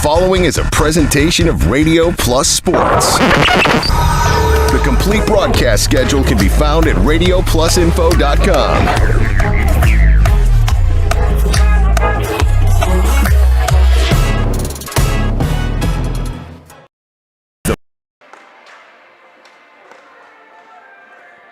following is a presentation of Radio Plus Sports. The complete broadcast schedule can be found at radioplusinfo.com.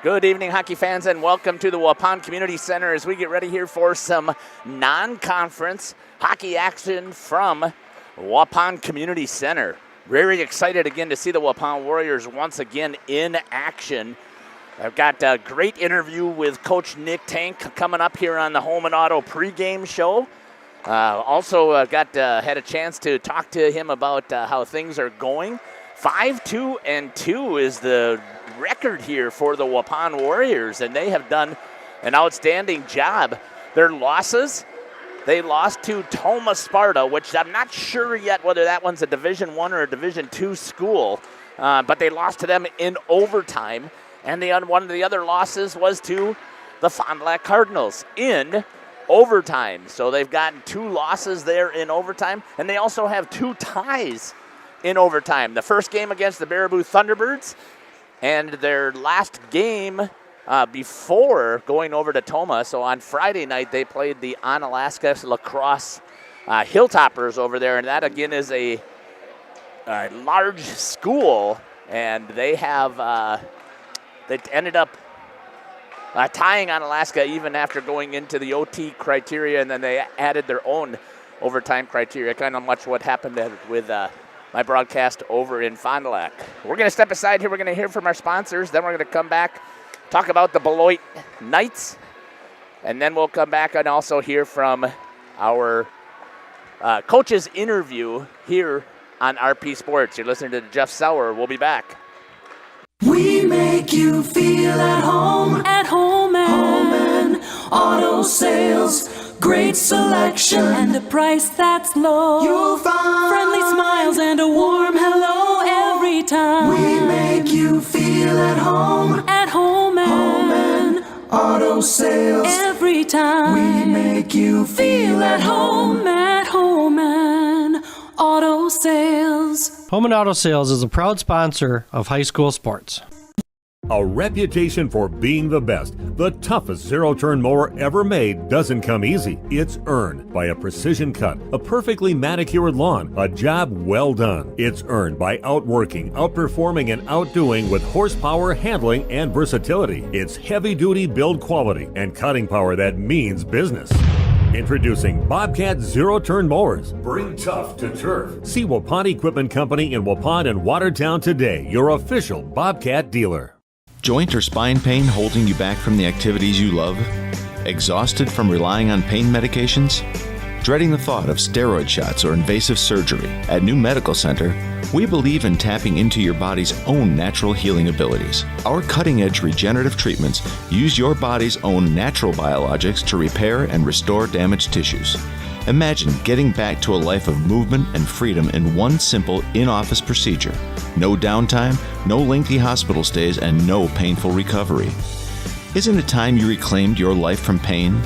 Good evening, hockey fans, and welcome to the Waupun Community Center as we get ready here for some non-conference hockey action from Waupun Community Center. Very excited again to see the Waupun Warriors once again in action. I've got a great interview with Coach Nick Tank coming up here on the Home and Auto pregame show. Also had a chance to talk to him about how things are going. 5-2-2 is the record here for the Waupun Warriors, and they have done an outstanding job. Their losses, they lost to Tomah Sparta, which I'm not sure yet whether that one's a Division I or a Division II school, but they lost to them in overtime. And one of the other losses was to the Fond du Lac Cardinals in overtime. So they've gotten 2 losses there in overtime, and they also have 2 ties in overtime. The first game against the Baraboo Thunderbirds, and their last game before going over to Tomah. So on Friday night, they played the Onalaska Lacrosse Hilltoppers over there, and that again is a large school, and they have they ended up tying Onalaska even after going into the OT criteria, and then they added their own overtime criteria, kind of much what happened with my broadcast over in Fond du Lac. We're going to step aside here. We're going to hear from our sponsors. Then we're going to come back, talk about the Beloit Knights. And then we'll come back and also hear from our coach's interview here on RP Sports. You're listening to Jeff Sauer. We'll be back. We make you feel at home and auto sales. Great selection and a price that's low. You'll find friendly smiles and a warm hello every time. We make you feel at home and auto sales every time. We make you feel at home and auto sales. Home and Auto Sales is a proud sponsor of high school sports. A reputation for being the best, the toughest zero-turn mower ever made doesn't come easy. It's earned by a precision cut, a perfectly manicured lawn, a job well done. It's earned by outworking, outperforming, and outdoing with horsepower, handling, and versatility. It's heavy-duty build quality and cutting power that means business. Introducing Bobcat Zero-Turn Mowers. Bring tough to turf. See Waupun Equipment Company in Waupun and Watertown today, your official Bobcat dealer. Joint or spine pain holding you back from the activities you love? Exhausted from relying on pain medications? Dreading the thought of steroid shots or invasive surgery? At New Medical Center, we believe in tapping into your body's own natural healing abilities. Our cutting-edge regenerative treatments use your body's own natural biologics to repair and restore damaged tissues. Imagine getting back to a life of movement and freedom in one simple in-office procedure. No downtime, no lengthy hospital stays, and no painful recovery. Isn't it time you reclaimed your life from pain?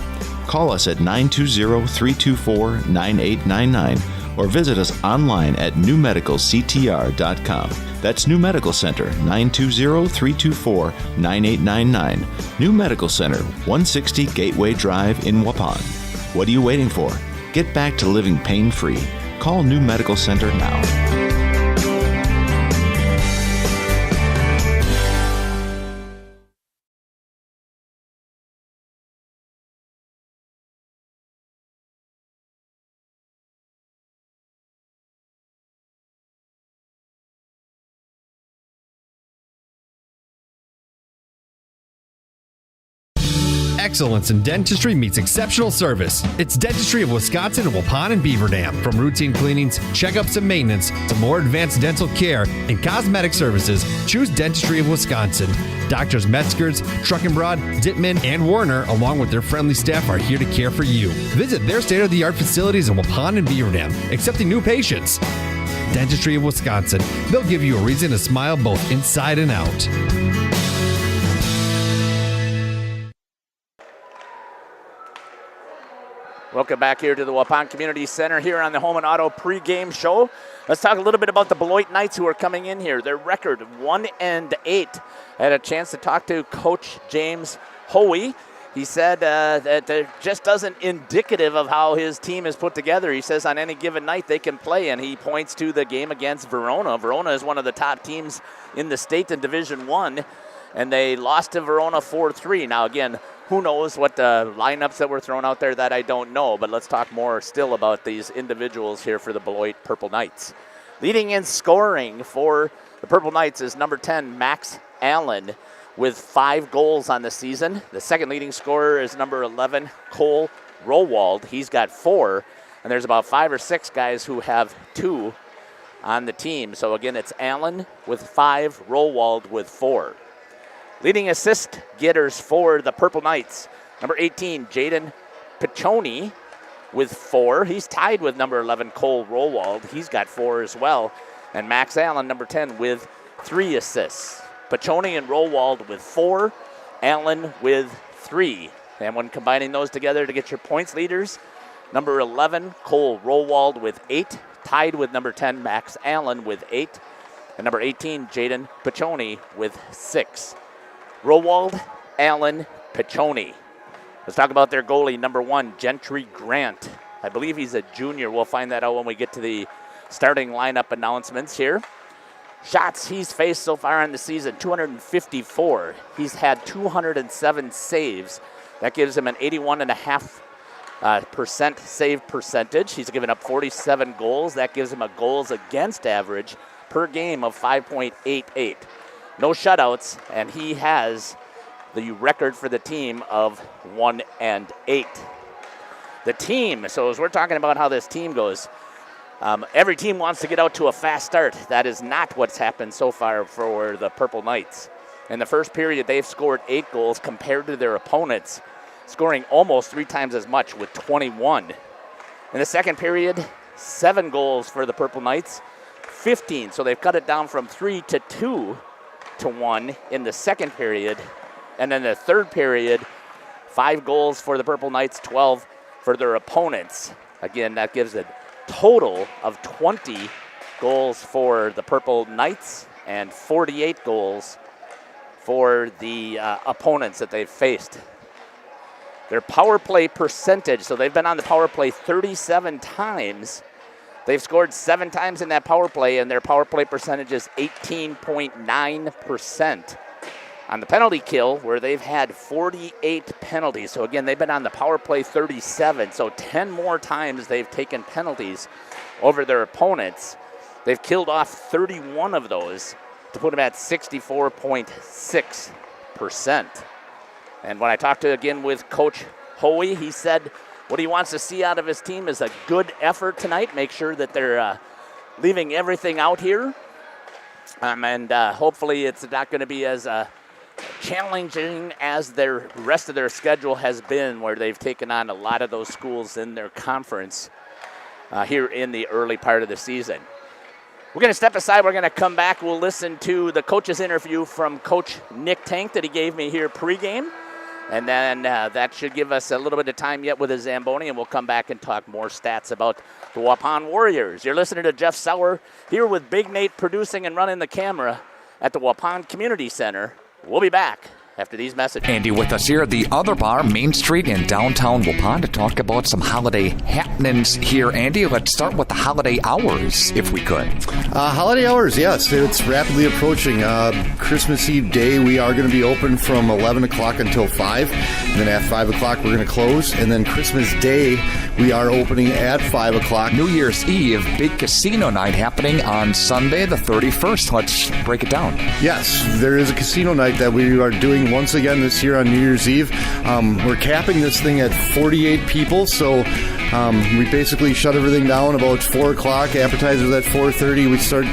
Call us at 920-324-9899 or visit us online at newmedicalctr.com. That's New Medical Center, 920-324-9899. New Medical Center, 160 Gateway Drive in Waupun. What are you waiting for? Get back to living pain-free. Call New Medical Center now. Excellence in dentistry meets exceptional service. It's Dentistry of Wisconsin in Waupun and Beaver Dam. From routine cleanings, checkups, and maintenance to more advanced dental care and cosmetic services, choose Dentistry of Wisconsin. Doctors Metzger's, Truckenbrod, Dittman, and Warner, along with their friendly staff, are here to care for you. Visit their state-of-the-art facilities in Waupun and Beaver Dam, accepting new patients. Dentistry of Wisconsin. They'll give you a reason to smile both inside and out. Welcome back here to the Waupun Community Center here on the Home and Auto pregame show. Let's talk a little bit about the Beloit Knights who are coming in here. Their record 1-8. I had a chance to talk to Coach James Hoey. He said that it just doesn't indicative of how his team is put together. He says on any given night they can play, and he points to the game against Verona. Verona is one of the top teams in the state in Division I, and they lost to Verona 4-3. Now, again, who knows what the lineups that were thrown out there, that I don't know, but let's talk more still about these individuals here for the Beloit Purple Knights. Leading in scoring for the Purple Knights is number 10, Max Allen, with 5 goals on the season. The second leading scorer is number 11, Cole Rowald. He's got 4, and there's about 5 or 6 guys who have 2 on the team. So again, it's Allen with 5, Rowald with 4. Leading assist getters for the Purple Knights, number 18, Jaden Piccioni with 4. He's tied with number 11, Cole Rowald. He's got 4 as well. And Max Allen, number 10, with 3 assists. Piccioni and Rowald with 4, Allen with 3. And when combining those together to get your points leaders, number 11, Cole Rowald with 8, tied with number 10, Max Allen with 8. And number 18, Jaden Piccioni with 6. Rowald, Allen, Piccioni. Let's talk about their goalie, number 1, Gentry Grant. I believe he's a junior. We'll find that out when we get to the starting lineup announcements here. Shots he's faced so far in the season, 254. He's had 207 saves. That gives him an 81.5% save percentage. He's given up 47 goals. That gives him a goals against average per game of 5.88. No shutouts, and he has the record for the team of 1-8. The team, so as we're talking about how this team goes, every team wants to get out to a fast start. That is not what's happened so far for the Purple Knights. In the first period, they've scored 8 goals compared to their opponents, scoring almost 3 times as much with 21. In the second period, 7 goals for the Purple Knights, 15. So they've cut it down from 3 to 2 to 1 in the second period. And then the third period, 5 goals for the Purple Knights, 12 for their opponents. Again, that gives a total of 20 goals for the Purple Knights and 48 goals for the opponents that they've faced. Their power play percentage, so they've been on the power play 37 times. They've scored 7 times in that power play, and their power play percentage is 18.9%. On the penalty kill, where they've had 48 penalties. So again, they've been on the power play 37, so 10 more times they've taken penalties over their opponents. They've killed off 31 of those to put them at 64.6%. And when I talked again with Coach Hoey, he said what he wants to see out of his team is a good effort tonight. Make sure that they're leaving everything out here. And hopefully it's not going to be as challenging as their rest of their schedule has been, where they've taken on a lot of those schools in their conference here in the early part of the season. We're going to step aside. We're going to come back. We'll listen to the coach's interview from Coach Nick Tank that he gave me here pregame. And then that should give us a little bit of time yet with a Zamboni, and we'll come back and talk more stats about the Waupun Warriors. You're listening to Jeff Sauer here with Big Nate producing and running the camera at the Waupun Community Center. We'll be back after these messages. Andy with us here at the Other Bar, Main Street in downtown Waupun, to talk about some holiday happenings here. Andy, let's start with the holiday hours, if we could. Holiday hours, yes. It's rapidly approaching. Christmas Eve day, we are going to be open from 11 o'clock until 5. And then at 5 o'clock, we're going to close. And then Christmas Day, we are opening at 5 o'clock. New Year's Eve, big casino night happening on Sunday the 31st. Let's break it down. Yes, there is a casino night that we are doing once again this year on New Year's Eve. We're capping this thing at 48 people, so we basically shut everything down about 4 o'clock. Appetizers at 4:30. We start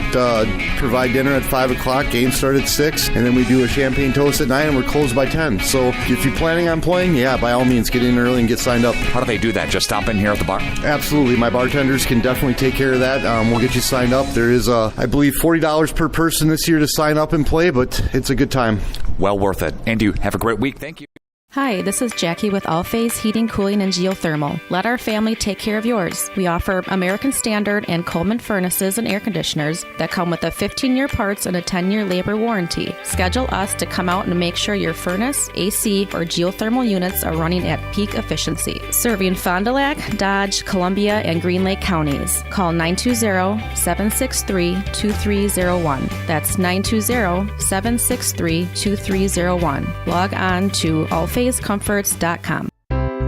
provide dinner at 5 o'clock. Games start at 6, and then we do a champagne toast at 9, and we're closed by 10. So if you're planning on playing, yeah, by all means, get in early and get signed up. How do they do that? Just stop in here at the bar? Absolutely. My bartenders can definitely take care of that. We'll get you signed up. There is, I believe, $40 per person this year to sign up and play, but it's a good time. Well worth it. And you have a great week. Thank you. Hi, this is Jackie with All Phase Heating, Cooling, and Geothermal. Let our family take care of yours. We offer American Standard and Coleman furnaces and air conditioners that come with a 15-year parts and a 10-year labor warranty. Schedule us to come out and make sure your furnace, AC, or geothermal units are running at peak efficiency. Serving Fond du Lac, Dodge, Columbia, and Green Lake counties. Call 920-763-2301. That's 920-763-2301. Log on to allphasecomforts.com.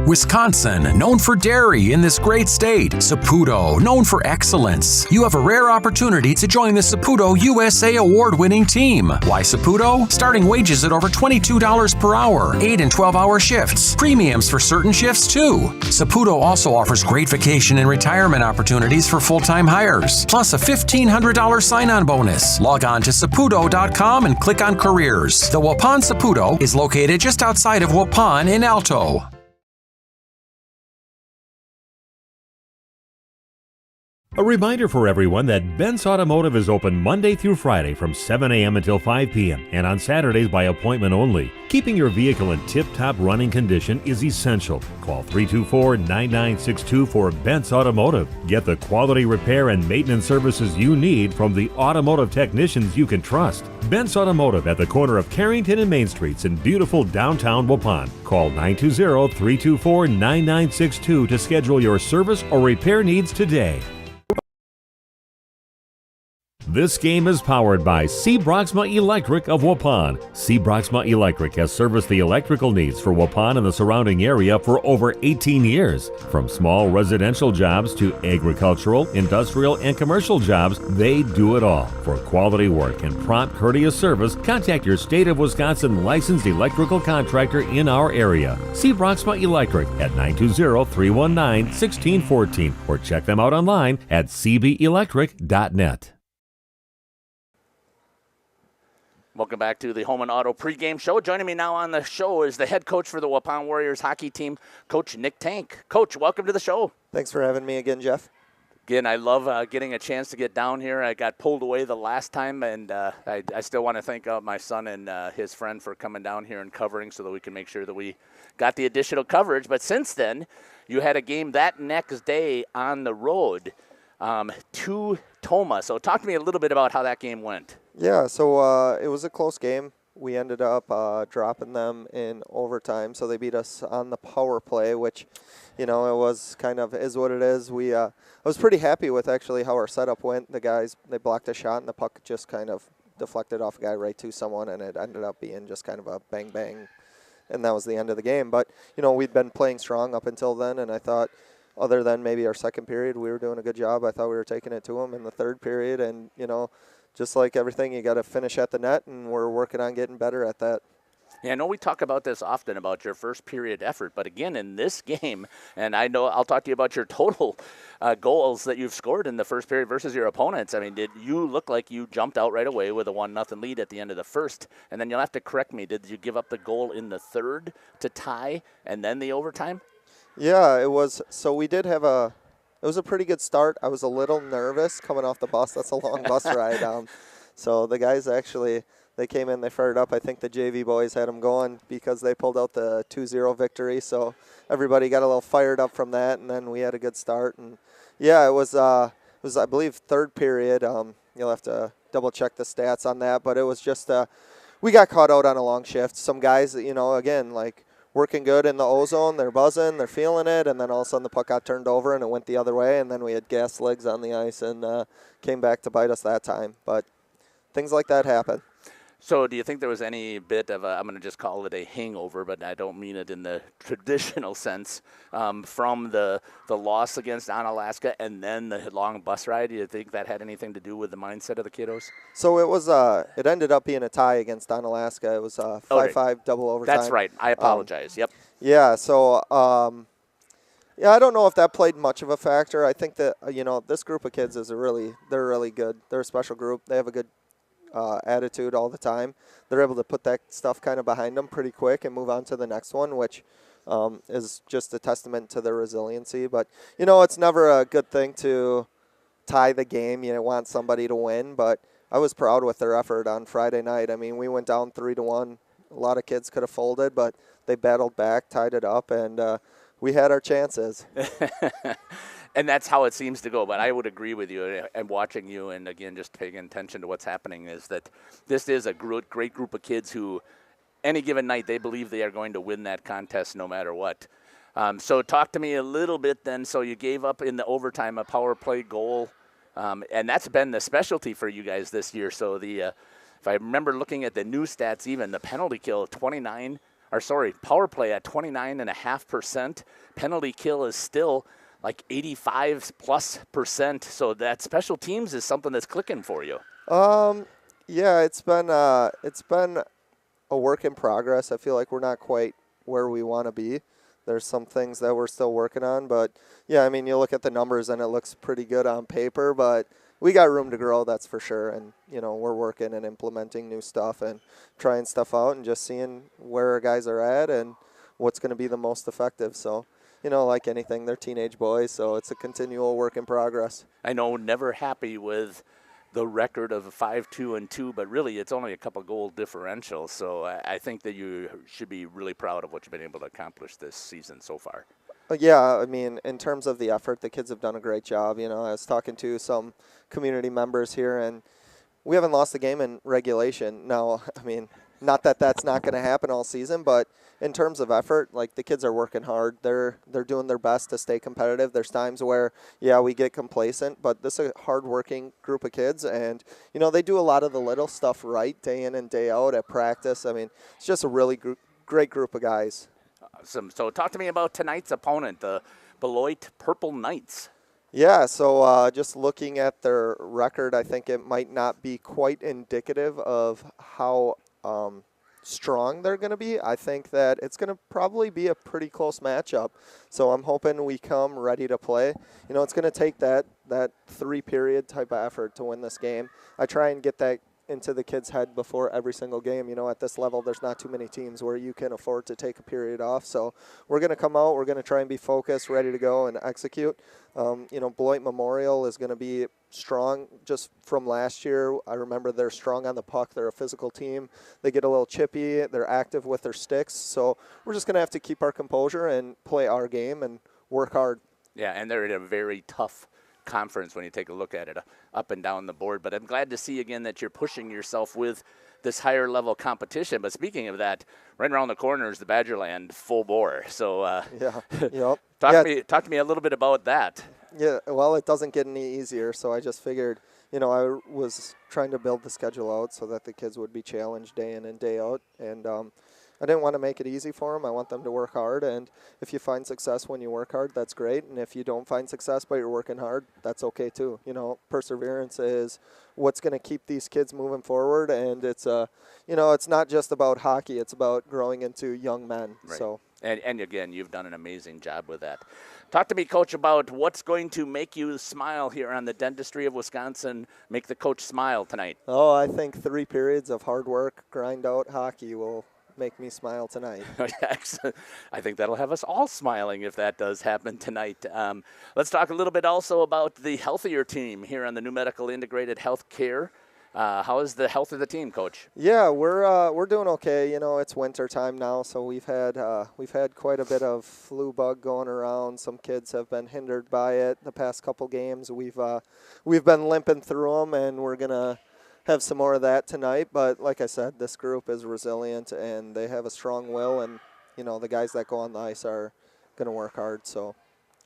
Wisconsin, known for dairy in this great state. Saputo, known for excellence. You have a rare opportunity to join the Saputo USA award-winning team. Why Saputo? Starting wages at over $22 per hour, 8 and 12-hour shifts. Premiums for certain shifts, too. Saputo also offers great vacation and retirement opportunities for full-time hires, plus a $1,500 sign-on bonus. Log on to Saputo.com and click on Careers. The Waupun Saputo is located just outside of Waupun in Alto. A reminder for everyone that Bent's Automotive is open Monday through Friday from 7 a.m. until 5 p.m. and on Saturdays by appointment only. Keeping your vehicle in tip-top running condition is essential. Call 324-9962 for Bent's Automotive. Get the quality repair and maintenance services you need from the automotive technicians you can trust. Bent's Automotive at the corner of Carrington and Main Streets in beautiful downtown Waupun. Call 920-324-9962 to schedule your service or repair needs today. This game is powered by C. Broxma Electric of Waupun. C. Broxma Electric has serviced the electrical needs for Waupun and the surrounding area for over 18 years. From small residential jobs to agricultural, industrial, and commercial jobs, they do it all. For quality work and prompt, courteous service, contact your State of Wisconsin licensed electrical contractor in our area. C. Broxma Electric at 920-319-1614 or check them out online at cbelectric.net. Welcome back to the Home and Auto pregame show. Joining me now on the show is the head coach for the Waupun Warriors hockey team, Coach Nick Tank. Coach, welcome to the show. Thanks for having me again, Jeff. Again, I love getting a chance to get down here. I got pulled away the last time, and I still want to thank my son and his friend for coming down here and covering so that we can make sure that we got the additional coverage. But since then, you had a game that next day on the road to Toma. So talk to me a little bit about how that game went. Yeah, so it was a close game. We ended up dropping them in overtime, so they beat us on the power play, which, you know, it was kind of is what it is. I was pretty happy with actually how our setup went. The guys, they blocked a shot, and the puck just kind of deflected off a guy right to someone, and it ended up being just kind of a bang-bang, and that was the end of the game. But, you know, we'd been playing strong up until then, and I thought other than maybe our second period, we were doing a good job. I thought we were taking it to them in the third period, and, you know, just like everything, you got to finish at the net, and we're working on getting better at that. Yeah, I know we talk about this often about your first period effort, but again, in this game, and I know I'll talk to you about your total goals that you've scored in the first period versus your opponents. I mean, did you look like you jumped out right away with a 1-0 lead at the end of the first? And then you'll have to correct me. Did you give up the goal in the third to tie and then the overtime? Yeah, it was. So we did have it was a pretty good start. I was a little nervous coming off the bus. That's a long bus ride. So the guys actually, they came in, they fired up. I think the JV boys had them going because they pulled out the 2-0 victory. So everybody got a little fired up from that, and then we had a good start. And yeah, it was I believe third period. You'll have to double check the stats on that, but it was just we got caught out on a long shift. Some guys, you know, again, like, working good in the ozone, they're buzzing, they're feeling it, and then all of a sudden the puck got turned over and it went the other way, and then we had gas legs on the ice and came back to bite us that time. But things like that happen. So do you think there was any bit of I'm going to just call it a hangover, but I don't mean it in the traditional sense, from the loss against Onalaska and then the long bus ride? Do you think that had anything to do with the mindset of the kiddos? So it was it ended up being a tie against Onalaska. It was 5-5 double overtime. That's right. I apologize. Yep. Yeah, so yeah, I don't know if that played much of a factor. I think that, you know, this group of kids they're really good. They're a special group. They have a good attitude all the time. They're able to put that stuff kind of behind them pretty quick and move on to the next one, which is just a testament to their resiliency. But, you know, it's never a good thing to tie the game. You want somebody to win, but I was proud with their effort on Friday night. I mean, we went down 3-1 a lot of kids could have folded, but they battled back, tied it up, and we had our chances. And that's how it seems to go. But I would agree with you. And watching you, and again, just paying attention to what's happening, is that this is a great group of kids who, any given night, they believe they are going to win that contest no matter what. So talk to me a little bit then. So you gave up in the overtime a power play goal, and that's been the specialty for you guys this year. So if I remember looking at the new stats, even the penalty kill, power play at 29.5%. Penalty kill is still like 85+%. So that special teams is something that's clicking for you. Yeah, it's been a work in progress. I feel like we're not quite where we want to be. There's some things that we're still working on, but yeah, I mean, you look at the numbers and it looks pretty good on paper, but we got room to grow, that's for sure. And, we're working and implementing new stuff and trying stuff out and just seeing where our guys are at and what's going to be the most effective. So, like anything, they're teenage boys, so it's a continual work in progress. I know, never happy with the record of 5-2-2, but really it's only a couple goal differential. So I think that you should be really proud of what you've been able to accomplish this season so far. Yeah, I mean, in terms of the effort, the kids have done a great job. I was talking to some community members here, and we haven't lost a game in regulation. Now, I mean, not that that's not going to happen all season, but in terms of effort, like, the kids are working hard. They're doing their best to stay competitive. There's times where, yeah, we get complacent, but this is a hard-working group of kids, and, they do a lot of the little stuff right day in and day out at practice. I mean, it's just a really great group of guys. Awesome. So talk to me about tonight's opponent, the Beloit Purple Knights. Yeah, so just looking at their record, I think it might not be quite indicative of how strong they're going to be. I think that it's going to probably be a pretty close matchup. So I'm hoping we come ready to play. It's going to take that 3-period type of effort to win this game. I try and get that into the kids' head before every single game. At this level, there's not too many teams where you can afford to take a period off. So we're going to come out, we're going to try and be focused, ready to go and execute. Beloit Memorial is going to be strong just from last year. I remember they're strong on the puck. They're a physical team. They get a little chippy. They're active with their sticks. So we're just going to have to keep our composure and play our game and work hard. Yeah, and they're in a very tough conference when you take a look at it up and down the board. But I'm glad to see again that you're pushing yourself with this higher level competition. But speaking of that, right around the corner is the Badgerland full bore. So Yep. talk to me a little bit about that. Yeah, well, it doesn't get any easier, so I just figured, I was trying to build the schedule out so that the kids would be challenged day in and day out, and I didn't want to make it easy for them. I want them to work hard, and if you find success when you work hard, that's great, and if you don't find success but you're working hard, that's okay too. Perseverance is what's going to keep these kids moving forward, and it's it's not just about hockey, it's about growing into young men. Right. So. And again, you've done an amazing job with that. Talk to me, Coach, about what's going to make you smile here on the Dentistry of Wisconsin, make the coach smile tonight. Oh, I think 3 periods of hard work, grind out hockey will make me smile tonight. Excellent. I think that'll have us all smiling if that does happen tonight. Let's talk a little bit also about the healthier team here on the New Medical Integrated Health Care. How is the health of the team, Coach? Yeah, we're doing okay. It's winter time now, so we've had quite a bit of flu bug going around. Some kids have been hindered by it the past couple games. We've been limping through them, and we're gonna have some more of that tonight. But like I said, this group is resilient and they have a strong will, and the guys that go on the ice are gonna work hard. So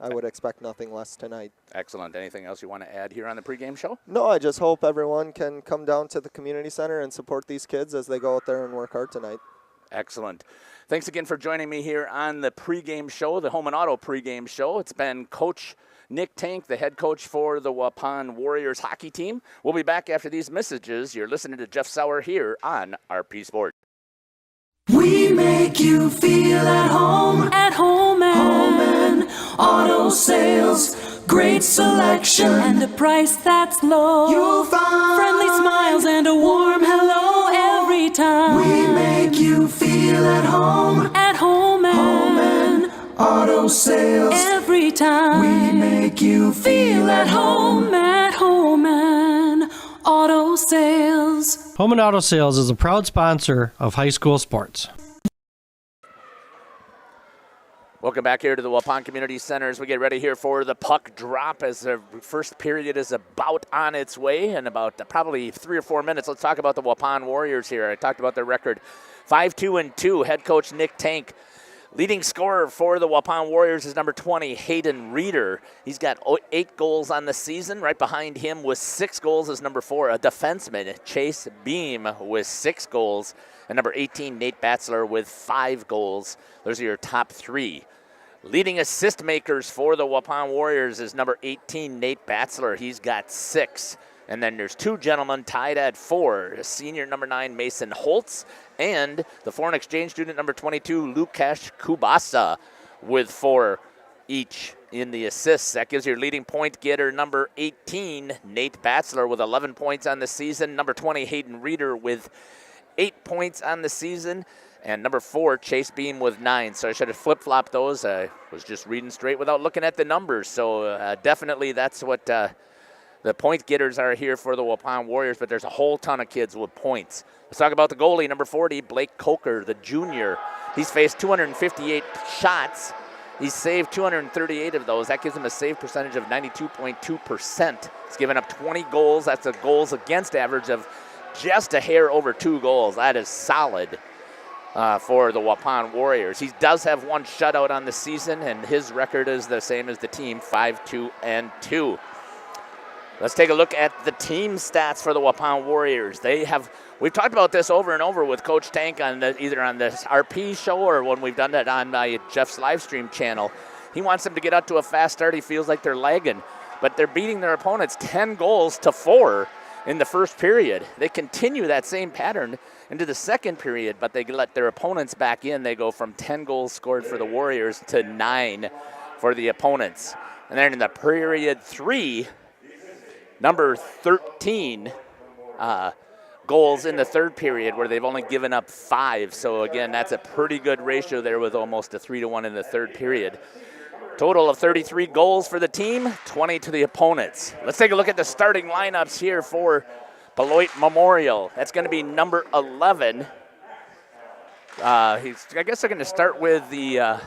I would expect nothing less tonight. Excellent. Anything else you want to add here on the pregame show? No, I just hope everyone can come down to the community center and support these kids as they go out there and work hard tonight. Excellent. Thanks again for joining me here on the pregame show, the Home and Auto pregame show. It's been Coach Nick Tank, the head coach for the Waupun Warriors hockey team. We'll be back after these messages. You're listening to Jeff Sauer here on RP Sport. We make you feel at home and auto sales. Great selection and a price that's low. You'll find friendly smiles and a warm hello every time. We make you feel at home and auto sales. Every time we make you feel at home and auto sales. Sales. Home and Auto Sales is a proud sponsor of high school sports. Welcome back here to the Waupun Community Center as we get ready here for the puck drop as the first period is about on its way in about probably 3 or 4 minutes. Let's talk about the Waupun Warriors here. I talked about their record 5-2-2. Head coach Nick Tank. Leading scorer for the Waupun Warriors is number 20, Hayden Reeder. He's got 8 goals on the season. Right behind him with 6 goals is number 4, a defenseman, Chase Beam, with 6 goals. And number 18, Nate Batzler, with 5 goals. Those are your top 3. Leading assist makers for the Waupun Warriors is number 18, Nate Batzler. He's got 6. And then there's 2 gentlemen tied at 4, senior number 9, Mason Holtz, and the foreign exchange student number 22, Lukash Kubasa, with 4 each in the assists. That gives your leading point getter number 18, Nate Batzler, with 11 points on the season. Number 20, Hayden Reeder, with 8 points on the season. And number 4, Chase Beam, with 9. So I should have flip-flopped those. I was just reading straight without looking at the numbers. So definitely that's what the point getters are here for the Waupun Warriors, but there's a whole ton of kids with points. Let's talk about the goalie, number 40, Blake Coker, the junior. He's faced 258 shots. He's saved 238 of those. That gives him a save percentage of 92.2%. He's given up 20 goals. That's a goals against average of just a hair over 2 goals. That is solid for the Waupun Warriors. He does have 1 shutout on the season, and his record is the same as the team, 5-2-2. Let's take a look at the team stats for the Waupun Warriors. We've talked about this over and over with Coach Tank on either on this RP show or when we've done that on Jeff's live stream channel. He wants them to get out to a fast start. He feels like they're lagging, but they're beating their opponents 10-4 in the first period. They continue that same pattern into the second period, but they let their opponents back in. They go from 10 goals scored for the Warriors to 9 for the opponents. And then in the period 3, number 13 goals in the third period, where they've only given up 5. So again, that's a pretty good ratio there with almost a 3-1 in the third period. Total of 33 goals for the team, 20 to the opponents. Let's take a look at the starting lineups here for Beloit Memorial. That's going to be number 11. I guess they're going to start with the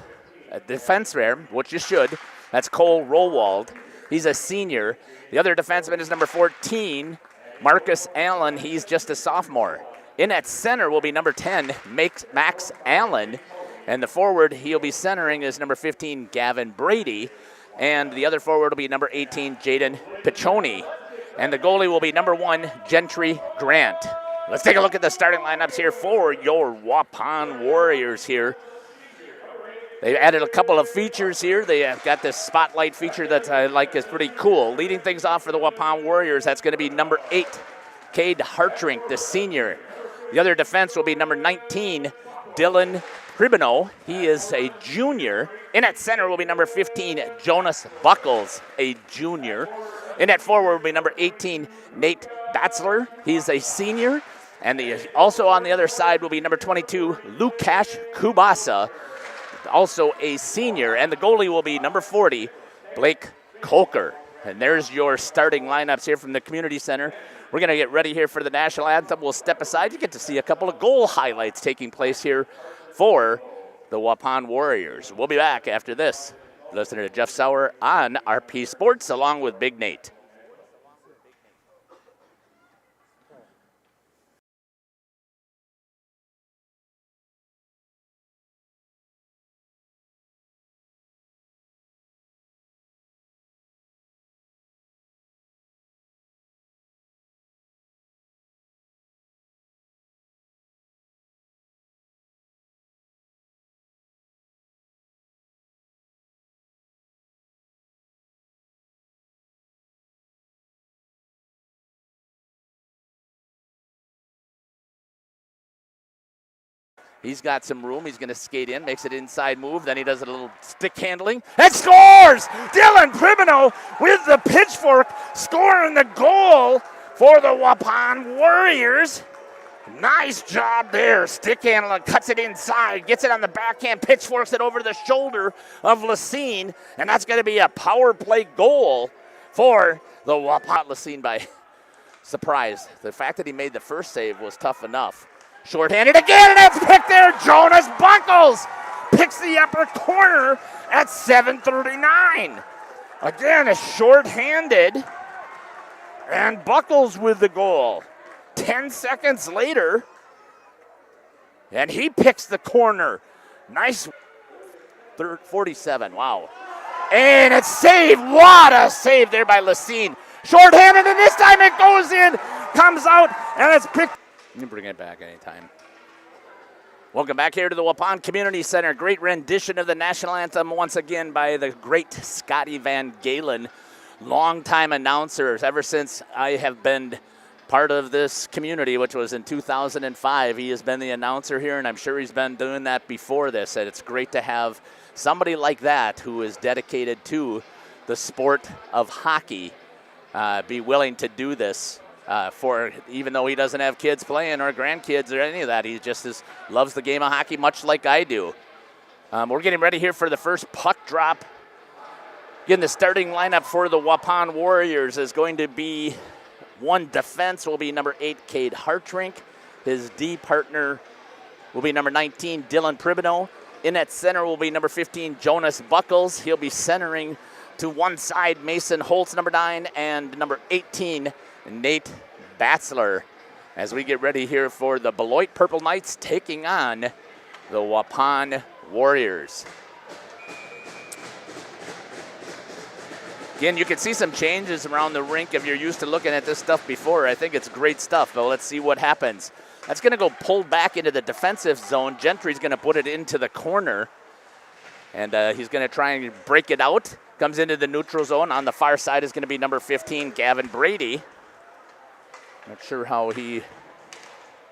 defense there, which you should. That's Cole Rowald. He's a senior. The other defenseman is number 14, Marcus Allen. He's just a sophomore. In at center will be number 10, Max Allen. And the forward he'll be centering is number 15, Gavin Brady. And the other forward will be number 18, Jaden Piccioni. And the goalie will be number 1, Gentry Grant. Let's take a look at the starting lineups here for your Waupun Warriors here. They added a couple of features here. They have got this spotlight feature that I like is pretty cool. Leading things off for the Waupun Warriors, that's going to be number 8, Cade Hartrink, the senior. The other defense will be number 19, Dylan Pribino. He is a junior. In at center will be number 15, Jonas Buckles, a junior. In at forward will be number 18, Nate Batzler. He's a senior. And also on the other side will be number 22, Lukash Kubasa, also a senior. And the goalie will be number 40, Blake Coker. And there's your starting lineups here from the community center. We're going to get ready here for the national anthem. We'll step aside. You get to see a couple of goal highlights taking place here for the Waupun Warriors. We'll be back after this. Listen to Jeff Sauer on RP Sports along with Big Nate. He's got some room. He's going to skate in, makes it inside move. Then he does a little stick handling and scores! Dylan Pribino with the pitchfork scoring the goal for the Waupun Warriors. Nice job there. Stick handling, cuts it inside, gets it on the backhand, pitchforks it over the shoulder of Lacine, and that's going to be a power play goal for the Waupun. Lacine by surprised. The fact that he made the first save was tough enough. Shorthanded again, and it's picked there. Jonas Buckles picks the upper corner at 7:39. Again, a shorthanded, and Buckles with the goal. 10 seconds later, and he picks the corner. Nice. 47, wow. And it's saved. What a save there by Lacine. Shorthanded, and this time it goes in, comes out, and it's picked. You can bring it back anytime. Welcome back here to the Waupun Community Center. Great rendition of the national anthem once again by the great Scotty Van Galen, longtime announcers ever since I have been part of this community, which was in 2005. He has been the announcer here, and I'm sure he's been doing that before this. And it's great to have somebody like that who is dedicated to the sport of hockey be willing to do this for, even though he doesn't have kids playing or grandkids or any of that. He just loves the game of hockey much like I do. We're getting ready here for the first puck drop. Again, the starting lineup for the Waupun Warriors is going to be one defense will be number 8, Cade Hartrink. His D partner will be number 19, Dylan Pribino. In at center will be number 15, Jonas Buckles. He'll be centering to one side, Mason Holtz, number 9, and number 18, Nate Batzler. As we get ready here for the Beloit Purple Knights taking on the Waupun Warriors. Again, you can see some changes around the rink if you're used to looking at this stuff before. I think it's great stuff, but let's see what happens. That's going to go pulled back into the defensive zone. Gentry's going to put it into the corner, and he's going to try and break it out. Comes into the neutral zone. On the far side is going to be number 15, Gavin Brady. Not sure how he,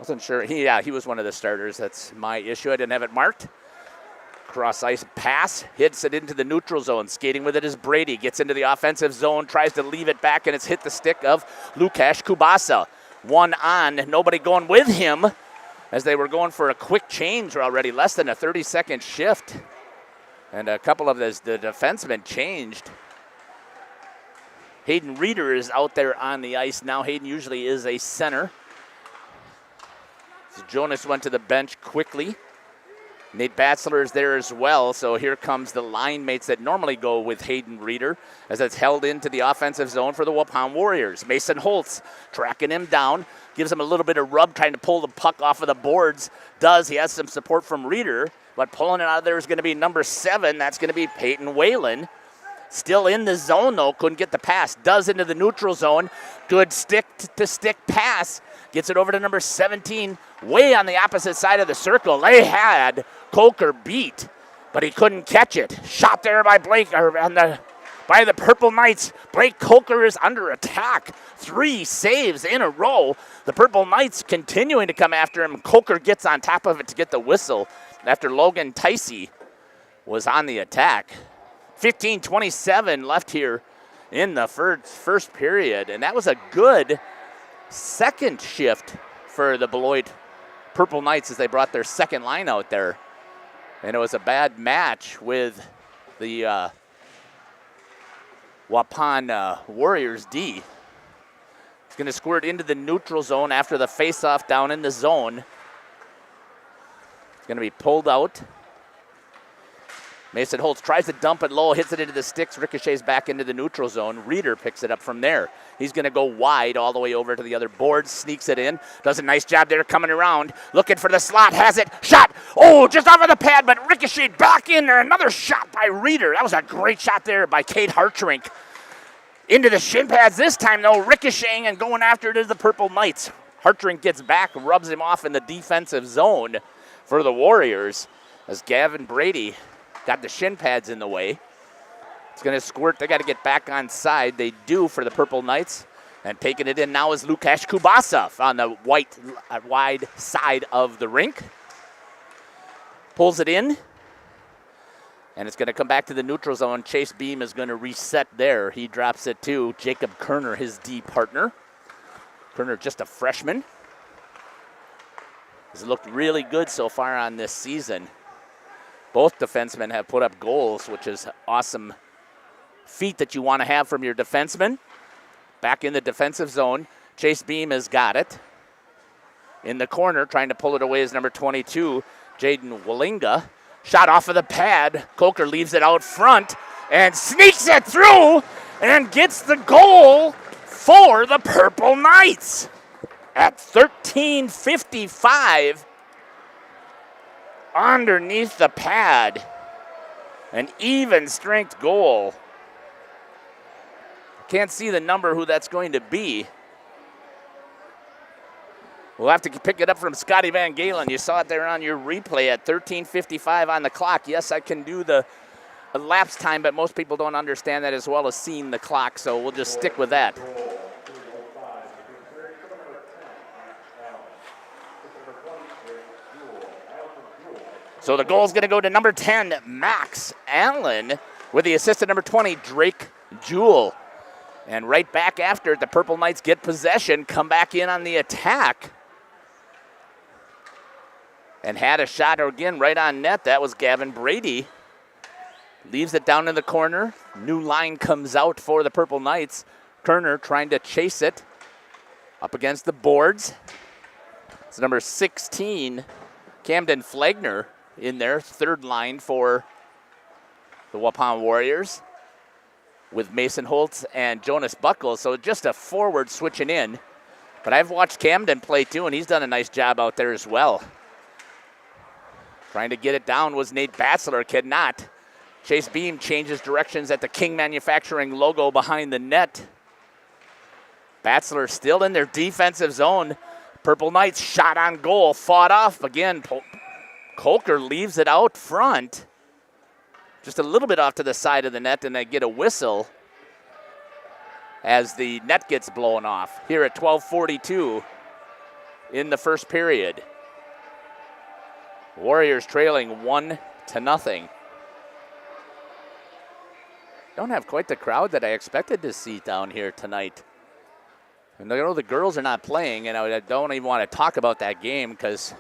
wasn't sure. He was one of the starters. That's my issue. I didn't have it marked. Cross ice pass, hits it into the neutral zone. Skating with it is Brady. Gets into the offensive zone, tries to leave it back, and it's hit the stick of Lukasz Kubasa. One on, nobody going with him as they were going for a quick change already, less than a 30-second shift. And a couple of the defensemen changed. Hayden Reeder is out there on the ice now. Hayden usually is a center. So Jonas went to the bench quickly. Nate Batzler is there as well, so here comes the line mates that normally go with Hayden Reeder as it's held into the offensive zone for the Waupun Warriors. Mason Holtz tracking him down, gives him a little bit of rub, trying to pull the puck off of the boards. He has some support from Reeder, but pulling it out of there is going to be number 7. That's going to be Peyton Whalen. Still in the zone, though, couldn't get the pass. Does into the neutral zone. Good stick-to-stick pass. Gets it over to number 17, way on the opposite side of the circle. They had Coker beat, but he couldn't catch it. Shot there by by the Purple Knights. Blake Coker is under attack. 3 saves in a row. The Purple Knights continuing to come after him. Coker gets on top of it to get the whistle after Logan Ticey was on the attack. 15:27 left here in the first period, and that was a good second shift for the Beloit Purple Knights as they brought their second line out there. And it was a bad match with the Waupun Warriors D. It's going to squirt into the neutral zone after the faceoff down in the zone. It's going to be pulled out. Mason Holtz tries to dump it low, hits it into the sticks, ricochets back into the neutral zone. Reeder picks it up from there. He's going to go wide all the way over to the other board, sneaks it in, does a nice job there coming around, looking for the slot, has it, shot, just off of the pad, but ricocheted back in there. Another shot by Reeder. That was a great shot there by Cade Hartrink. Into the shin pads this time, though, ricocheting and going after it is the Purple Knights. Hartrink gets back, rubs him off in the defensive zone for the Warriors as Gavin Brady got the shin pads in the way. It's going to squirt. They got to get back on side. They do for the Purple Knights. And taking it in now is Lukasz Kubasa on the wide side of the rink. Pulls it in. And it's going to come back to the neutral zone. Chase Beam is going to reset there. He drops it to Jacob Kerner, his D partner. Kerner just a freshman. He's looked really good so far on this season. Both defensemen have put up goals, which is awesome feat that you want to have from your defenseman. Back in the defensive zone. Chase Beam has got it. In the corner, trying to pull it away is number 22, Jaden Wallinga. Shot off of the pad. Coker leaves it out front and sneaks it through and gets the goal for the Purple Knights at 13:55 underneath the pad. An even strength goal. Can't see the number who that's going to be. We'll have to pick it up from Scotty Van Galen. You saw it there on your replay at 13:55 on the clock. Yes, I can do the elapsed time, but most people don't understand that as well as seeing the clock, so we'll just stick with that. So the goal's going to go to number 10, Max Allen, with the assist to number 20, Drake Jewell. And right back after it, the Purple Knights get possession, come back in on the attack. And had a shot again right on net. That was Gavin Brady. Leaves it down in the corner. New line comes out for the Purple Knights. Kerner trying to chase it up against the boards. It's number 16, Camden Flagner, in there, third line for the Waupun Warriors with Mason Holtz and Jonas Buckles. So just a forward switching in. But I've watched Camden play too, and he's done a nice job out there as well. Trying to get it down was Nate Batzler, could not. Chase Beam changes directions at the King Manufacturing logo behind the net. Batzler still in their defensive zone. Purple Knights shot on goal, fought off again. Coker leaves it out front. Just a little bit off to the side of the net, and they get a whistle as the net gets blown off here at 12:42 in the first period. Warriors trailing 1-0. Don't have quite the crowd that I expected to see down here tonight. And I know the girls are not playing, and I don't even want to talk about that game because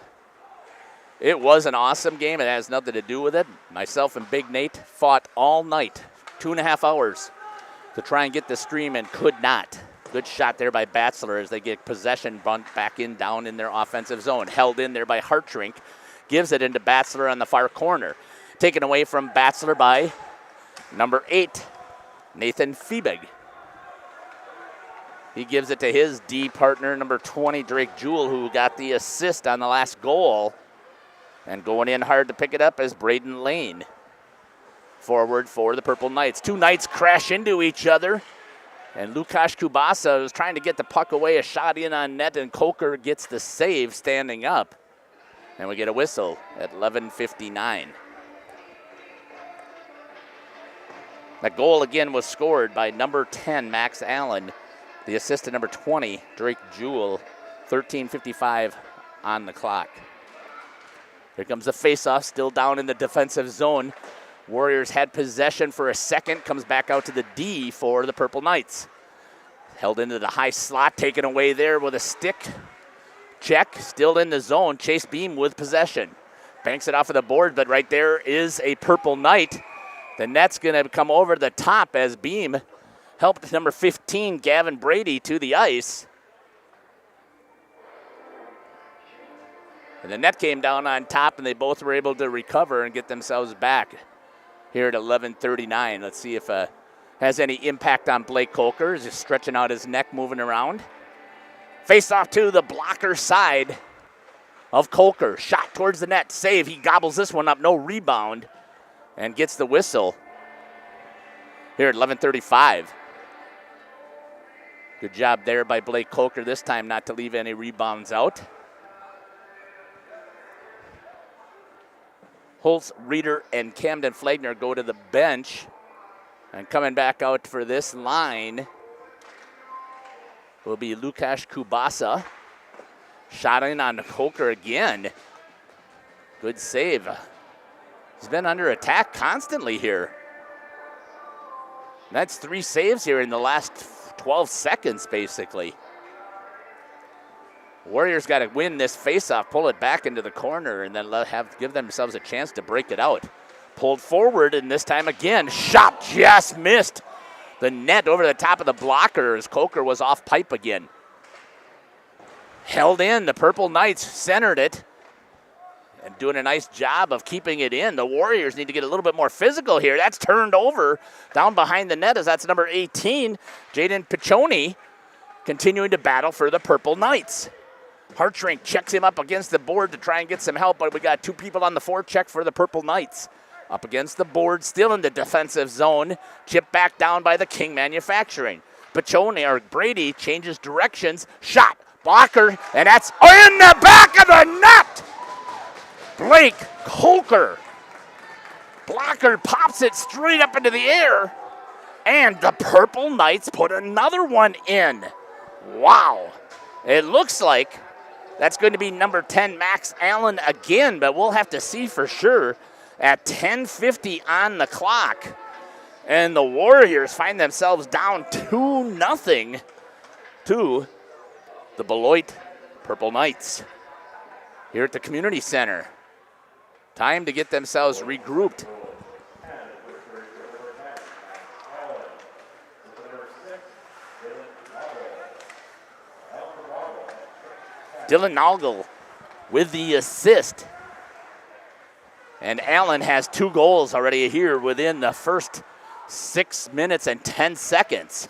it was an awesome game. It has nothing to do with it. Myself and Big Nate fought all night, 2.5 hours, to try and get the stream and could not. Good shot there by Batzler as they get possession bunt back in down in their offensive zone. Held in there by Hartrink. Gives it into Batzler on the far corner. Taken away from Batzler by number 8, Nathan Fiebig. He gives it to his D partner, number 20, Drake Jewell, who got the assist on the last goal. And going in hard to pick it up is Braden Lane. Forward for the Purple Knights. Two Knights crash into each other. And Lukasz Kubasa was trying to get the puck away, a shot in on net, and Coker gets the save standing up. And we get a whistle at 11:59. That goal again was scored by number 10, Max Allen. The assist to number 20, Drake Jewell. 13:55 on the clock. Here comes the faceoff, still down in the defensive zone. Warriors had possession for a second, comes back out to the D for the Purple Knights. Held into the high slot, taken away there with a stick. Check, still in the zone. Chase Beam with possession. Banks it off of the board, but right there is a Purple Knight. The net's going to come over the top as Beam helped number 15, Gavin Brady, to the ice. And the net came down on top, and they both were able to recover and get themselves back here at 11:39. Let's see if it has any impact on Blake Coker. He's just stretching out his neck, moving around. Face off to the blocker side of Coker. Shot towards the net. Save. He gobbles this one up. No rebound. And gets the whistle here at 11:35. Good job there by Blake Coker this time not to leave any rebounds out. Holtz, Reeder, and Camden Flagner go to the bench. And coming back out for this line will be Lukasz Kubasa. Shot in on Coker again. Good save. He's been under attack constantly here. That's 3 saves here in the last 12 seconds, basically. Warriors got to win this faceoff, pull it back into the corner, and then give themselves a chance to break it out. Pulled forward, and this time again, shot just missed the net over the top of the blocker as Coker was off pipe again. held in. The Purple Knights centered it and doing a nice job of keeping it in. The Warriors need to get a little bit more physical here. That's turned over down behind the net as that's number 18, Jaden Piccioni, continuing to battle for the Purple Knights. Hartrank checks him up against the board to try and get some help, but we got 2 people on the forecheck for the Purple Knights. Up against the board, still in the defensive zone. Chip back down by the King Manufacturing. Piccioni, or Brady, changes directions. Shot, blocker, and that's in the back of the net! Blake Colker. Blocker pops it straight up into the air, and the Purple Knights put another one in. Wow. It looks like that's going to be number 10, Max Allen again, but we'll have to see for sure at 10:50 on the clock. And the Warriors find themselves down 2-0 to the Beloit Purple Knights here at the Community Center. Time to get themselves regrouped. Dylan Noggle with the assist. And Allen has 2 goals already here within the first 6 minutes and 10 seconds.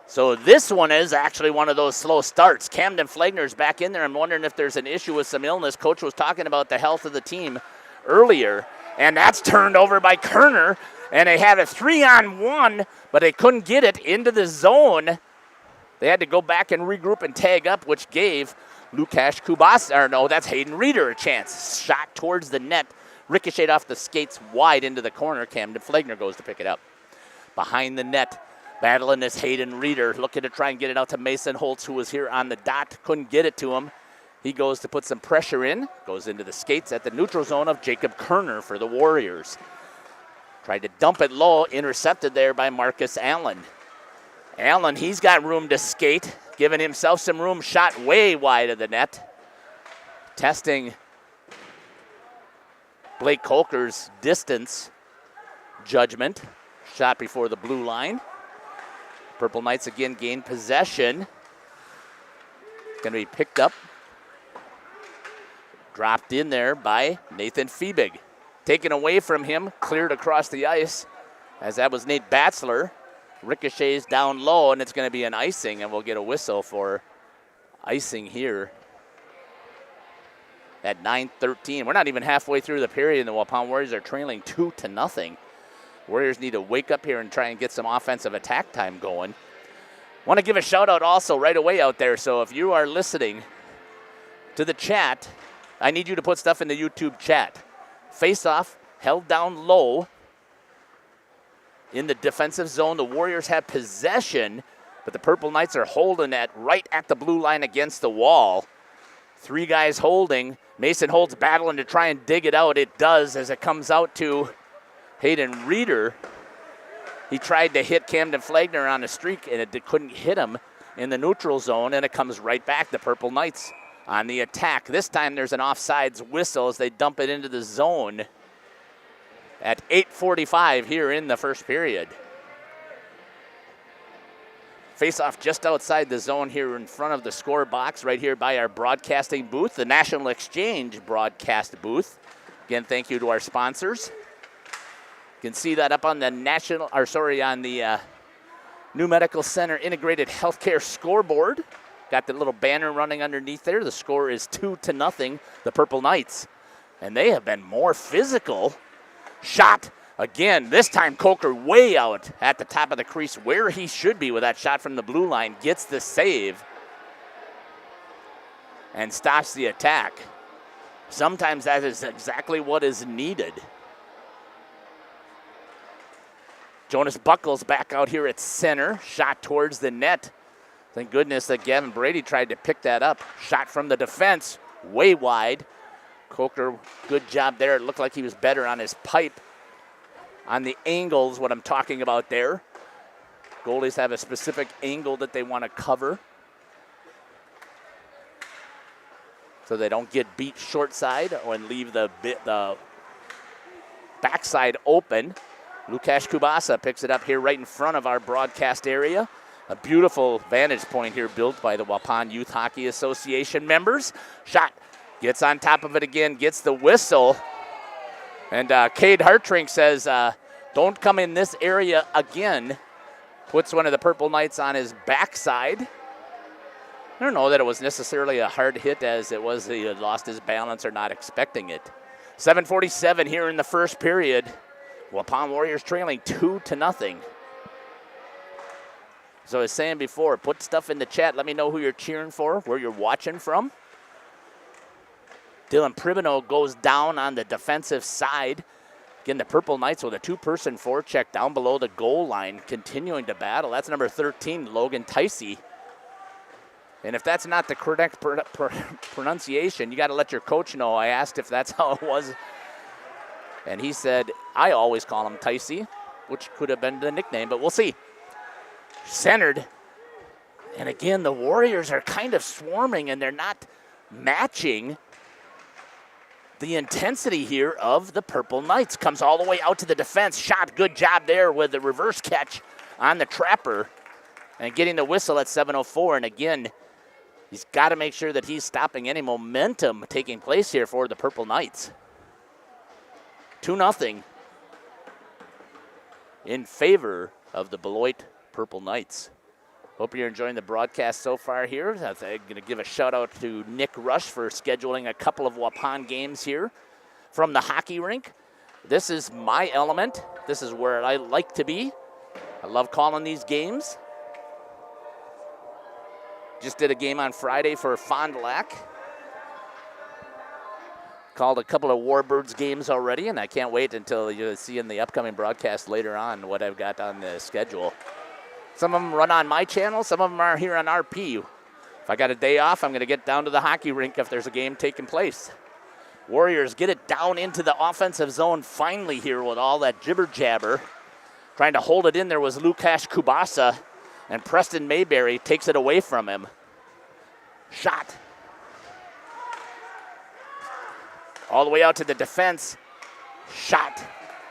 So this one is actually one of those slow starts. Camden Flagner's back in there. I'm wondering if there's an issue with some illness. Coach was talking about the health of the team earlier, and that's turned over by Kerner, and they had a 3-on-1, but they couldn't get it into the zone. They had to go back and regroup and tag up, which gave Lukasz Kubas, or no, that's Hayden Reeder, a chance. Shot towards the net, ricocheted off the skates wide into the corner. Camden Flagner goes to pick it up. Behind the net, battling this Hayden Reeder, looking to try and get it out to Mason Holtz, who was here on the dot. Couldn't get it to him. He goes to put some pressure in, goes into the skates at the neutral zone of Jacob Kerner for the Warriors. Tried to dump it low, intercepted there by Marcus Allen. Allen, he's got room to skate, giving himself some room, shot way wide of the net. Testing Blake Colker's distance judgment. Shot before the blue line. Purple Knights again gain possession. Going to be picked up. Dropped in there by Nathan Feebig. Taken away from him, cleared across the ice, as that was Nate Batzler. Ricochets down low, and it's going to be an icing, and we'll get a whistle for icing here at 9:13. We're not even halfway through the period, and the Waupun Warriors are trailing 2-0. Warriors need to wake up here and try and get some offensive attack time going. Want to give a shout out also right away out there. So if you are listening to the chat, I need you to put stuff in the YouTube chat. Face off, held down low in the defensive zone. The Warriors have possession, but the Purple Knights are holding that right at the blue line against the wall. 3 guys holding. Mason Holtz battling to try and dig it out. It does as it comes out to Hayden Reeder. He tried to hit Camden Flagner on the streak, and it couldn't hit him in the neutral zone, and it comes right back. The Purple Knights on the attack. This time there's an offsides whistle as they dump it into the zone at 8:45 here in the first period. Face-off just outside the zone here in front of the score box right here by our broadcasting booth, the National Exchange broadcast booth. Again, thank you to our sponsors. You can see that up on the on the New Medical Center Integrated Healthcare scoreboard. Got the little banner running underneath there. The score is 2-0, the Purple Knights. And they have been more physical. Shot again, this time Coker way out at the top of the crease where he should be with that shot from the blue line. Gets the save and stops the attack. Sometimes that is exactly what is needed. Jonas Buckles back out here at center. Shot towards the net. Thank goodness that Gavin Brady tried to pick that up. Shot from the defense, way wide. Coker, good job there. It looked like he was better on his pipe. On the angles, what I'm talking about there. Goalies have a specific angle that they want to cover, so they don't get beat short side or leave the backside open. Lukasz Kubasa picks it up here right in front of our broadcast area. A beautiful vantage point here built by the Waupun Youth Hockey Association members. Shot gets on top of it again, gets the whistle. And Cade Hartrink says, don't come in this area again. Puts one of the Purple Knights on his backside. I don't know that it was necessarily a hard hit as it was he had lost his balance or not expecting it. 7:47 here in the first period. Waupun Warriors trailing 2-0. So I was saying before, put stuff in the chat. Let me know who you're cheering for, where you're watching from. Dylan Pribino goes down on the defensive side. Again, the Purple Knights with a two-person forecheck down below the goal line, continuing to battle. That's number 13, Logan Ticey. And if that's not the correct pronunciation, you got to let your coach know. I asked if that's how it was. And he said, I always call him Ticey, which could have been the nickname, but we'll see. Centered. And again, the Warriors are kind of swarming, and they're not matching the intensity here of the Purple Knights. Comes all the way out to the defense. Shot, good job there with the reverse catch on the trapper. And getting the whistle at 7:04. And again, he's got to make sure that he's stopping any momentum taking place here for the Purple Knights. 2-0 in favor of the Beloit Purple Knights. Hope you're enjoying the broadcast so far here. I'm going to give a shout out to Nick Rush for scheduling a couple of Waupun games here from the hockey rink. This is my element. This is where I like to be. I love calling these games. Just did a game on Friday for Fond du Lac. Called a couple of Warbirds games already, and I can't wait until you see in the upcoming broadcast later on what I've got on the schedule. Some of them run on my channel. Some of them are here on RP. If I got a day off, I'm going to get down to the hockey rink if there's a game taking place. Warriors get it down into the offensive zone finally here with all that jibber-jabber. Trying to hold it in there was Lukasz Kubasa, and Preston Mayberry takes it away from him. Shot. All the way out to the defense. Shot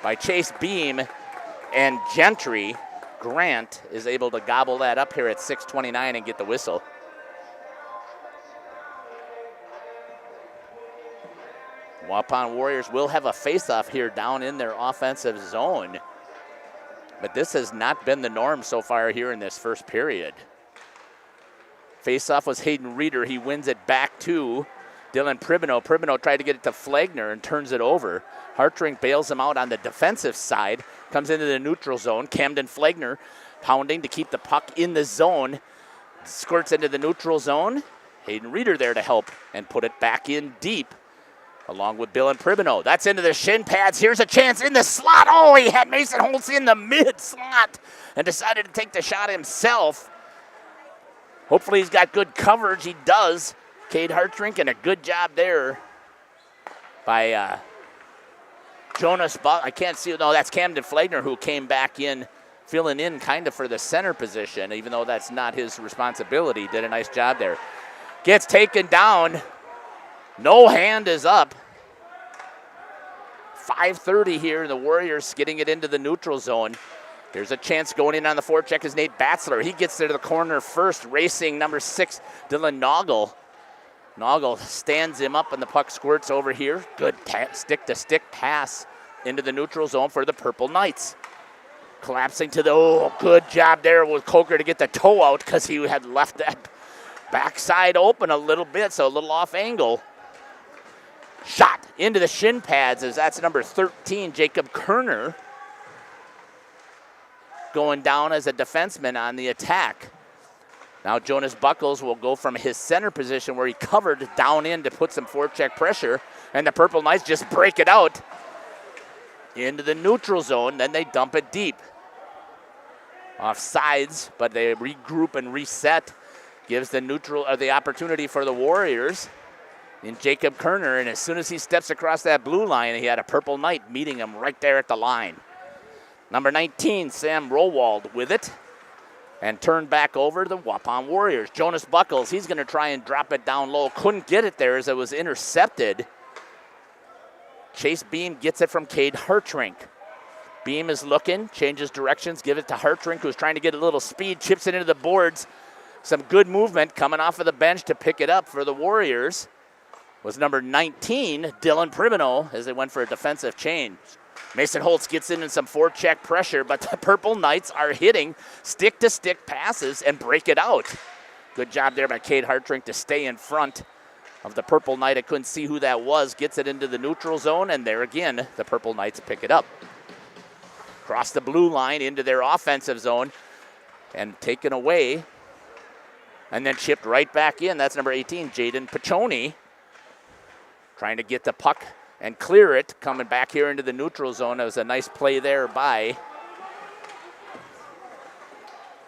by Chase Beam, and Gentry. Grant is able to gobble that up here at 6:29 and get the whistle. Waupun Warriors will have a face-off here down in their offensive zone. But this has not been the norm so far here in this first period. Face-off was Hayden Reeder. He wins it back to Dylan Pribino. Pribino tried to get it to Flagner and turns it over. Hartrink bails him out on the defensive side. Comes into the neutral zone. Camden Flagner pounding to keep the puck in the zone. Squirts into the neutral zone. Hayden Reeder there to help and put it back in deep along with Dylan Pribino. That's into the shin pads. Here's a chance in the slot. Oh, he had Mason Holtz in the mid-slot and decided to take the shot himself. Hopefully he's got good coverage. He does. Cade Hartrink, and a good job there by Jonas. I can't see. No, that's Camden Flagner who came back in, filling in kind of for the center position, even though that's not his responsibility. Did a nice job there. Gets taken down. No hand is up. 5:30 here. The Warriors getting it into the neutral zone. Here's a chance going in on the forecheck is Nate Batzler. He gets there to the corner first, racing number 6, Dylan Noggle. Noggle stands him up and the puck squirts over here. Good stick-to-stick pass into the neutral zone for the Purple Knights. Collapsing to the, good job there with Coker to get the toe out because he had left that backside open a little bit, so a little off angle. Shot into the shin pads as that's number 13, Jacob Kerner, going down as a defenseman on the attack. Now Jonas Buckles will go from his center position where he covered down in to put some forecheck pressure, and the Purple Knights just break it out into the neutral zone. Then they dump it deep. Off sides, but they regroup and reset. Gives the opportunity for the Warriors in Jacob Kerner, and as soon as he steps across that blue line, he had a Purple Knight meeting him right there at the line. Number 19, Sam Rowald with it. And turned back over to the Waupun Warriors. Jonas Buckles, he's going to try and drop it down low. Couldn't get it there as it was intercepted. Chase Beam gets it from Cade Hartrink. Beam is looking, changes directions, give it to Hartrink, who's trying to get a little speed, chips it into the boards. Some good movement coming off of the bench to pick it up for the Warriors was number 19, Dylan Primino, as they went for a defensive change. Mason Holtz gets in some forecheck pressure, but the Purple Knights are hitting stick-to-stick passes and break it out. Good job there by Cade Hartrink to stay in front of the Purple Knight. I couldn't see who that was. Gets it into the neutral zone, and there again, the Purple Knights pick it up. Across the blue line into their offensive zone and taken away. And then chipped right back in. That's number 18, Jaden Pachoni. Trying to get the puck and clear it. Coming back here into the neutral zone. It was a nice play there by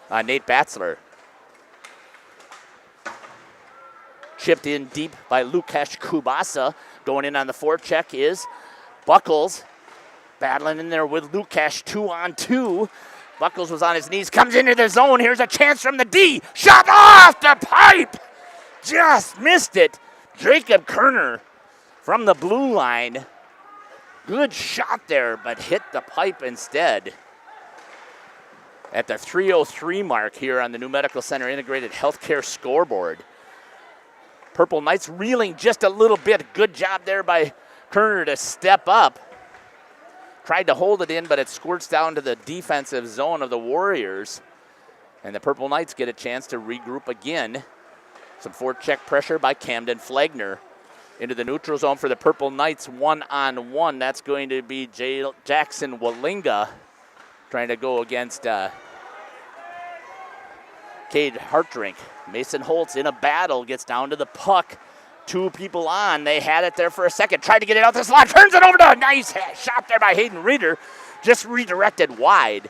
Nate Batzler. Chipped in deep by Lukasz Kubasa. Going in on the forecheck is Buckles. Battling in there with Lukasz, 2-on-2. Buckles was on his knees, comes into the zone. Here's a chance from the D. Shot off the pipe. Just missed it. Jacob Kerner from the blue line. Good shot there, but hit the pipe instead. At the 3:03 mark here on the New Medical Center Integrated Healthcare scoreboard. Purple Knights reeling just a little bit. Good job there by Kerner to step up. Tried to hold it in, but it squirts down to the defensive zone of the Warriors. And the Purple Knights get a chance to regroup again. Some forecheck pressure by Camden Flagner. Into the neutral zone for the Purple Knights, 1-on-1. That's going to be Jackson Wallinga trying to go against Cade Hartrink. Mason Holtz in a battle, gets down to the puck. Two people on. They had it there for a second. Tried to get it out the slot. Turns it over to a nice shot there by Hayden Reeder. Just redirected wide.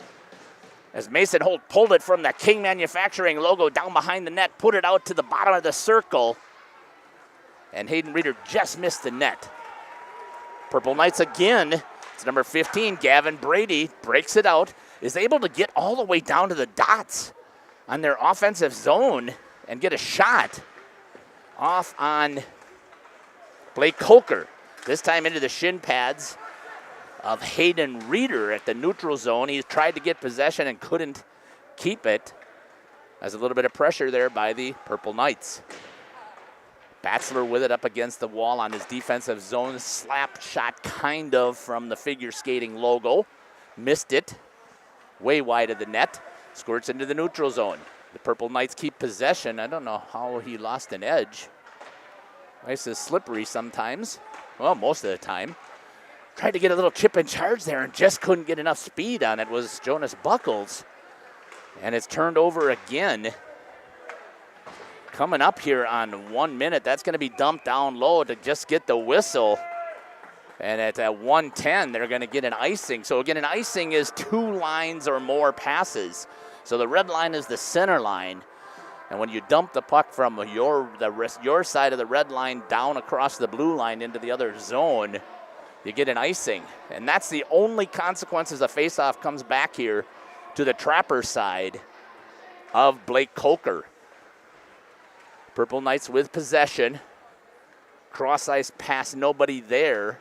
As Mason Holt pulled it from the King Manufacturing logo down behind the net. Put it out to the bottom of the circle. And Hayden Reeder just missed the net. Purple Knights again. It's number 15, Gavin Brady. Breaks it out. Is able to get all the way down to the dots on their offensive zone and get a shot off on Blake Coker. This time into the shin pads of Hayden Reeder at the neutral zone. He tried to get possession and couldn't keep it. There's a little bit of pressure there by the Purple Knights. Batzler with it up against the wall on his defensive zone. Slap shot kind of from the figure skating logo. Missed it. Way wide of the net. Squirts into the neutral zone. The Purple Knights keep possession. I don't know how he lost an edge. Ice is slippery sometimes. Well, most of the time. Tried to get a little chip in charge there and just couldn't get enough speed on it. Was Jonas Buckles. And it's turned over again. Coming up here on 1 minute. That's going to be dumped down low to just get the whistle. And at 1:10, they're going to get an icing. So again, an icing is 2 lines or more passes. So the red line is the center line. And when you dump the puck from your side of the red line down across the blue line into the other zone, you get an icing. And that's the only consequence as a faceoff comes back here to the Trapper side of Blake Coker. Purple Knights with possession. Cross ice pass, nobody there.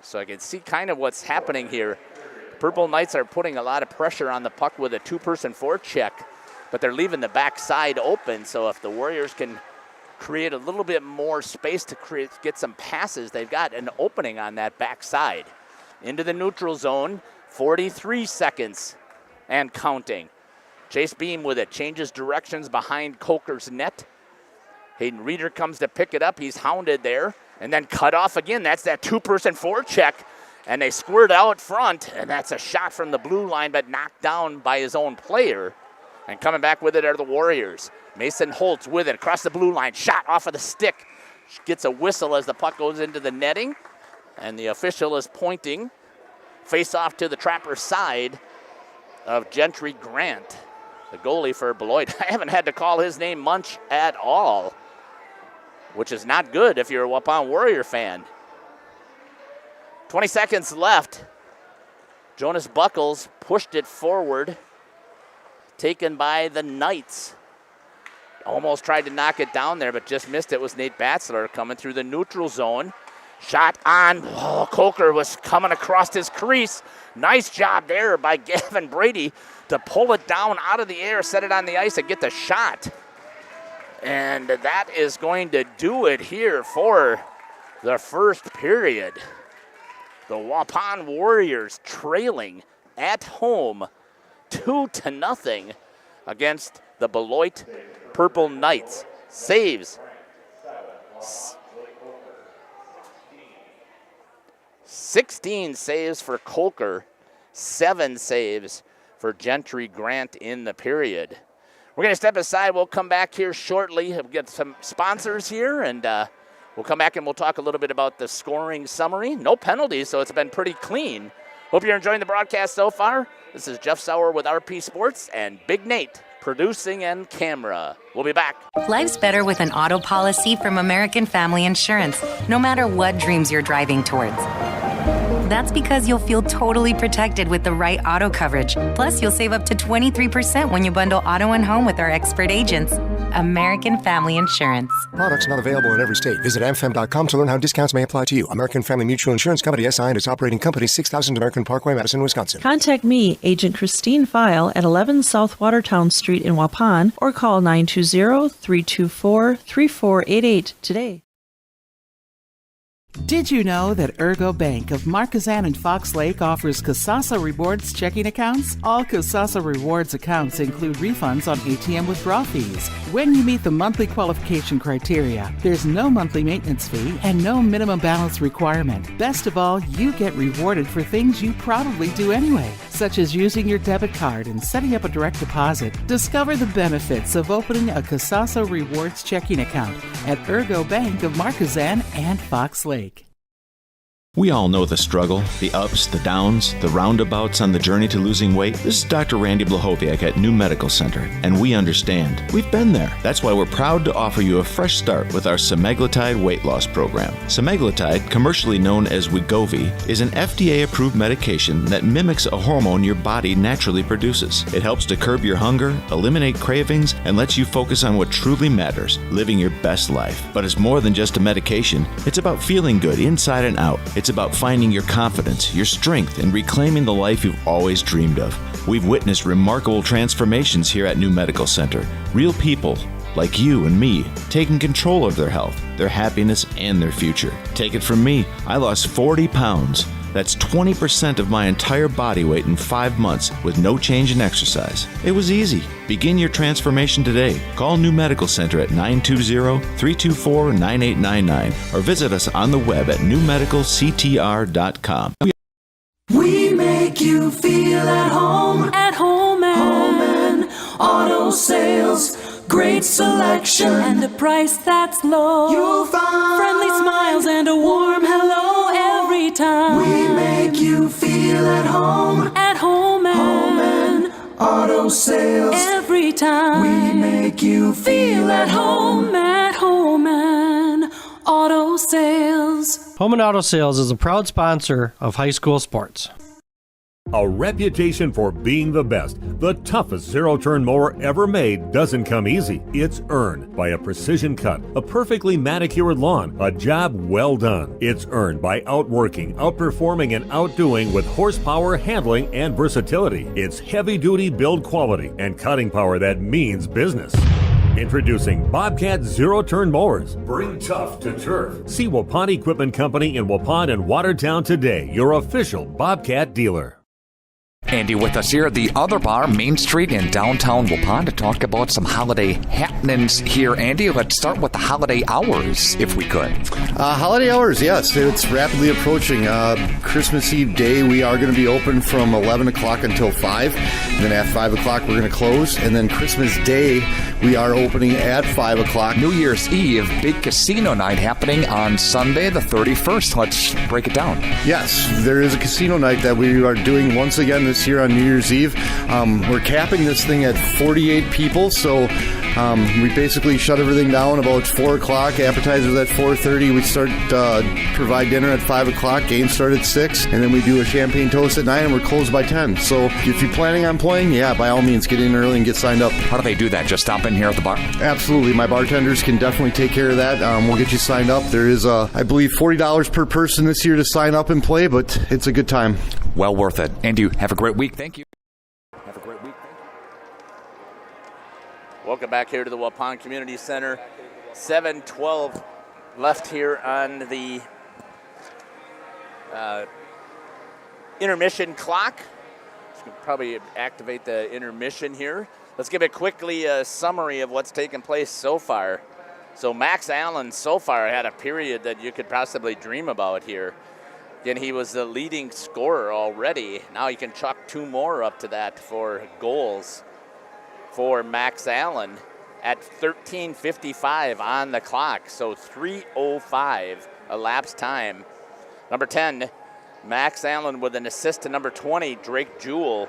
So I can see kind of what's happening here. Purple Knights are putting a lot of pressure on the puck with a 2-person forecheck, but they're leaving the backside open. So if the Warriors can create a little bit more space to get some passes, they've got an opening on that backside. Into the neutral zone, 43 seconds and counting. Chase Beam with it, changes directions behind Coker's net. Hayden Reeder comes to pick it up. He's hounded there and then cut off again. That's that 2-person forecheck. And they squirt out front, and that's a shot from the blue line, but knocked down by his own player. And coming back with it are the Warriors. Mason Holtz with it across the blue line, shot off of the stick. Gets a whistle as the puck goes into the netting, and the official is pointing. Face off to the Trapper side of Gentry Grant, the goalie for Beloit. I haven't had to call his name much at all, which is not good if you're a Waupun Warrior fan. 20 seconds left. Jonas Buckles pushed it forward. Taken by the Knights. Almost tried to knock it down there, but just missed it. Was Nate Batzler coming through the neutral zone. Shot on. Oh, Coker was coming across his crease. Nice job there by Gavin Brady to pull it down out of the air, set it on the ice, and get the shot. And that is going to do it here for the first period. The Waupun Warriors trailing at home 2-0 against the Beloit Purple Knights. Saves. 16 saves for Coker, 7 saves for Gentry Grant in the period. We're going to step aside. We'll come back here shortly. We'll get some sponsors here, and we'll come back and we'll talk a little bit about the scoring summary. No penalties, so it's been pretty clean. Hope you're enjoying the broadcast so far. This is Jeff Sauer with RP Sports and Big Nate producing and camera. We'll be back. Life's better with an auto policy from American Family Insurance, no matter what dreams you're driving towards. That's because you'll feel totally protected with the right auto coverage. Plus, you'll save up to 23% when you bundle auto and home with our expert agents. American Family Insurance. Products not available in every state. Visit amfam.com to learn how discounts may apply to you. American Family Mutual Insurance Company, SI, and its operating company, 6000 American Parkway, Madison, Wisconsin. Contact me, Agent Christine File, at 11 South Watertown Street in Waupun, or call 920-324-3488 today. Did you know that Ergo Bank of Marquezan and Fox Lake offers Kasasa Rewards checking accounts? All Kasasa Rewards accounts include refunds on ATM withdrawal fees when you meet the monthly qualification criteria. There's no monthly maintenance fee and no minimum balance requirement. Best of all, you get rewarded for things you probably do anyway, such as using your debit card and setting up a direct deposit. Discover the benefits of opening a Kasasa Rewards checking account at Ergo Bank of Marquezan and Fox Lake. We all know the struggle, the ups, the downs, the roundabouts on the journey to losing weight. This is Dr. Randy Blahoviak at New Medical Center, and we understand. We've been there. That's why we're proud to offer you a fresh start with our semaglutide weight loss program. Semaglutide, commercially known as Wegovy, is an FDA-approved medication that mimics a hormone your body naturally produces. It helps to curb your hunger, eliminate cravings, and lets you focus on what truly matters, living your best life. But it's more than just a medication. It's about feeling good inside and out. It's about finding your confidence, your strength, and reclaiming the life you've always dreamed of. We've witnessed remarkable transformations here at New Medical Center. Real people, like you and me, taking control of their health, their happiness, and their future. Take it from me, I lost 40 pounds. That's 20% of my entire body weight in 5 months with no change in exercise. It was easy. Begin your transformation today. Call New Medical Center at 920-324-9899 or visit us on the web at newmedicalctr.com. We make you feel at home and auto sales. Great selection and a price that's low. You'll find friendly smiles and a warm hello every time. We make you feel at home and auto sales. Every time we make you feel at home and auto sales. Home and Auto Sales is a proud sponsor of high school sports. A reputation for being the best, the toughest zero-turn mower ever made doesn't come easy. It's earned by a precision cut, a perfectly manicured lawn, a job well done. It's earned by outworking, outperforming, and outdoing with horsepower, handling, and versatility. It's heavy-duty build quality and cutting power that means business. Introducing Bobcat Zero-Turn Mowers. Bring tough to turf. See Waupun Equipment Company in Waupun and Watertown today, your official Bobcat dealer. Andy with us here at the Other Bar, Main Street in downtown Waupun, to talk about some holiday happenings here. Andy, let's start with the holiday hours, if we could. Holiday hours, yes. It's rapidly approaching. Christmas Eve day, we are going to be open from 11 o'clock until 5. And then at 5 o'clock, we're going to close. And then Christmas Day, we are opening at 5 o'clock. New Year's Eve, big casino night happening on Sunday the 31st. Let's break it down. Yes, there is a casino night that we are doing once again this this year on New Year's Eve. We're capping this thing at 48 people, so we basically shut everything down about 4 o'clock. Appetizers at 4:30. We start provide dinner at 5 o'clock. Game start at 6, and then we do a champagne toast at 9, and we're closed by 10. So if you're planning on playing, yeah, by all means, get in early and get signed up. How do they do that? Just stop in here at the bar? Absolutely. My bartenders can definitely take care of that. We'll get you signed up. There is, I believe, $40 per person this year to sign up and play, but it's a good time. Well worth it. Andy, have a great week. Thank you. Have a great week. Welcome back here to the Waupun Community Center. 7:12 left here on the intermission clock. Probably activate the intermission here. Let's give it quickly a summary of what's taken place so far. So Max Allen so far had a period that you could possibly dream about here. Again, he was the leading scorer already. Now he can chalk 2 more up to that for goals for Max Allen at 13:55 on the clock. So 3:05 elapsed time. Number 10, Max Allen with an assist to number 20, Drake Jewell.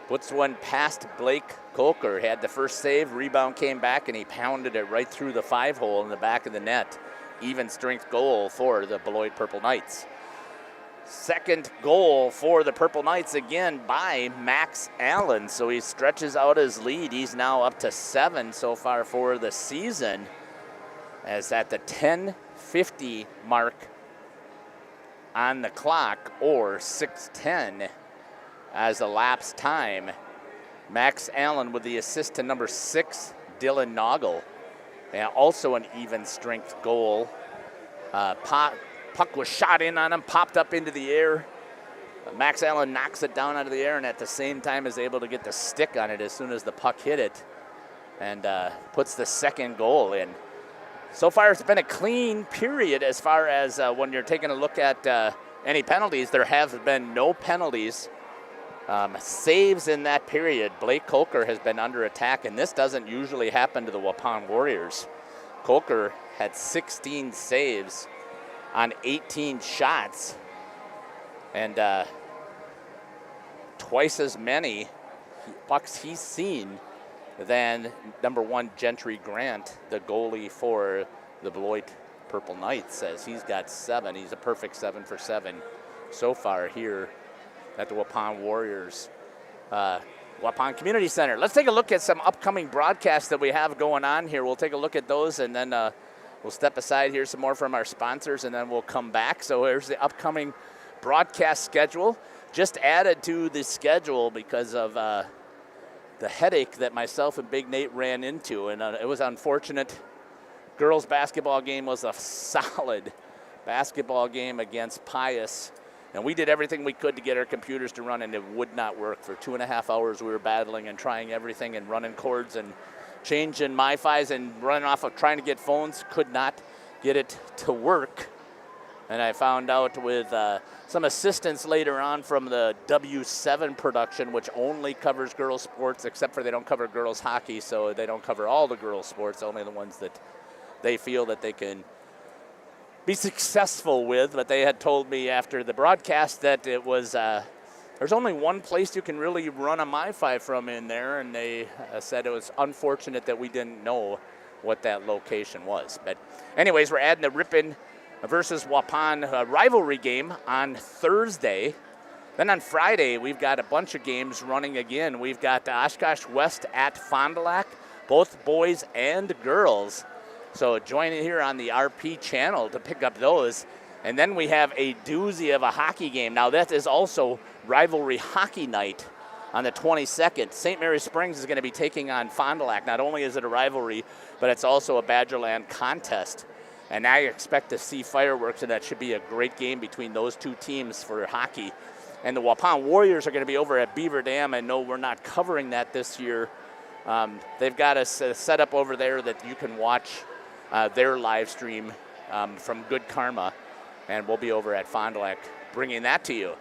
Puts one past Blake Kolker. Had the first save, rebound came back, and he pounded it right through the 5-hole in the back of the net. Even strength goal for the Beloit Purple Knights. Second goal for the Purple Knights again by Max Allen. So he stretches out his lead. He's now up to 7 so far for the season. As at the 10:50 mark on the clock, or 6:10 as elapsed time. Max Allen with the assist to number 6, Dylan Noggle. And also an even strength goal. Puck was shot in on him, popped up into the air. Max Allen knocks it down out of the air and at the same time is able to get the stick on it as soon as the puck hit it and puts the second goal in. So far it's been a clean period as far as when you're taking a look at any penalties. There have been no penalties. Saves in that period. Blake Kolker has been under attack, and this doesn't usually happen to the Waupun Warriors. Kolker had 16 saves on 18 shots, and twice as many pucks he's seen than number 1 Gentry Grant, the goalie for the Beloit Purple Knights, says he's got 7. He's a perfect 7 for 7 so far here at the Waupun Warriors Waupun Community Center. Let's take a look at some upcoming broadcasts that we have going on here. We'll take a look at those, and then we'll step aside here some more from our sponsors, and then we'll come back. So here's the upcoming broadcast schedule. Just added to the schedule because of the headache that myself and Big Nate ran into, and it was unfortunate. Girls basketball game was a solid basketball game against Pius, and we did everything we could to get our computers to run, and it would not work. For 2.5 hours we were battling and trying everything and running cords and changing MiFis and running off of trying to get phones. Could not get it to work. And I found out with some assistance later on from the W7 production, which only covers girls sports, except for they don't cover girls hockey, so they don't cover all the girls sports, only the ones that they feel that they can be successful with. But they had told me after the broadcast that it was there's only one place you can really run a MiFi from in there, and they said it was unfortunate that we didn't know what that location was. But anyways, we're adding the Ripon versus Waupun rivalry game on Thursday. Then on Friday, we've got a bunch of games running again. We've got Oshkosh West at Fond du Lac, both boys and girls. So join in here on the RP channel to pick up those. And then we have a doozy of a hockey game. Now that is also rivalry hockey night on the 22nd. St. Mary Springs is going to be taking on Fond du Lac. Not only is it a rivalry, but it's also a Badgerland contest. And I expect to see fireworks, and that should be a great game between those two teams for hockey. And the Waupun Warriors are going to be over at Beaver Dam. I know we're not covering that this year. They've got a setup over there that you can watch their live stream from Good Karma. And we'll be over at Fond du Lac bringing that to you.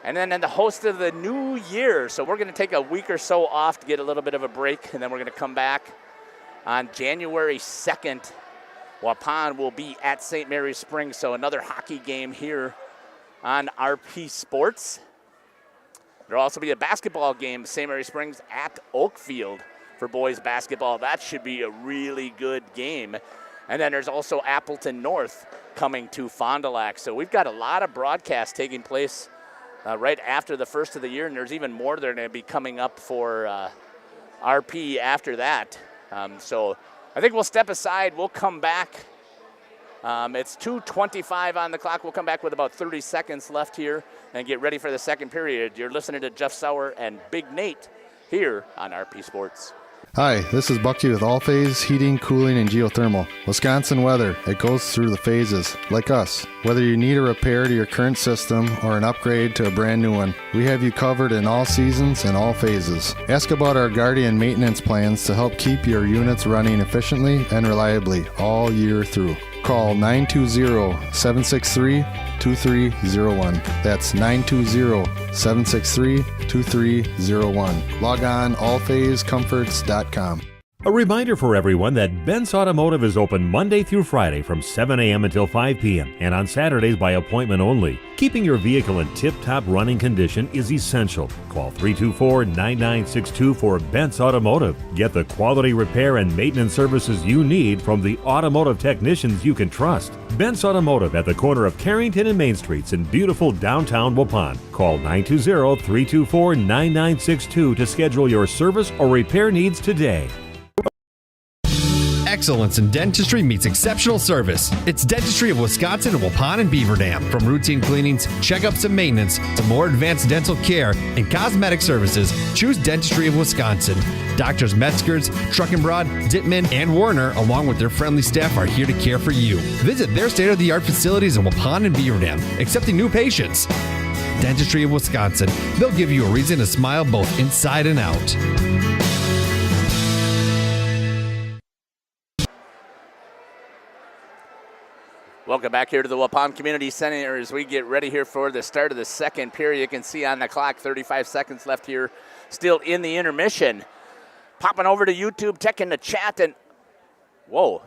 And then in the host of the new year, so we're going to take a week or so off to get a little bit of a break, and then we're going to come back on January 2nd. Waupun will be at St. Mary's Springs, so another hockey game here on RP Sports. There'll also be a basketball game, St. Mary Springs at Oakfield for boys basketball. That should be a really good game. And then there's also Appleton North coming to Fond du Lac. So we've got a lot of broadcasts taking place right after the first of the year, and there's even more that are going to be coming up for RP after that. So I think we'll step aside. We'll come back. It's 2:25 on the clock. We'll come back with about 30 seconds left here and get ready for the second period. You're listening to Jeff Sauer and Big Nate here on RP Sports. Hi, this is Bucky with All Phase Heating, Cooling, and Geothermal. Wisconsin weather, it goes through the phases, like us. Whether you need a repair to your current system or an upgrade to a brand new one, we have you covered in all seasons and all phases. Ask about our Guardian maintenance plans to help keep your units running efficiently and reliably all year through. Call 920-763-2301. That's 920-763-2301. Log on allphasecomforts.com. A reminder for everyone that Bent's Automotive is open Monday through Friday from 7 a.m. until 5 p.m. and on Saturdays by appointment only. Keeping your vehicle in tip-top running condition is essential. Call 324-9962 for Bent's Automotive. Get the quality repair and maintenance services you need from the automotive technicians you can trust. Bent's Automotive at the corner of Carrington and Main Streets in beautiful downtown Waupun. Call 920-324-9962 to schedule your service or repair needs today. Excellence in dentistry meets exceptional service. It's Dentistry of Wisconsin in Waupun and Beaver Dam. From routine cleanings, checkups, and maintenance to more advanced dental care and cosmetic services, choose Dentistry of Wisconsin. Doctors Metzger's, Truckenbrod, Dittman, and Warner, along with their friendly staff, are here to care for you. Visit their state-of-the-art facilities in Waupun and Beaver Dam, accepting new patients. Dentistry of Wisconsin. They'll give you a reason to smile both inside and out. Welcome back here to the Waupun Community Center as we get ready here for the start of the second period. You can see on the clock 35 seconds left here, still in the intermission. Popping over to YouTube, checking the chat, and whoa.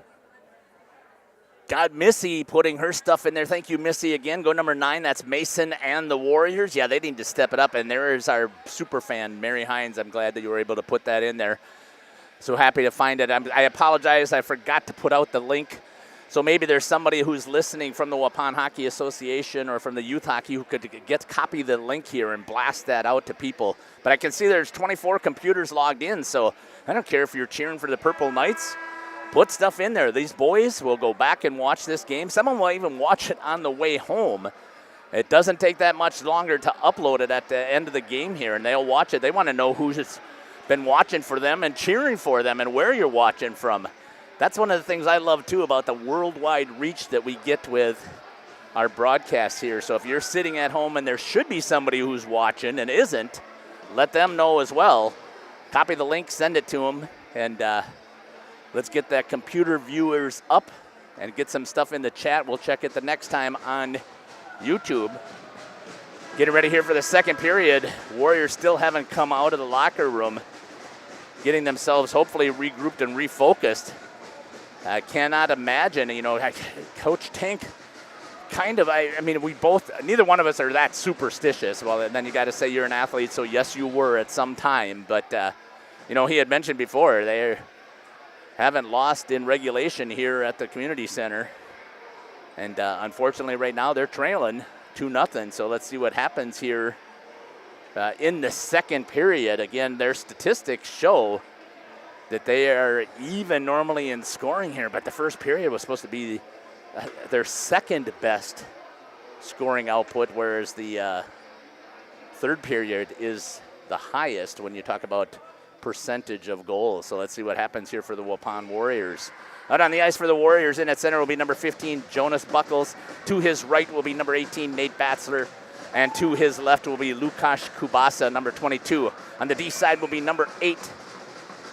Got Missy putting her stuff in there. Thank you, Missy, again. Go number 9, that's Mason and the Warriors. Yeah, they need to step it up, and there is our super fan, Mary Hines. I'm glad that you were able to put that in there. So happy to find it. I apologize, I forgot to put out the link. So maybe there's somebody who's listening from the Waupun Hockey Association or from the youth hockey who could copy the link here and blast that out to people. But I can see there's 24 computers logged in, so I don't care if you're cheering for the Purple Knights. Put stuff in there. These boys will go back and watch this game. Someone will even watch it on the way home. It doesn't take that much longer to upload it at the end of the game here, and they'll watch it. They want to know who's been watching for them and cheering for them and where you're watching from. That's one of the things I love, too, about the worldwide reach that we get with our broadcasts here. So if you're sitting at home and there should be somebody who's watching and isn't, let them know as well. Copy the link, send it to them, and let's get that computer viewers up and get some stuff in the chat. We'll check it the next time on YouTube. Getting ready here for the second period. Warriors still haven't come out of the locker room, getting themselves hopefully regrouped and refocused. I cannot imagine, Coach Tank neither one of us are that superstitious. Well, then you got to say you're an athlete, so yes, you were at some time. But, he had mentioned before, they haven't lost in regulation here at the community center. And unfortunately right now they're trailing 2-0. So let's see what happens here in the second period. Again, their statistics show that they are even normally in scoring here, but the first period was supposed to be their second best scoring output, whereas the third period is the highest when you talk about percentage of goals. So let's see what happens here for the Waupun Warriors. Out on the ice for the Warriors in at center will be number 15, Jonas Buckles. To his right will be number 18, Nate Batzler. And to his left will be Lukasz Kubasa, number 22. On the D side will be number 8,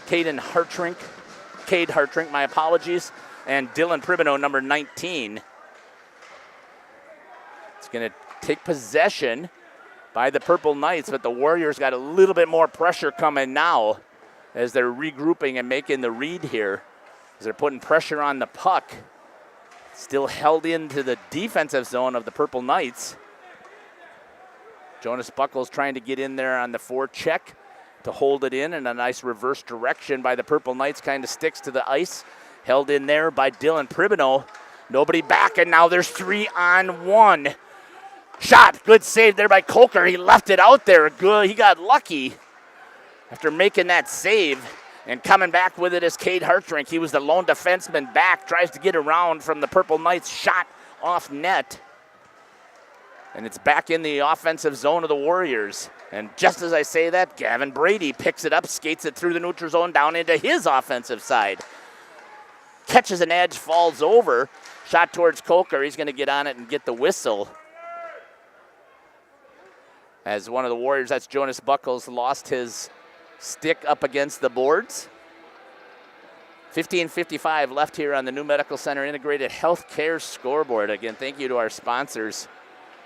Cade Hartrink, my apologies, and Dylan Pribino, number 19. It's going to take possession by the Purple Knights, but the Warriors got a little bit more pressure coming now as they're regrouping and making the read here, as they're putting pressure on the puck. Still held into the defensive zone of the Purple Knights. Jonas Buckles trying to get in there on the forecheck to hold it in, and a nice reverse direction by the Purple Knights kind of sticks to the ice. Held in there by Dylan Pribino. Nobody back, and now there's 3-on-1. Shot, good save there by Coker. He left it out there. Good, he got lucky after making that save. And coming back with it is Cade Hartrink. He was the lone defenseman back, tries to get around from the Purple Knights. Shot off net. And it's back in the offensive zone of the Warriors. And just as I say that, Gavin Brady picks it up, skates it through the neutral zone down into his offensive side. Catches an edge, falls over. Shot towards Coker. He's going to get on it and get the whistle. As one of the Warriors, that's Jonas Buckles, lost his stick up against the boards. 15:55 left here on the New Medical Center Integrated Healthcare scoreboard. Again, thank you to our sponsors.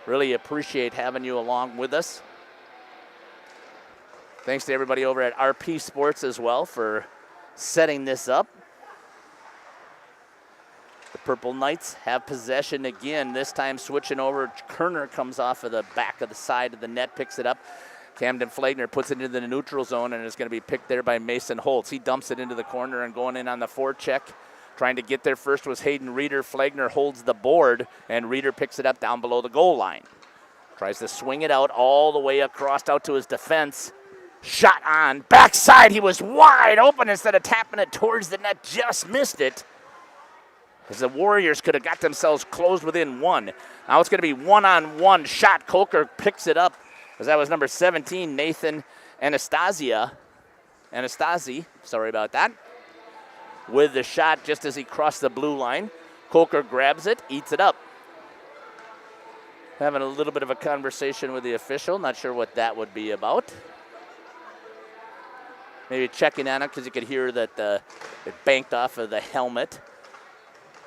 Really appreciate having you along with us. Thanks to everybody over at RP Sports as well for setting this up. The Purple Knights have possession again, this time switching over. Kerner comes off of the back of the side of the net, picks it up. Camden Flagner puts it into the neutral zone, and it's going to be picked there by Mason Holtz. He dumps it into the corner and going in on the forecheck. Trying to get there first was Hayden Reeder. Flagner holds the board, and Reeder picks it up down below the goal line. Tries to swing it out all the way across out to his defense. Shot on. Backside, he was wide open instead of tapping it towards the net. Just missed it. As the Warriors could have got themselves closed within one. Now it's going to be one-on-one shot. Coker picks it up, as that was number 17, Nathan Anastasi, sorry about that, with the shot just as he crossed the blue line. Coker grabs it, eats it up. Having a little bit of a conversation with the official, not sure what that would be about. Maybe checking on it because you could hear that it banked off of the helmet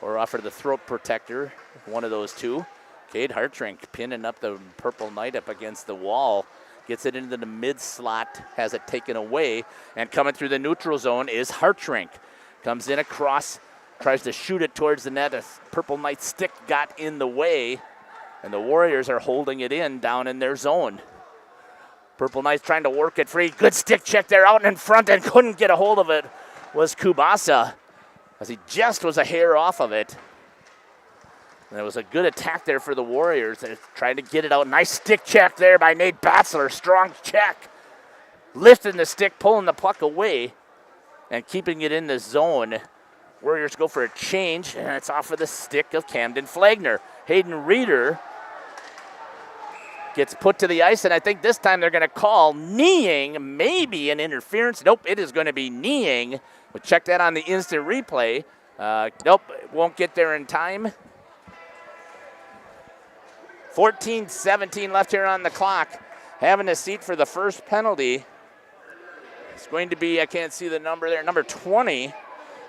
or off of the throat protector, one of those two. Cade Hartrink pinning up the Purple Knight up against the wall. Gets it into the mid slot, has it taken away, and coming through the neutral zone is Hartrink. Comes in across, tries to shoot it towards the net. A Purple Knight stick got in the way, and the Warriors are holding it in down in their zone. Purple Knights trying to work it free. Good stick check there out in front and couldn't get a hold of it was Kubasa, as he just was a hair off of it. And it was a good attack there for the Warriors. They're trying to get it out. Nice stick check there by Nate Batzler. Strong check. Lifting the stick, pulling the puck away, and keeping it in the zone. Warriors go for a change, and it's off of the stick of Camden Flagner. Hayden Reeder gets put to the ice, and I think this time they're going to call kneeing, maybe an interference. Nope, it is going to be kneeing. We'll check that on the instant replay. Nope, won't get there in time. 14:17 left here on the clock. Having a seat for the first penalty. It's going to be, I can't see the number there, number 20,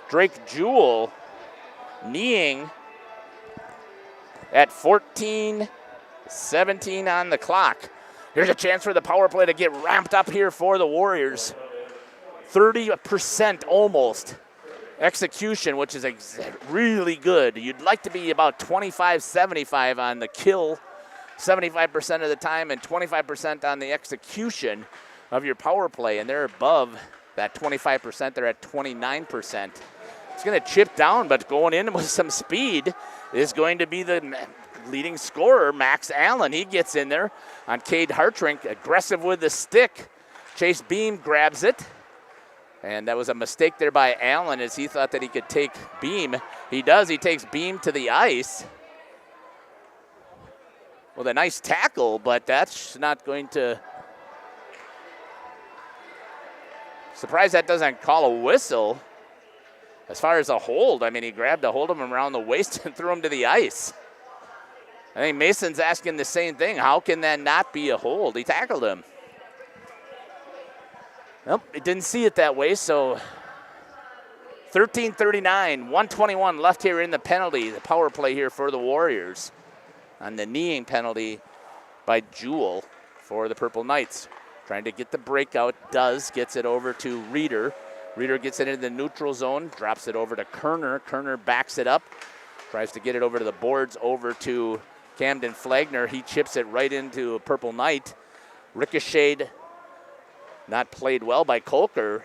Drake Jewell, kneeing at 14:17 on the clock. Here's a chance for the power play to get ramped up here for the Warriors. 30% almost execution, which is really good. You'd like to be about 25-75 on the kill, 75% of the time, and 25% on the execution of your power play, and they're above that 25%. They're at 29%. It's going to chip down, but going in with some speed is going to be the leading scorer, Max Allen. He gets in there on Cade Hartrink, aggressive with the stick. Chase Beam grabs it, and that was a mistake there by Allen as he thought that he could take Beam. He does. He takes Beam to the ice with a nice tackle, but that's not going to... Surprised that doesn't call a whistle. As far as a hold, I mean, he grabbed a hold of him around the waist and threw him to the ice. I think Mason's asking the same thing. How can that not be a hold? He tackled him. Nope, it didn't see it that way, so 13:39, 1:21 left here in the penalty, the power play here for the Warriors on the kneeing penalty by Jewell for the Purple Knights. Trying to get the breakout, gets it over to Reeder. Reeder gets it into the neutral zone, drops it over to Kerner. Kerner backs it up, tries to get it over to the boards, over to Camden Flagner. He chips it right into a Purple Knight, Ricocheted, not played well by Kolker.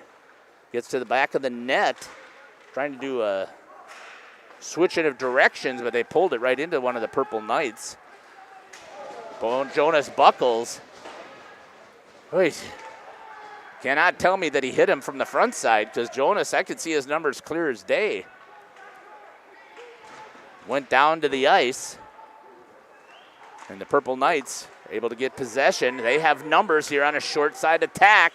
Gets to the back of the net, trying to do a switching of directions, but they pulled it right into one of the Purple Knights. Jonas Buckles. Cannot tell me that he hit him from the front side, because Jonas, I could see his numbers clear as day. Went down to the ice. And the Purple Knights are able to get possession. They have numbers here on a short side attack.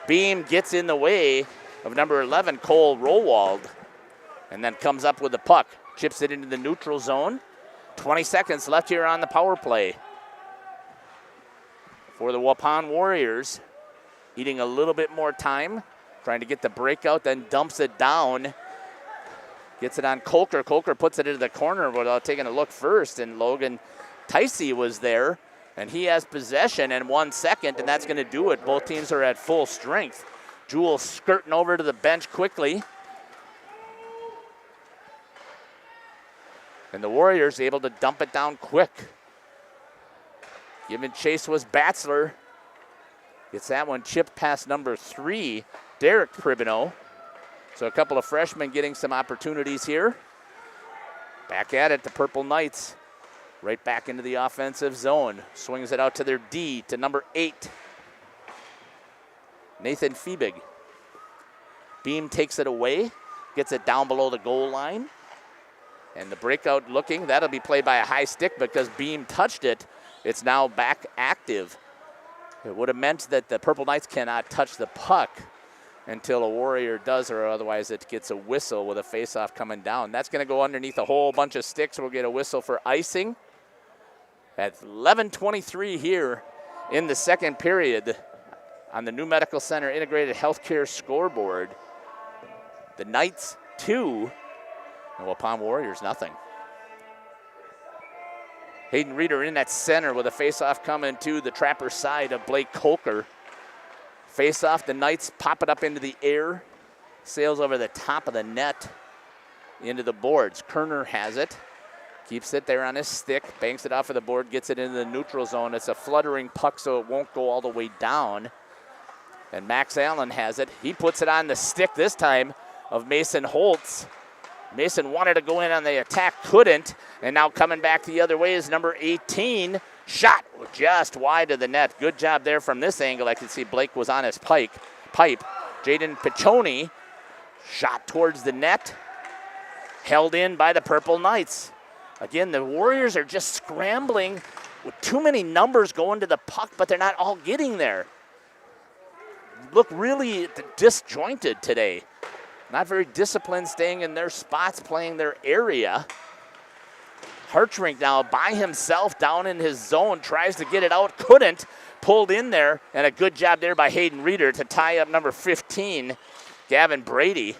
Beam gets in the way of number 11, Cole Rowald, and then comes up with the puck. Chips it into the neutral zone. 20 seconds left here on the power play. For the Waupun Warriors, eating a little bit more time, trying to get the breakout, then dumps it down. Gets it on Kolker. Kolker puts it into the corner without taking a look first, and Logan Ticey was there, and he has possession in 1 second, and that's going to do it. Both teams are at full strength. Jewell skirting over to the bench quickly. And the Warriors able to dump it down quick. Giving chase was Batzler. Gets that one chipped past number 3, Derek Pribino. So a couple of freshmen getting some opportunities here. Back at it, the Purple Knights. Right back into the offensive zone. Swings it out to their D, to number 8, Nathan Fiebig. Beam takes it away, gets it down below the goal line. And the breakout looking, that'll be played by a high stick because Beam touched it. It's now back active. It would have meant that the Purple Knights cannot touch the puck until a Warrior does, or otherwise it gets a whistle with a face-off coming down. That's going to go underneath a whole bunch of sticks. We'll get a whistle for icing. At 11:23 here in the second period on the New Medical Center Integrated Healthcare scoreboard. The Knights 2, and Waupun Warriors nothing. Hayden Reeder in that center with a face-off coming to the Trapper side of Blake Kolker. Face-off, the Knights pop it up into the air. Sails over the top of the net into the boards. Kerner has it. Keeps it there on his stick. Banks it off of the board. Gets it into the neutral zone. It's a fluttering puck, so it won't go all the way down. And Max Allen has it. He puts it on the stick this time of Mason Holtz. Mason wanted to go in on the attack, couldn't. And now coming back the other way is number 18. Shot just wide of the net. Good job there from this angle. I can see Blake was on his pipe. Jaden Piccioni shot towards the net. Held in by the Purple Knights. Again, the Warriors are just scrambling with too many numbers going to the puck, but they're not all getting there. Look really disjointed today. Not very disciplined, staying in their spots, playing their area. Hartrink now by himself down in his zone, tries to get it out, couldn't. Pulled in there, and a good job there by Hayden Reeder to tie up number 15, Gavin Brady.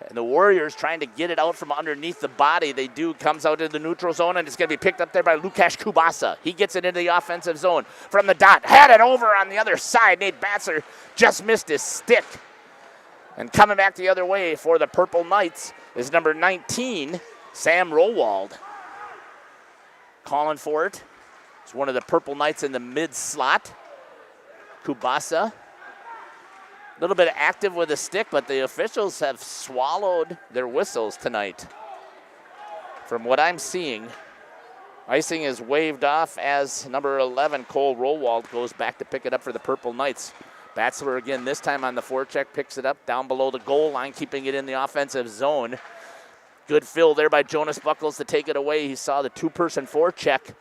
And the Warriors trying to get it out from underneath the body. They do, comes out into the neutral zone, and it's going to be picked up there by Lukasz Kubasa. He gets it into the offensive zone from the dot. Had it over on the other side. Nate Batzler just missed his stick. And coming back the other way for the Purple Knights is number 19, Sam Rowald. Calling for it. It's one of the Purple Knights in the mid slot. Kubasa. A little bit active with a stick, but the officials have swallowed their whistles tonight. From what I'm seeing, icing is waved off as number 11, Cole Rowald, goes back to pick it up for the Purple Knights. Batzler again, this time on the forecheck, picks it up down below the goal line, keeping it in the offensive zone. Good fill there by Jonas Buckles to take it away. He saw the two-person forecheck.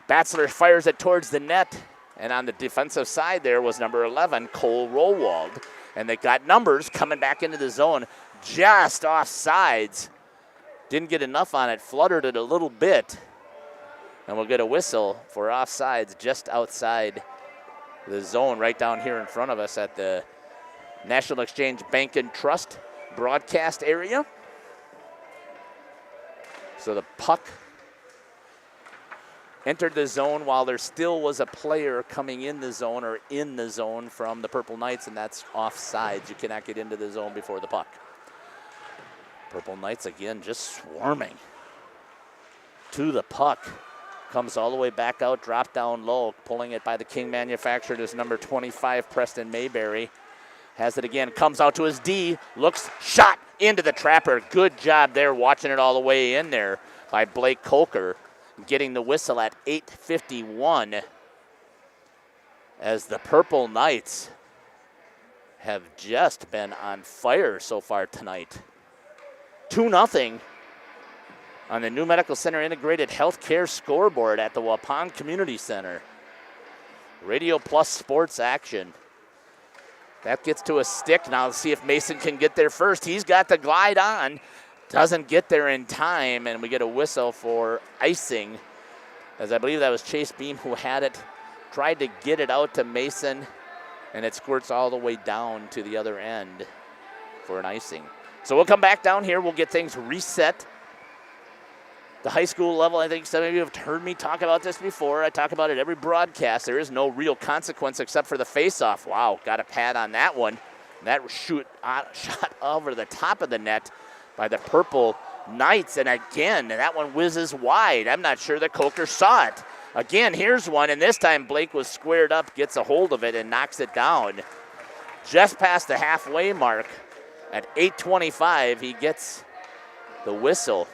Batzler fires it towards the net, and on the defensive side there was number 11, Cole Rowald. And they got numbers coming back into the zone just off sides. Didn't get enough on it, fluttered it a little bit. And we'll get a whistle for offsides just outside the zone right down here in front of us at the National Exchange Bank and Trust broadcast area. So the puck entered the zone while there still was a player coming in the zone or in the zone from the Purple Knights, and that's offsides. You cannot get into the zone before the puck. Purple Knights again just swarming to the puck. Comes all the way back out, drop down low, pulling it by the King manufactured is number 25, Preston Mayberry. Has it again, comes out to his D, looks, shot into the trapper. Good job there, watching it all the way in there by Blake Coker, getting the whistle at 8:51 as the Purple Knights have just been on fire so far tonight. 2-0 on the New Medical Center Integrated Healthcare scoreboard at the Waupun Community Center. Radio Plus Sports action. That gets to a stick. Now let's see if Mason can get there first. He's got the glide on. Doesn't get there in time, and we get a whistle for icing, as I believe that was Chase Beam who had it. Tried to get it out to Mason, and it squirts all the way down to the other end for an icing. So we'll come back down here. We'll get things reset. The high school level, I think some of you have heard me talk about this before. I talk about it every broadcast. There is no real consequence except for the face-off. Wow, got a pad on that one. That shot over the top of the net by the Purple Knights. And again, that one whizzes wide. I'm not sure that Coker saw it. Again, here's one, and this time Blake was squared up, gets a hold of it, and knocks it down. Just past the halfway mark at 8:25, he gets the whistle.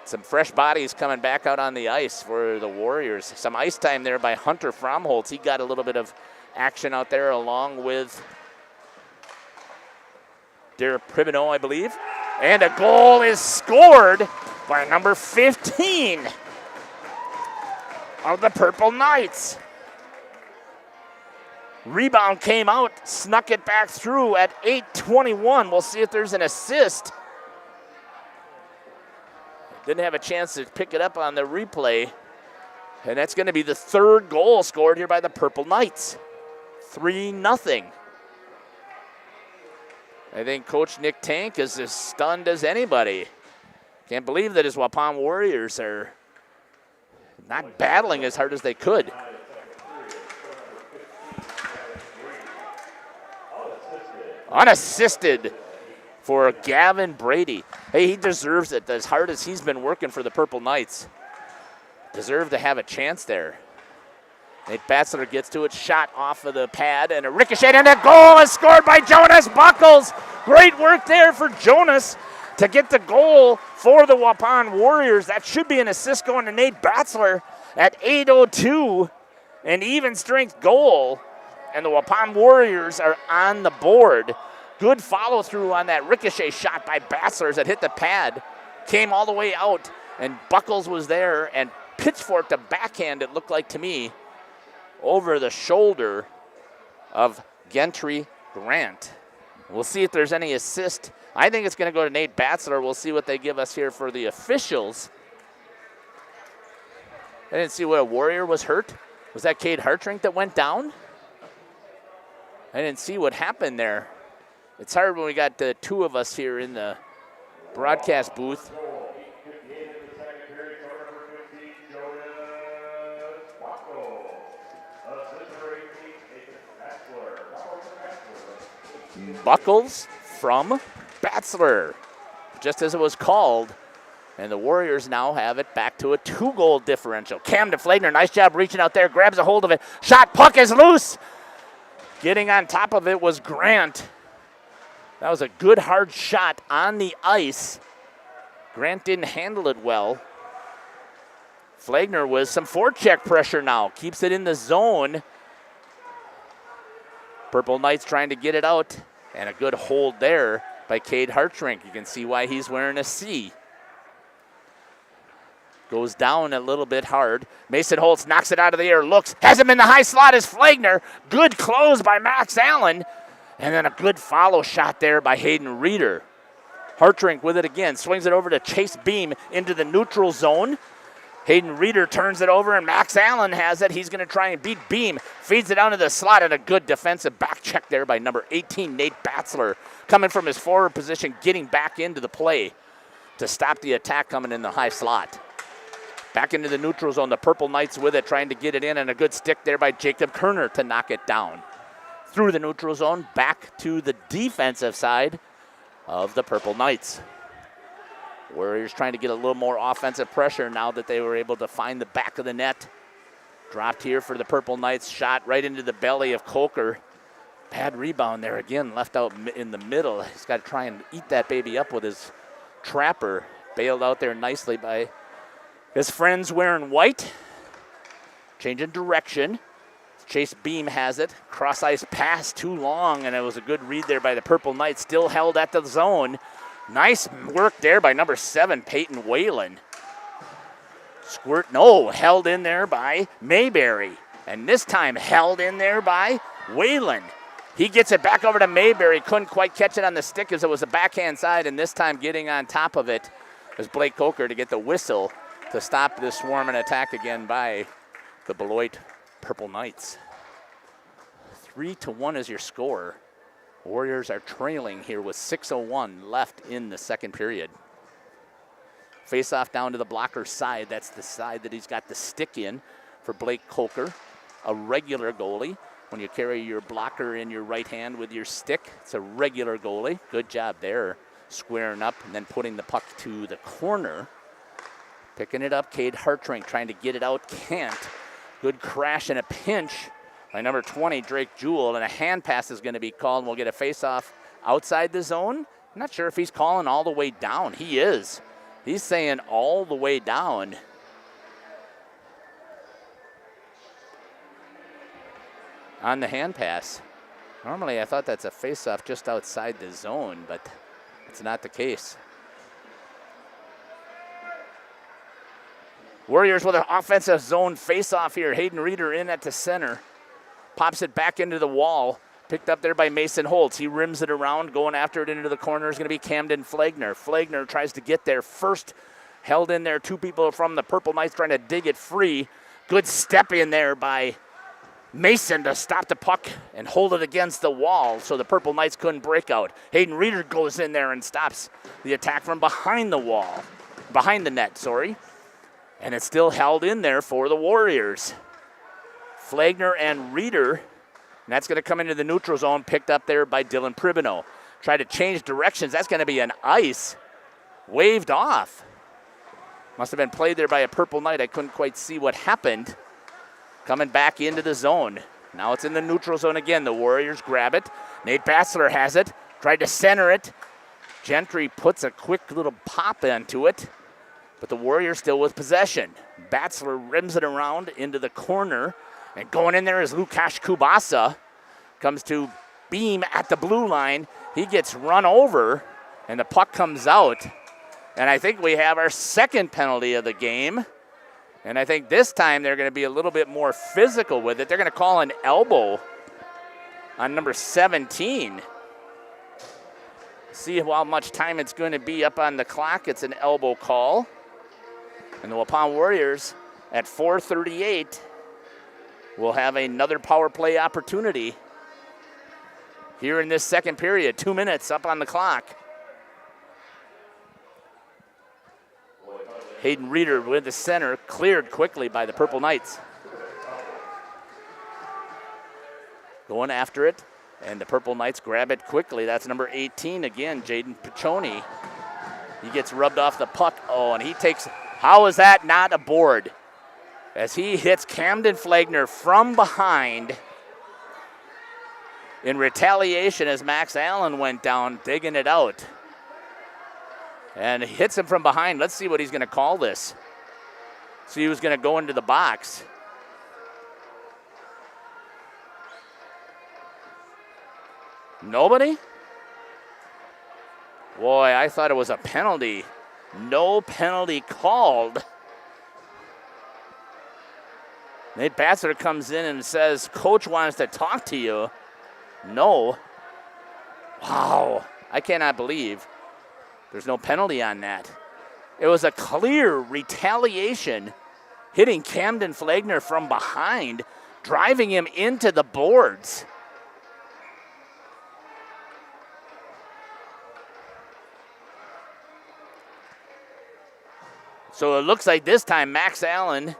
Some fresh bodies coming back out on the ice for the Warriors. Some ice time there by Hunter Fromholtz. He got a little bit of action out there along with Derek Pribino, I believe. And a goal is scored by number 15 of the Purple Knights. Rebound came out, snuck it back through at 8:21. We'll see if there's an assist. Didn't have a chance to pick it up on the replay. And that's going to be the third goal scored here by the Purple Knights. 3-0. I think Coach Nick Tank is as stunned as anybody. Can't believe that his Waupun Warriors are not battling as hard as they could. Unassisted for Gavin Brady. Hey, he deserves it as hard as he's been working for the Purple Knights. Deserved to have a chance there. Nate Batzler gets to it, shot off of the pad, and a ricochet, and a goal is scored by Jonas Buckles. Great work there for Jonas to get the goal for the Waupun Warriors. That should be an assist going to Nate Batzler at 8:02. An even strength goal, and the Waupun Warriors are on the board. Good follow through on that ricochet shot by Batzler that hit the pad, came all the way out, and Buckles was there and pitchforked a backhand, it looked like to me, over the shoulder of Gentry Grant. We'll see if there's any assist. I think it's going to go to Nate Batzler. We'll see what they give us here for the officials. I didn't see what a Warrior was hurt. Was that Cade Hartrink that went down? I didn't see what happened there. It's hard when we got the two of us here in the broadcast booth. Buckles from Batzler, just as it was called. And the Warriors now have it back to a 2-goal differential. Cam DeFlagner, nice job reaching out there, grabs a hold of it. Shot, puck is loose. Getting on top of it was Grant. That was a good hard shot on the ice. Grant didn't handle it well. Flagner with some forecheck pressure now. Keeps it in the zone. Purple Knights trying to get it out. And a good hold there by Cade Hartrink. You can see why he's wearing a C. Goes down a little bit hard. Mason Holtz knocks it out of the air. Looks, has him in the high slot as Flagner. Good close by Max Allen. And then a good follow shot there by Hayden Reeder. Hartrink with it again. Swings it over to Chase Beam into the neutral zone. Hayden Reeder turns it over, and Max Allen has it. He's going to try and beat Beam. Feeds it down to the slot, and a good defensive back check there by number 18, Nate Batzler. Coming from his forward position, getting back into the play to stop the attack coming in the high slot. Back into the neutral zone. The Purple Knights with it, trying to get it in, and a good stick there by Jacob Kerner to knock it down. Through the neutral zone, back to the defensive side of the Purple Knights. Warriors trying to get a little more offensive pressure now that they were able to find the back of the net. Dropped here for the Purple Knights. Shot right into the belly of Coker. Bad rebound there again, left out in the middle. He's got to try and eat that baby up with his trapper. Bailed out there nicely by his friends wearing white. Changing direction. Chase Beam has it. Cross ice pass too long, and it was a good read there by the Purple Knights. Still held at the zone. Nice work there by number 7, Peyton Whalen. Held in there by Mayberry. And this time held in there by Whalen. He gets it back over to Mayberry. Couldn't quite catch it on the stick as it was a backhand side, and this time getting on top of it was Blake Coker to get the whistle to stop this swarming attack again by the Beloit Purple Knights. 3-1 is your score. Warriors are trailing here with 6:01 left in the second period. Face-off down to the blocker's side. That's the side that he's got the stick in for Blake Coker, a regular goalie. When you carry your blocker in your right hand with your stick, it's a regular goalie. Good job there, squaring up and then putting the puck to the corner. Picking it up, Cade Hartring trying to get it out, can't. Good crash and a pinch by number 20, Drake Jewell, and a hand pass is going to be called, and we'll get a face-off outside the zone. I'm not sure if he's calling all the way down. He is. He's saying all the way down. On the hand pass. Normally I thought that's a face-off just outside the zone, but it's not the case. Warriors with an offensive zone face-off here. Hayden Reeder in at the center. Pops it back into the wall. Picked up there by Mason Holtz. He rims it around. Going after it into the corner is going to be Camden Flagner. Flagner tries to get there first. Held in there. Two people from the Purple Knights trying to dig it free. Good step in there by Mason to stop the puck and hold it against the wall so the Purple Knights couldn't break out. Hayden Reeder goes in there and stops the attack from behind the wall. Behind the net, sorry. And it's still held in there for the Warriors. Flagner and Reeder. And that's going to come into the neutral zone, picked up there by Dylan Pribino. Try to change directions. That's going to be an ice. Waved off. Must have been played there by a Purple Knight. I couldn't quite see what happened. Coming back into the zone. Now it's in the neutral zone again. The Warriors grab it. Nate Batzler has it. Tried to center it. Gentry puts a quick little pop into it. But the Warriors still with possession. Batzler rims it around into the corner. And going in there is Lukasz Kubasa. Comes to Beam at the blue line. He gets run over, and the puck comes out. And I think we have our second penalty of the game. And I think this time they're going to be a little bit more physical with it. They're going to call an elbow on number 17. See how much time it's going to be up on the clock. It's an elbow call. And the Waupun Warriors at 4:38 will have another power play opportunity here in this second period. 2 minutes up on the clock. Hayden Reeder with the center, cleared quickly by the Purple Knights. Going after it, and the Purple Knights grab it quickly. That's number 18 again, Jaden Piccioni. He gets rubbed off the puck. Oh, and he takes, how is that not a board? As he hits Camden Flagner from behind in retaliation as Max Allen went down, digging it out. And he hits him from behind. Let's see what he's going to call this. See who's going to go into the box. Nobody? Boy, I thought it was a penalty. No penalty called. Nate Batzler comes in and says, Coach wants to talk to you. No. Wow. I cannot believe there's no penalty on that. It was a clear retaliation, hitting Camden Flagner from behind, driving him into the boards. So it looks like this time Max Allen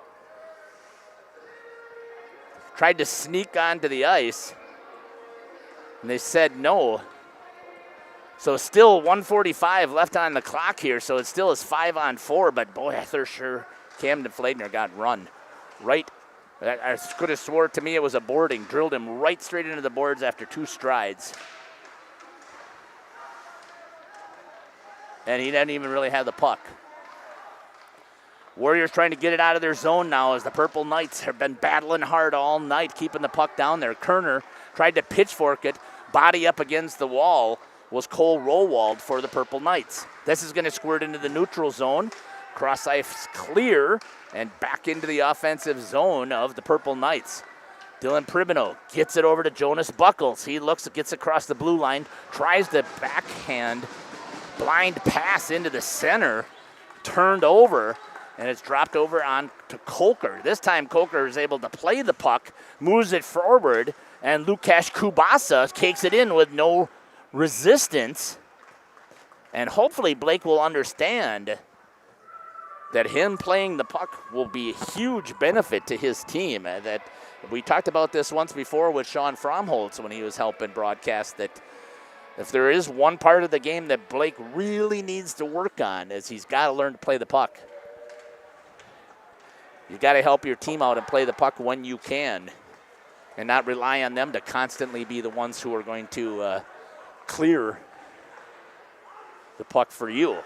tried to sneak onto the ice, and they said no. So still 1:45 left on the clock here, so it still is 5-on-4, but boy, I thought sure Camden Flagner got run right. I could have swore to me it was a boarding, drilled him right straight into the boards after 2 strides. And he didn't even really have the puck. Warriors trying to get it out of their zone now as the Purple Knights have been battling hard all night, keeping the puck down there. Kerner tried to pitchfork it, body up against the wall was Cole Rowald for the Purple Knights. This is going to squirt into the neutral zone. Cross ice clear and back into the offensive zone of the Purple Knights. Dylan Pribino gets it over to Jonas Buckles. He gets across the blue line, tries the backhand blind pass into the center, turned over, and it's dropped over on to Kolker. This time Kolker is able to play the puck, moves it forward, and Lukasz Kubasa takes it in with no resistance. And hopefully Blake will understand that him playing the puck will be a huge benefit to his team. That we talked about this once before with Sean Fromholtz when he was helping broadcast, that if there is one part of the game that Blake really needs to work on, is he's got to learn to play the puck. You've got to help your team out and play the puck when you can and not rely on them to constantly be the ones who are going to clear the puck for you.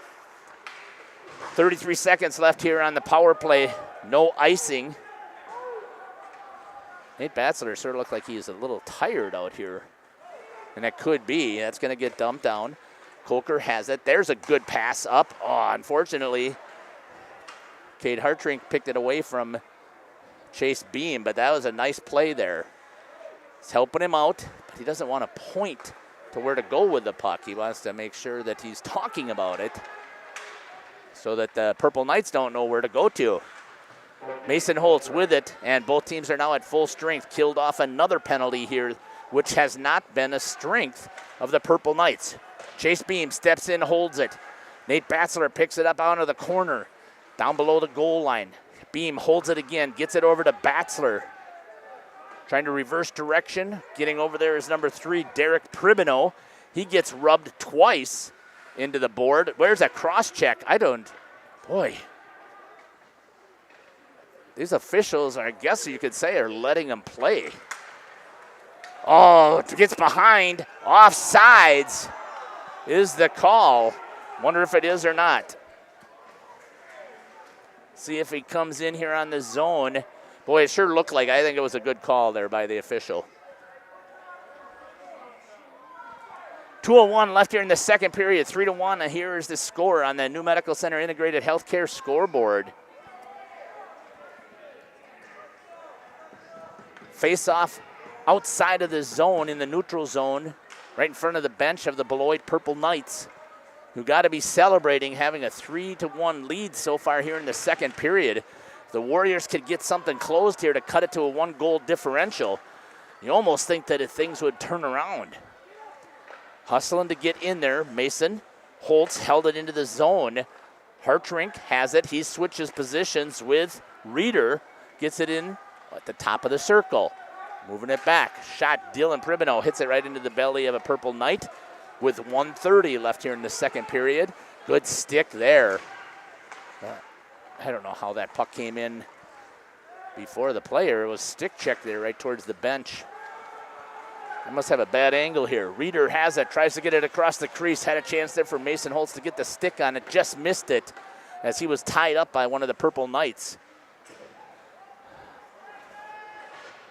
33 seconds left here on the power play. No icing. Nate Batzler sort of looked like he's a little tired out here. And that could be. That's going to get dumped down. Kolker has it. There's a good pass up. Oh, unfortunately, Cade Hartrink picked it away from Chase Beam, but that was a nice play there. He's helping him out, but he doesn't want to point to where to go with the puck. He wants to make sure that he's talking about it so that the Purple Knights don't know where to go to. Mason Holtz with it, and both teams are now at full strength. Killed off another penalty here, which has not been a strength of the Purple Knights. Chase Beam steps in, holds it. Nate Batzler picks it up out of the corner, down below the goal line. Beam holds it again, gets it over to Batzler. Trying to reverse direction. Getting over there is number 3, Derek Pribino. He gets rubbed twice into the board. Where's that cross check? Boy. These officials, I guess you could say, are letting him play. Oh, gets behind. Offsides is the call. Wonder if it is or not. See if he comes in here on the zone. Boy, it sure looked like, I think it was a good call there by the official. 2:01 left here in the second period, 3-1. Here is the score on the New Medical Center Integrated Healthcare scoreboard. Face-off outside of the zone, in the neutral zone, right in front of the bench of the Beloit Purple Knights, who got to be celebrating having a 3-1 lead so far here in the second period. If the Warriors could get something closed here to cut it to a 1-goal differential, you almost think that if things would turn around. Hustling to get in there, Mason Holtz held it into the zone. Hartrink has it. He switches positions with Reeder, gets it in at the top of the circle. Moving it back. Shot, Dylan Pribino hits it right into the belly of a Purple Knight with 1:30 left here in the second period. Good stick there. I don't know how that puck came in before the player. It was stick check there right towards the bench. I must have a bad angle here. Reeder has it, tries to get it across the crease. Had a chance there for Mason Holtz to get the stick on it. Just missed it as he was tied up by one of the Purple Knights.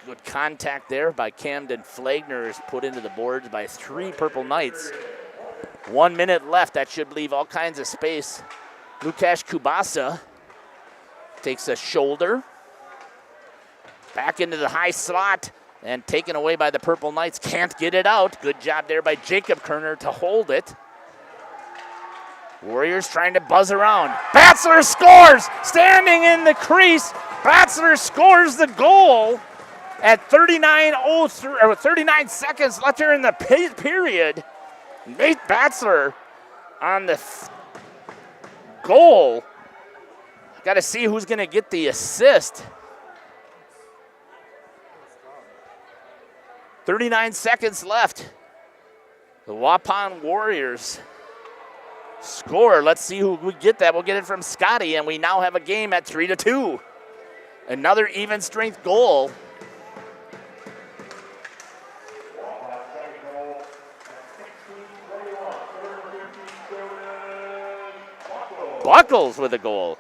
Good contact there by Camden Flagner, is put into the boards by 3 Purple Knights. 1 minute left. That should leave all kinds of space. Lukasz Kubasa takes a shoulder. Back into the high slot and taken away by the Purple Knights. Can't get it out. Good job there by Jacob Kerner to hold it. Warriors trying to buzz around. Batzler scores! Standing in the crease. Batzler scores the goal at 39 seconds left here in the period. Nate Batzler on the goal. Got to see who's going to get the assist. 39 seconds left. The Waupun Warriors score. Let's see who we get that. We'll get it from Scotty, and we now have a game at 3-2. Another even strength goal. Buckles with a goal.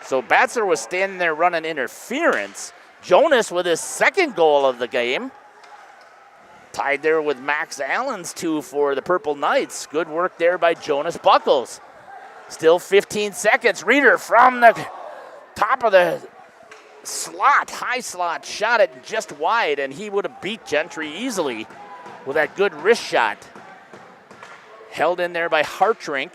So Batzer was standing there running interference. Jonas with his second goal of the game. Tied there with Max Allen's 2 for the Purple Knights. Good work there by Jonas Buckles. Still 15 seconds. Reeder from the top of the slot, high slot, shot it just wide, and he would have beat Gentry easily with that good wrist shot. Held in there by Hartrink.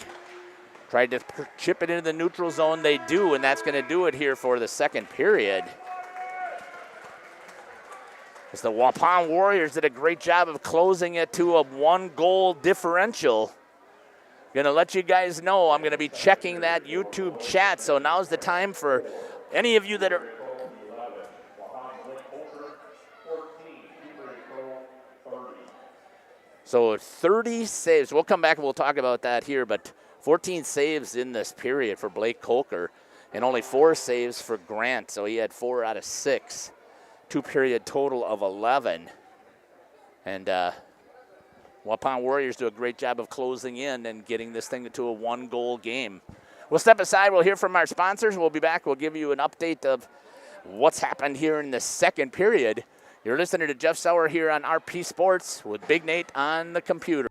Tried to chip it into the neutral zone. They do, and that's going to do it here for the second period. As the Waupun Warriors did a great job of closing it to a 1-goal differential. Going to let you guys know I'm going to be checking that YouTube chat, so now's the time for any of you that are... So 30 saves. We'll come back and we'll talk about that here, but 14 saves in this period for Blake Coker and only 4 saves for Grant, so he had 4 out of 6. 2-period total of 11. And Waupun Warriors do a great job of closing in and getting this thing to a 1-goal game. We'll step aside. We'll hear from our sponsors. We'll be back. We'll give you an update of what's happened here in the second period. You're listening to Jeff Sauer here on RP Sports with Big Nate on the computer.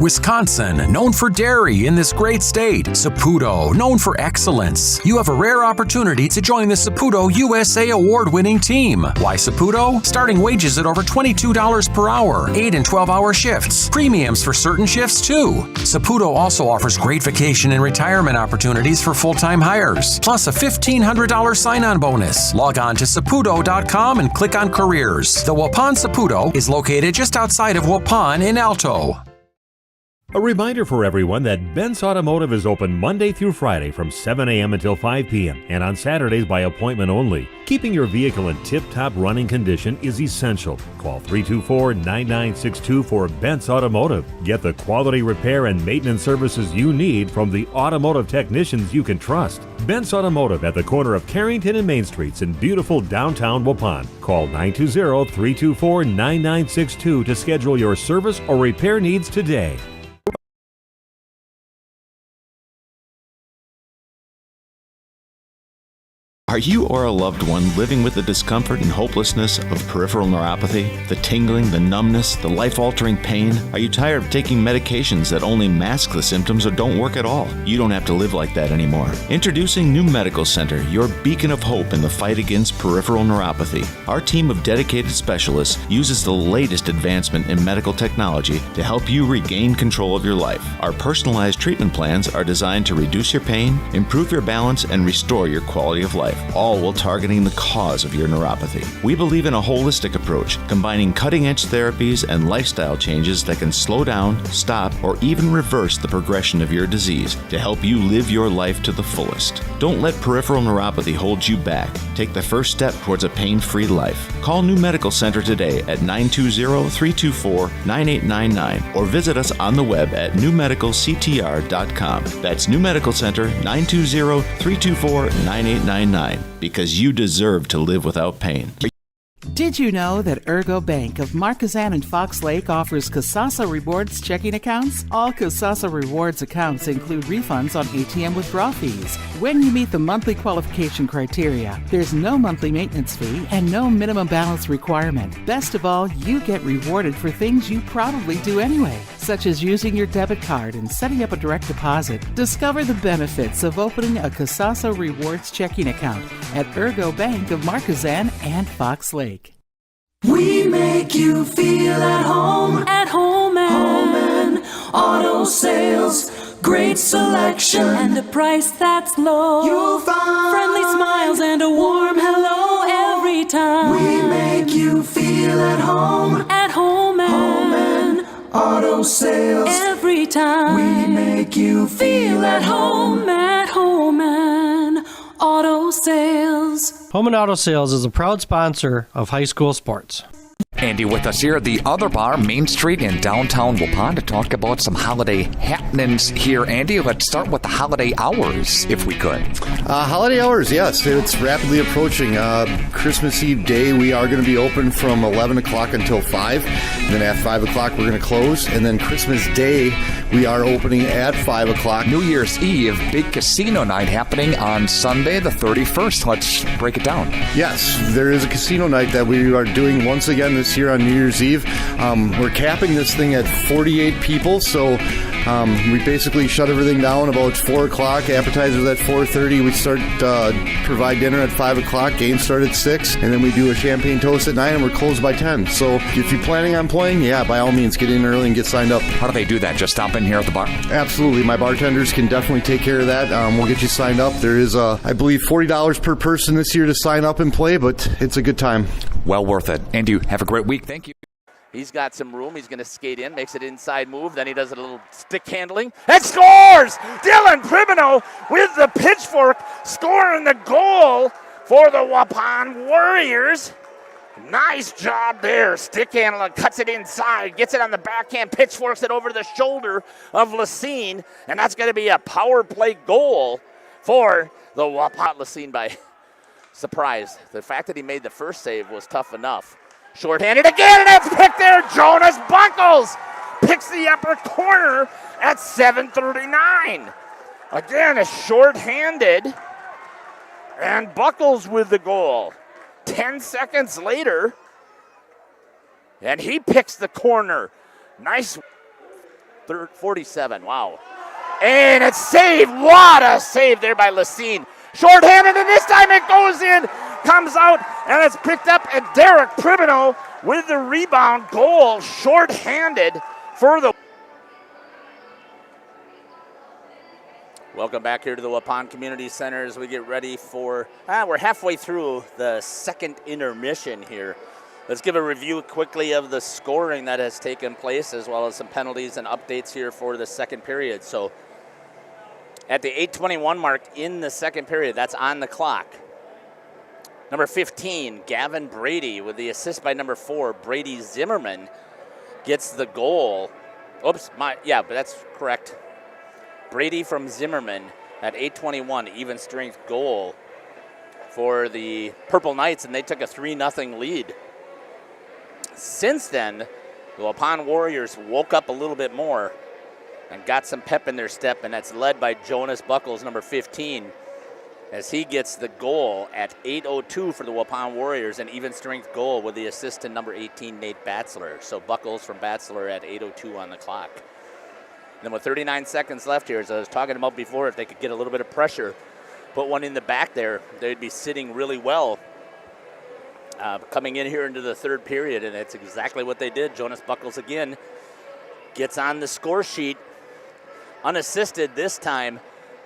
Wisconsin, known for dairy in this great state. Saputo, known for excellence. You have a rare opportunity to join the Saputo USA award-winning team. Why Saputo? Starting wages at over $22 per hour, 8 and 12-hour shifts. Premiums for certain shifts, too. Saputo also offers great vacation and retirement opportunities for full-time hires, plus a $1,500 sign-on bonus. Log on to Saputo.com and click on Careers. The Waupun Saputo is located just outside of Waupun in Alto. A reminder for everyone that Ben's Automotive is open Monday through Friday from 7 a.m. until 5 p.m. and on Saturdays by appointment only. Keeping your vehicle in tip-top running condition is essential. Call 324-9962 for Ben's Automotive. Get the quality repair and maintenance services you need from the automotive technicians you can trust. Ben's Automotive at the corner of Carrington and Main Streets in beautiful downtown Waupun. Call 920-324-9962 to schedule your service or repair needs today. Are you or a loved one living with the discomfort and hopelessness of peripheral neuropathy? The tingling, the numbness, the life-altering pain? Are you tired of taking medications that only mask the symptoms or don't work at all? You don't have to live like that anymore. Introducing New Medical Center, your beacon of hope in the fight against peripheral neuropathy. Our team of dedicated specialists uses the latest advancement in medical technology to help you regain control of your life. Our personalized treatment plans are designed to reduce your pain, improve your balance, and restore your quality of life, all while targeting the cause of your neuropathy. We believe in a holistic approach, combining cutting-edge therapies and lifestyle changes that can slow down, stop, or even reverse the progression of your disease to help you live your life to the fullest. Don't let peripheral neuropathy hold you back. Take the first step towards a pain-free life. Call New Medical Center today at 920-324-9899 or visit us on the web at newmedicalctr.com. That's New Medical Center, 920-324-9899. Because you deserve to live without pain. Did you know that Ergo Bank of Marquezan and Fox Lake offers Kasasa Rewards checking accounts? All Kasasa Rewards accounts include refunds on ATM withdrawal fees when you meet the monthly qualification criteria. There's no monthly maintenance fee and no minimum balance requirement. Best of all, you get rewarded for things you probably do anyway, such as using your debit card and setting up a direct deposit. Discover the benefits of opening a Kasasa Rewards checking account at Ergo Bank of Marquezan and Fox Lake. We make you feel at home and auto sales. Great selection and a price that's low. You'll find friendly smiles and a warm hello every time. We make you feel at home and auto sales. Every time we make you feel at home and auto sales. Home and Auto Sales is a proud sponsor of high school sports. Andy with us here at the other bar, Main Street in downtown Waupun, to talk about some holiday happenings here. Andy, let's start with the holiday hours, if we could. Holiday hours, yes. It's rapidly approaching. Christmas Eve day, we are going to be open from 11 o'clock until 5. And then at 5 o'clock, we're going to close. And then Christmas Day, we are opening at 5 o'clock. New Year's Eve, big casino night happening on Sunday the 31st. Let's break it down. Yes, there is a casino night that we are doing once again this year on New Year's Eve. We're capping this thing at 48 people, so we basically shut everything down about 4 o'clock. Appetizers at 4:30. We start provide dinner at 5 o'clock. Games start at 6, and then we do a champagne toast at 9, and we're closed by 10. So if you're planning on playing, yeah, by all means, get in early and get signed up. How do they do that? Just stop in here at the bar? Absolutely. My bartenders can definitely take care of that. We'll get you signed up. There is, I believe, $40 per person this year to sign up and play, but it's a good time. Well worth it. Andy, have a great week. Thank you. He's got some room. He's going to skate in, makes an inside move. Then he does a little stick handling and scores! Dylan Pribino with the pitchfork scoring the goal for the Waupun Warriors. Nice job there. Stick handling, cuts it inside, gets it on the backhand, pitchforks it over the shoulder of Lacine, and that's going to be a power play goal for the Waupun. Lacine by surprise. The fact that he made the first save was tough enough. Shorthanded again, and it's picked there. Jonas Buckles picks the upper corner at 7:39. Again, a shorthanded, and Buckles with the goal. 10 seconds later, and he picks the corner. Nice. 47, wow. And it's saved. What a save there by Lacine. Shorthanded, and this time it goes in, comes out, and it's picked up, and Derek Pribino with the rebound goal, shorthanded for the... Welcome back here to the Waupun Community Center as we get ready for, we're halfway through the second intermission here. Let's give a review quickly of the scoring that has taken place, as well as some penalties and updates here for the second period. So at the 8:21 mark in the second period, that's on the clock. Number 15, Gavin Brady with the assist by number 4, Brady Zimmerman, gets the goal. Oops, but that's correct. Brady from Zimmerman at 8:21, even strength goal for the Purple Knights, and they took a 3-0 lead. Since then, the Waupun Warriors woke up a little bit more and got some pep in their step, and that's led by Jonas Buckles, number 15, as he gets the goal at 8:02 for the Waupun Warriors, an even strength goal with the assist to number 18, Nate Batzler. So Buckles from Batzler at 8:02 on the clock. Then with 39 seconds left here, as I was talking about before, if they could get a little bit of pressure, put one in the back there, they'd be sitting really well coming in here into the third period, and that's exactly what they did. Jonas Buckles again gets on the score sheet, unassisted this time.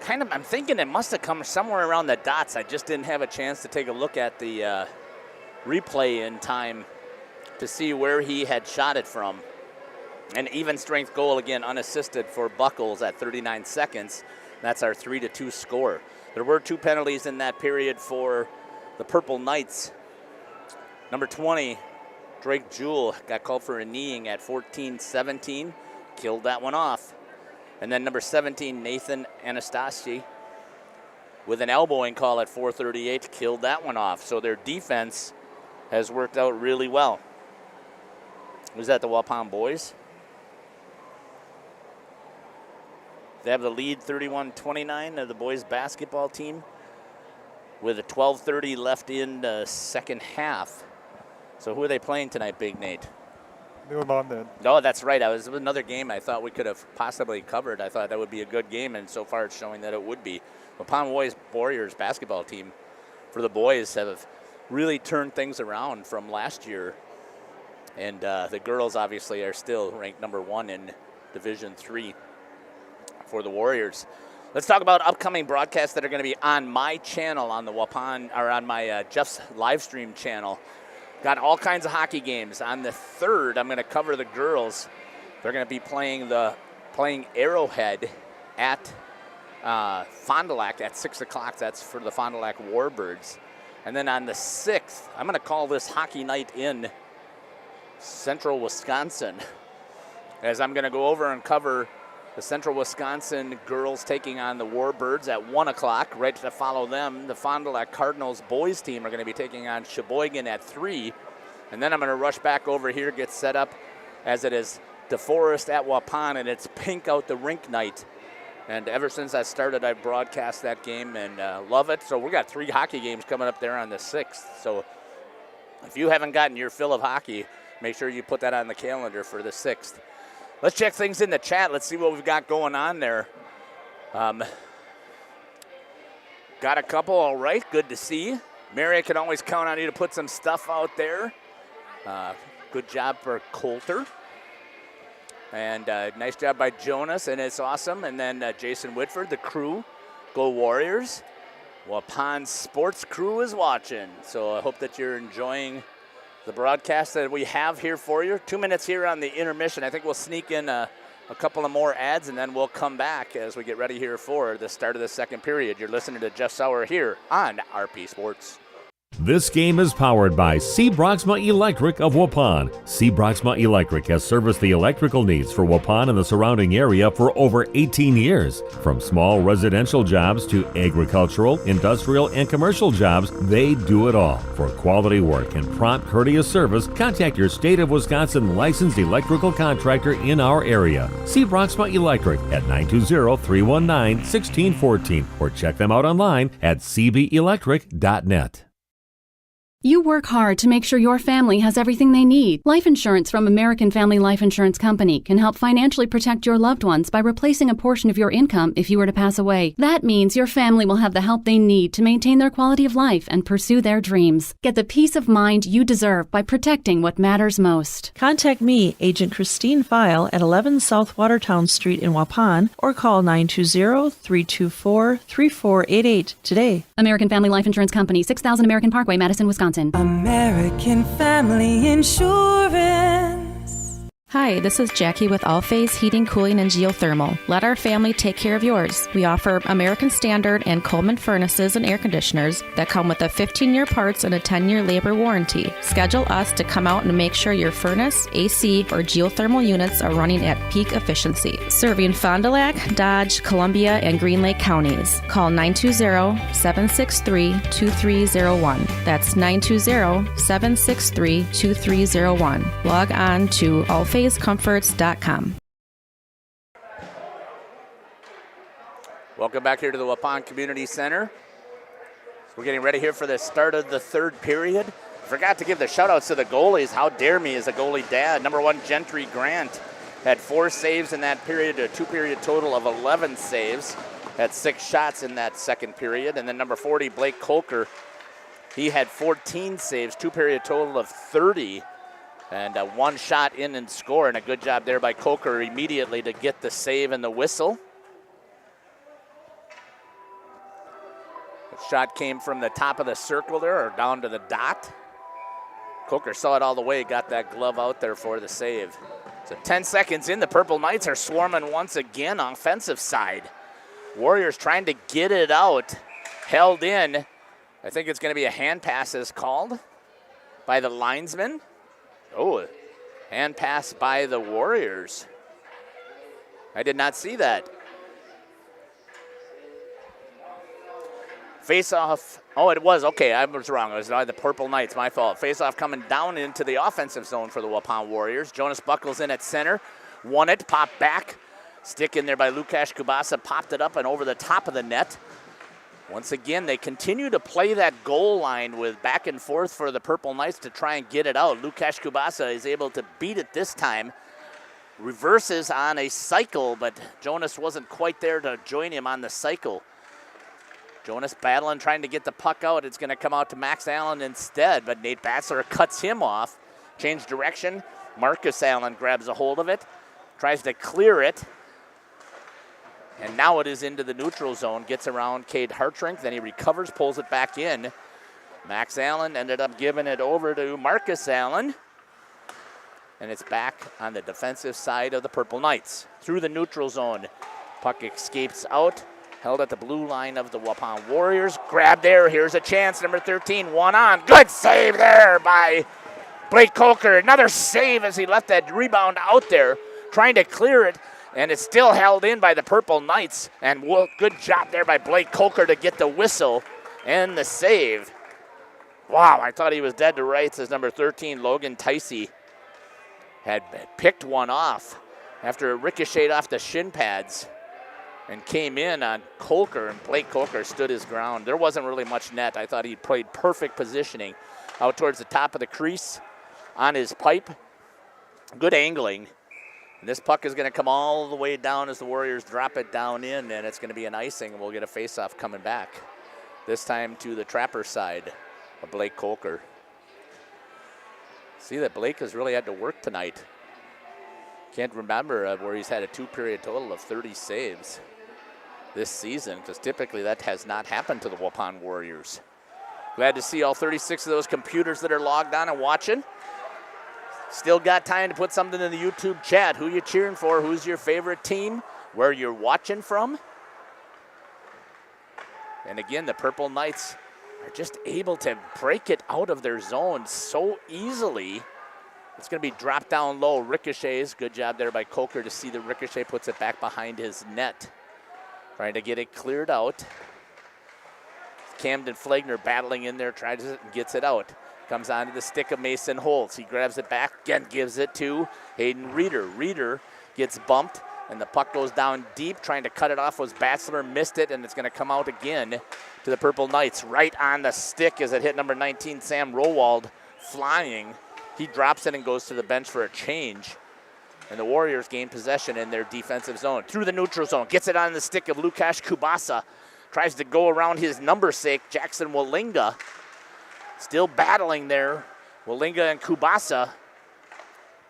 I'm thinking it must have come somewhere around the dots. I just didn't have a chance to take a look at the replay in time to see where he had shot it from. An even strength goal, again, unassisted for Buckles at 39 seconds. That's our 3-2 score. There were 2 penalties in that period for the Purple Knights. Number 20, Drake Jewell, got called for a kneeing at 14-17. Killed that one off. And then number 17, Nathan Anastasi, with an elbowing call at 4:38, killed that one off. So their defense has worked out really well. Was that the Waupun boys? They have the lead 31-29 of the boys basketball team with a 12:30 left in the second half. So who are they playing tonight, Big Nate? New London. No, that's right. It was another game I thought we could have possibly covered. I thought that would be a good game, and so far it's showing that it would be. Waupun Warriors basketball team for the boys have really turned things around from last year. And the girls obviously are still ranked number 1 in Division III for the Warriors. Let's talk about upcoming broadcasts that are going to be on my channel, on the Waupun, or on my Jeff's live stream channel. Got all kinds of hockey games. On the 3rd, I'm going to cover the girls. They're going to be playing Arrowhead at Fond du Lac at 6 o'clock. That's for the Fond du Lac Warbirds. And then on the 6th, I'm going to call this Hockey Night in Central Wisconsin. As I'm going to go over and cover the Central Wisconsin girls taking on the Warbirds at 1 o'clock. Right to follow them, the Fond du Lac Cardinals boys team are going to be taking on Sheboygan at 3. And then I'm going to rush back over here, get set up as it is DeForest at Waupun, and it's pink out the rink night. And ever since I started, I've broadcast that game and love it. So we got 3 hockey games coming up there on the 6th. So if you haven't gotten your fill of hockey, make sure you put that on the calendar for the 6th. Let's check things in the chat. Let's see what we've got going on there. Got a couple, all right. Good to see. Mary can always count on you to put some stuff out there. Good job for Coulter. And nice job by Jonas, and it's awesome. And then Jason Whitford, the crew, go Warriors. Waupun Sports Crew is watching. So I hope that you're enjoying the broadcast that we have here for you. 2 minutes here on the intermission. I think we'll sneak in a couple of more ads, and then we'll come back as we get ready here for the start of the second period. You're listening to Jeff Sauer here on RP Sports. This game is powered by C. Broxma Electric of Waupun. C. Broxma Electric has serviced the electrical needs for Waupun and the surrounding area for over 18 years. From small residential jobs to agricultural, industrial, and commercial jobs, they do it all. For quality work and prompt, courteous service, contact your State of Wisconsin licensed electrical contractor in our area. C. Broxma Electric at 920-319-1614 or check them out online at cbelectric.net. You work hard to make sure your family has everything they need. Life insurance from American Family Life Insurance Company can help financially protect your loved ones by replacing a portion of your income if you were to pass away. That means your family will have the help they need to maintain their quality of life and pursue their dreams. Get the peace of mind you deserve by protecting what matters most. Contact me, Agent Christine File, at 11 South Watertown Street in Waupun, or call 920-324-3488 today. American Family Life Insurance Company, 6000 American Parkway, Madison, Wisconsin. American Family Insurance. Hi, this is Jackie with All Phase Heating, Cooling, and Geothermal. Let our family take care of yours. We offer American Standard and Coleman furnaces and air conditioners that come with a 15-year parts and a 10-year labor warranty. Schedule us to come out and make sure your furnace, AC, or geothermal units are running at peak efficiency. Serving Fond du Lac, Dodge, Columbia, and Green Lake counties. Call 920-763-2301. That's 920-763-2301. Log on to allphasecomforts.com. Welcome back here to the Waupun Community Center. We're getting ready here for the start of the third period. Forgot to give the shout-outs to the goalies. How dare me as a goalie dad. Number 1, Gentry Grant had 4 saves in that period, a 2-period total of 11 saves. Had 6 shots in that second period. And then number 40, Blake Kolker, he had 14 saves, 2-period total of 30. And 1 shot in and score, and a good job there by Kolker immediately to get the save and the whistle. The shot came from the top of the circle there, or down to the dot. Kolker saw it all the way, got that glove out there for the save. So 10 seconds in, the Purple Knights are swarming once again, offensive side. Warriors trying to get it out, held in. I think it's going to be a hand pass is called by the linesman. Oh, hand pass by the Warriors. I did not see that. Face-off. Oh, it was. Okay, I was wrong. It was the Purple Knights. My fault. Face-off coming down into the offensive zone for the Waupun Warriors. Jonas Buckles in at center. Won it. Popped back. Stick in there by Lukasz Kubasa. Popped it up and over the top of the net. Once again, they continue to play that goal line with back and forth for the Purple Knights to try and get it out. Lukasz Kubasa is able to beat it this time. Reverses on a cycle, but Jonas wasn't quite there to join him on the cycle. Jonas battling, trying to get the puck out. It's going to come out to Max Allen instead, but Nate Batzler cuts him off. Change direction. Marcus Allen grabs a hold of it, tries to clear it. And now it is into the neutral zone, gets around Cade Hartrink, then he recovers, pulls it back in. Max Allen ended up giving it over to Marcus Allen. And it's back on the defensive side of the Purple Knights. Through the neutral zone, puck escapes out, held at the blue line of the Waupun Warriors. Grab there, here's a chance, number 13, 1 on. Good save there by Blake Coker, another save as he left that rebound out there, trying to clear it, and it's still held in by the Purple Knights. And good job there by Blake Coker to get the whistle and the save. Wow, I thought he was dead to rights as number 13, Logan Ticey, had picked one off after it ricocheted off the shin pads and came in on Coker, and Blake Coker stood his ground. There wasn't really much net. I thought he played perfect positioning out towards the top of the crease on his pipe. Good angling. And this puck is going to come all the way down as the Warriors drop it down in, and it's going to be an icing, and we'll get a face-off coming back. This time to the Trapper side of Blake Coker. See that Blake has really had to work tonight. Can't remember where he's had a 2-period total of 30 saves this season, because typically that has not happened to the Waupun Warriors. Glad to see all 36 of those computers that are logged on and watching. Still got time to put something in the YouTube chat. Who you cheering for? Who's your favorite team? Where you're watching from? And again, the Purple Knights are just able to break it out of their zone so easily. It's going to be dropped down low. Ricochets. Good job there by Coker to see the ricochet. Puts it back behind his net. Trying to get it cleared out. Camden Flagner battling in there. Tries it and gets it out. Comes onto the stick of Mason Holtz. He grabs it back. Again, gives it to Hayden Reeder. Reeder gets bumped, and the puck goes down deep. Trying to cut it off was Batzler. Missed it, and it's going to come out again to the Purple Knights. Right on the stick as it hit number 19, Sam Rowald, flying. He drops it and goes to the bench for a change. And the Warriors gain possession in their defensive zone. Through the neutral zone. Gets it on the stick of Lukasz Kubasa. Tries to go around his number sake, Jackson Walinga. Still battling there. Walinga and Kubasa.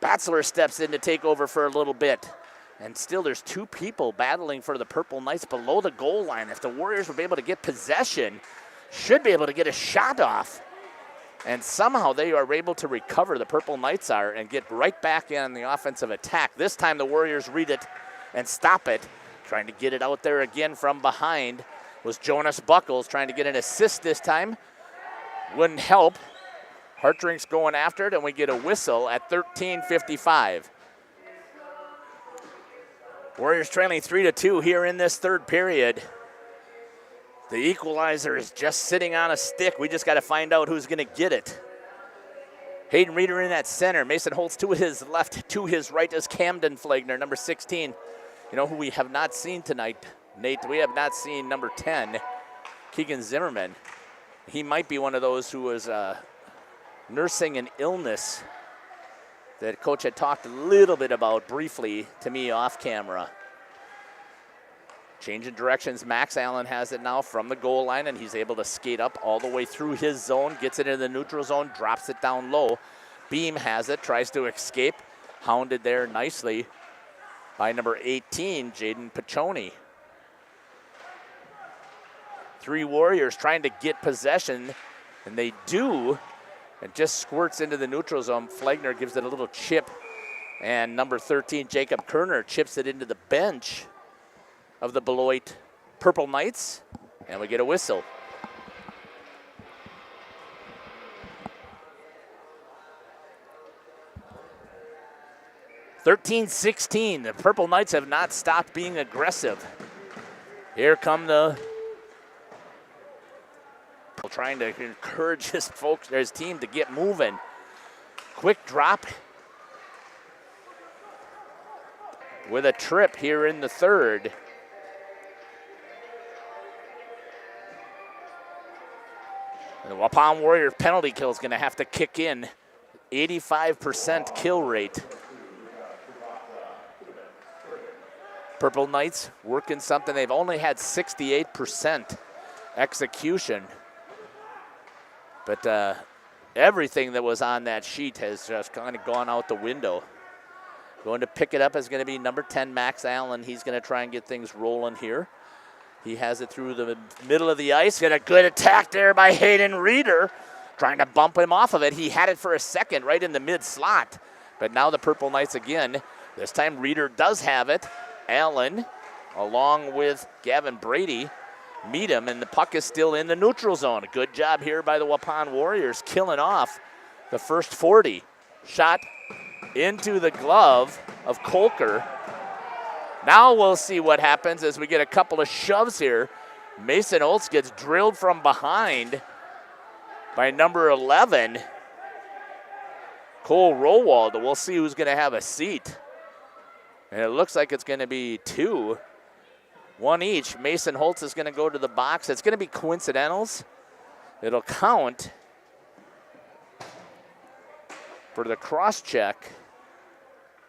Batzler steps in to take over for a little bit. And still there's two people battling for the Purple Knights below the goal line. If the Warriors were able to get possession, should be able to get a shot off. And somehow they are able to recover, the Purple Knights are, and get right back in the offensive attack. This time the Warriors read it and stop it. Trying to get it out there again from behind was Jonas Buckles, trying to get an assist this time. Wouldn't help. Hartdrink's going after it, and we get a whistle at 13:55. Warriors trailing 3-2 here in this third period. The equalizer is just sitting on a stick. We just got to find out who's going to get it. Hayden Reeder in that center. Mason Holtz to his left, to his right is Camden Flagner, number 16. You know who we have not seen tonight, Nate? We have not seen number 10, Keegan Zimmerman. He might be one of those who was nursing an illness that Coach had talked a little bit about briefly to me off camera. Changing directions, Max Allen has it now from the goal line, and he's able to skate up all the way through his zone, gets it in the neutral zone, drops it down low. Beam has it, tries to escape, hounded there nicely by number 18, Jaden Piccioni. Three Warriors trying to get possession, and they do. It just squirts into the neutral zone. Flagner gives it a little chip, and number 13, Jacob Kerner, chips it into the bench of the Beloit Purple Knights, and we get a whistle. (13-16). The Purple Knights have not stopped being aggressive. Here come the trying to encourage his team to get moving. Quick drop with a trip here in the third. And the Waupun Warriors penalty kill is going to have to kick in. 85% kill rate. Purple Knights working something. They've only had 68% execution. But everything that was on that sheet has just kind of gone out the window. Going to pick it up is going to be number 10, Max Allen. He's going to try and get things rolling here. He has it through the middle of the ice. Got a good attack there by Hayden Reeder. Trying to bump him off of it. He had it for a second right in the mid-slot. But now the Purple Knights again. This time Reeder does have it. Allen, along with Gavin Brady, meet him, and the puck is still in the neutral zone. A good job here by the Waupun Warriors, killing off the first 40 Shot into the glove of Kolker. Now we'll see what happens as we get a couple of shoves here. Mason Holtz gets drilled from behind by number 11, Cole Rowald. We'll see who's going to have a seat. And it looks like it's going to be two, one each. Mason Holtz is going to go to the box. It's going to be coincidentals. It'll count for the cross check.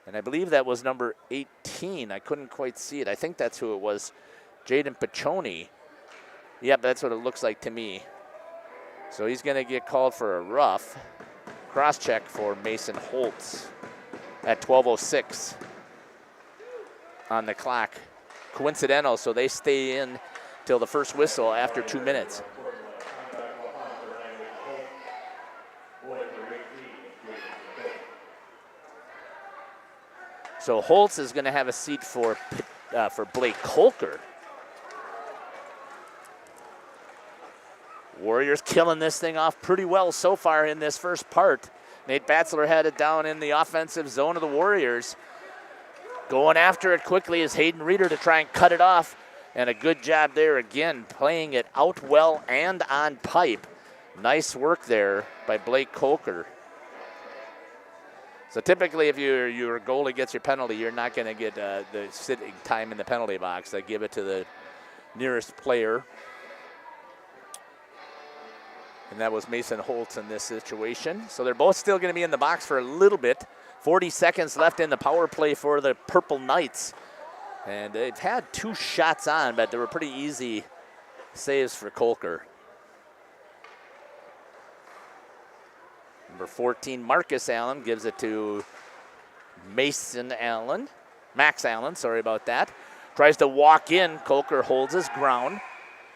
And I believe that was number 18. I couldn't quite see it. I think that's who it was, Jaden Piccioni. Yep, that's what it looks like to me. So he's going to get called for a rough. Cross check for Mason Holtz at 12:06 on the clock. Coincidental, so they stay in till the first whistle after 2 minutes. So Holtz is going to have a seat for Blake Kolker. Warriors killing this thing off pretty well so far in this first part. Nate Batzler had it down in the offensive zone of the Warriors. Going after it quickly is Hayden Reeder to try and cut it off. And a good job there again, playing it out well and on pipe. Nice work there by Blake Kolker. So typically if your goalie gets your penalty, you're not going to get the sitting time in the penalty box. They give it to the nearest player. And that was Mason Holtz in this situation. So they're both still going to be in the box for a little bit. 40 seconds left in the power play for the Purple Knights. And they've had 2 shots on, but they were pretty easy saves for Kolker. Number 14, Marcus Allen, gives it to Max Allen, sorry about that. Tries to walk in. Kolker holds his ground.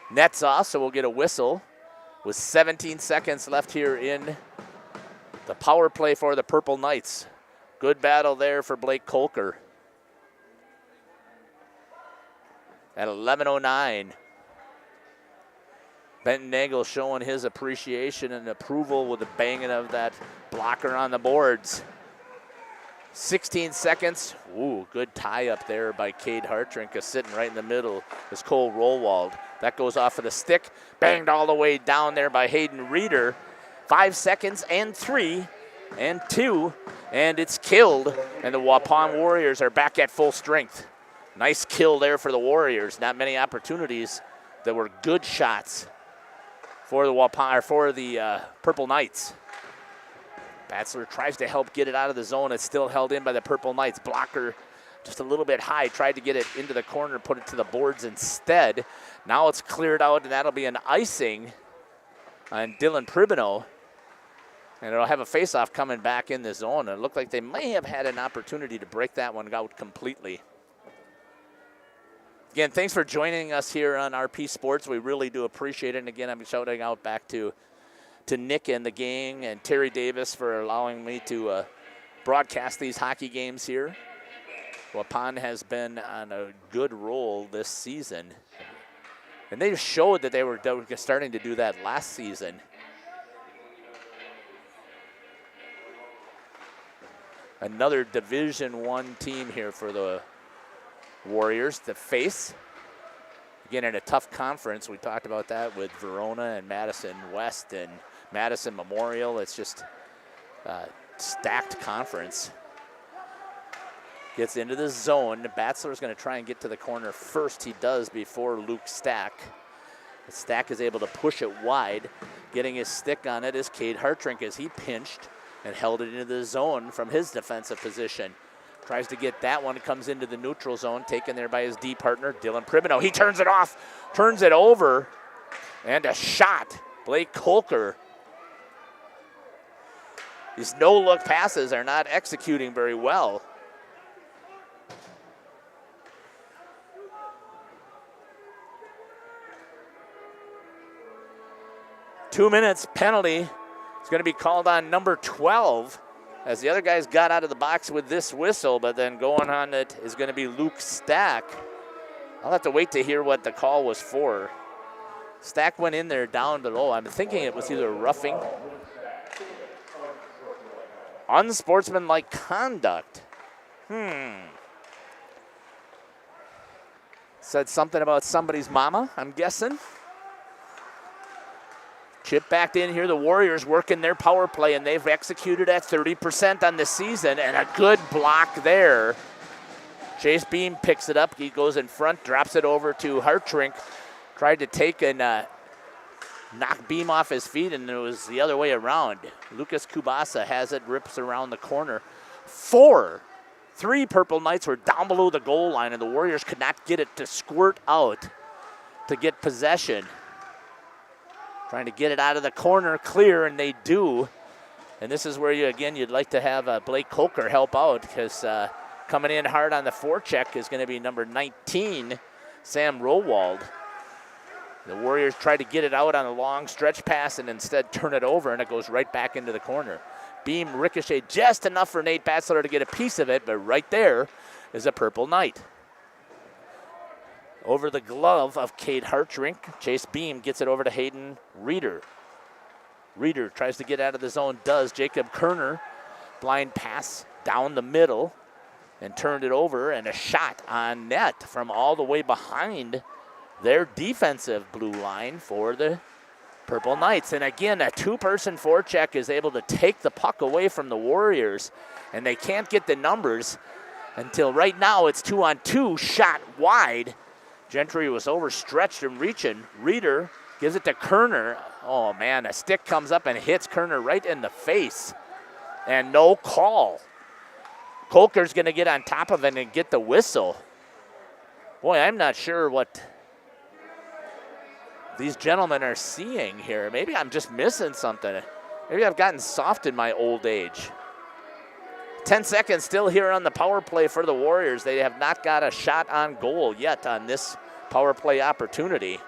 Nets off, so we'll get a whistle. With 17 seconds left here in the power play for the Purple Knights. Good battle there for Blake Kolker. At 11:09, Benton Nagel showing his appreciation and approval with the banging of that blocker on the boards. 16 seconds. Ooh, good tie up there by Cade Hartrinka, sitting right in the middle is Cole Rowald. That goes off of the stick, banged all the way down there by Hayden Reeder. 5 seconds and 3 and 2, and it's killed. And the Waupun Warriors are back at full strength. Nice kill there for the Warriors. Not many opportunities that were good shots for the Purple Knights. Batzler tries to help get it out of the zone. It's still held in by the Purple Knights. Blocker just a little bit high. Tried to get it into the corner, put it to the boards instead. Now it's cleared out, and that'll be an icing on Dylan Pribino. And it'll have a face-off coming back in the zone. It looked like they may have had an opportunity to break that one out completely. Again, thanks for joining us here on RP Sports. We really do appreciate it. And again, I'm shouting out back to Nick and the gang and Terry Davis for allowing me to broadcast these hockey games here. Waupun has been on a good roll this season. And they showed that they were starting to do that last season. Another Division I team here for the Warriors to face. Again, in a tough conference. We talked about that with Verona and Madison West and Madison Memorial. It's just a stacked conference. Gets into the zone. Batzler's going to try and get to the corner first. He does before Luke Stack. Stack is able to push it wide. Getting his stick on it is Cade Hartrink as he pinched and held it into the zone from his defensive position. Tries to get that one, comes into the neutral zone, taken there by his D partner, Dylan Pribino. He turns it off, turns it over, and a shot. Blake Kolker. These no-look passes are not executing very well. Two minutes penalty is going to be called on number 12 as the other guys got out of the box with this whistle, but then going on it is going to be Luke Stack. I'll have to wait to hear what the call was for. Stack went in there down below. I'm thinking it was either roughing. Unsportsmanlike conduct. Said something about somebody's mama, I'm guessing. Chip back in here. The Warriors working their power play, and they've executed at 30% on the season, and a good block there. Chase Beam picks it up. He goes in front, drops it over to Hartrink. Tried to take and knock Beam off his feet, and it was the other way around. Lucas Kubasa has it, rips around the corner. 3 Purple Knights were down below the goal line, and the Warriors could not get it to squirt out to get possession. Trying to get it out of the corner, clear, and they do. And this is where, you'd like to have Blake Coker help out, because coming in hard on the forecheck is going to be number 19, Sam Rowald. The Warriors try to get it out on a long stretch pass and instead turn it over, and it goes right back into the corner. Beam ricochet just enough for Nate Batzler to get a piece of it, but right there is a Purple Knight. Over the glove of Cade Hartrink, Chase Beam gets it over to Hayden Reeder. Reeder tries to get out of the zone, does. Jacob Kerner, blind pass down the middle and turned it over, and a shot on net from all the way behind their defensive blue line for the Purple Knights. And again, a 2-person forecheck is able to take the puck away from the Warriors, and they can't get the numbers until right now. It's 2-on-2, shot wide. Gentry was overstretched and reaching. Reeder gives it to Kerner. Oh man, a stick comes up and hits Kerner right in the face, and no call. Colker's gonna get on top of it and get the whistle. Boy, I'm not sure what these gentlemen are seeing here. Maybe I'm just missing something. Maybe I've gotten soft in my old age. 10 seconds still here on the power play for the Warriors. They have not got a shot on goal yet on this power play opportunity.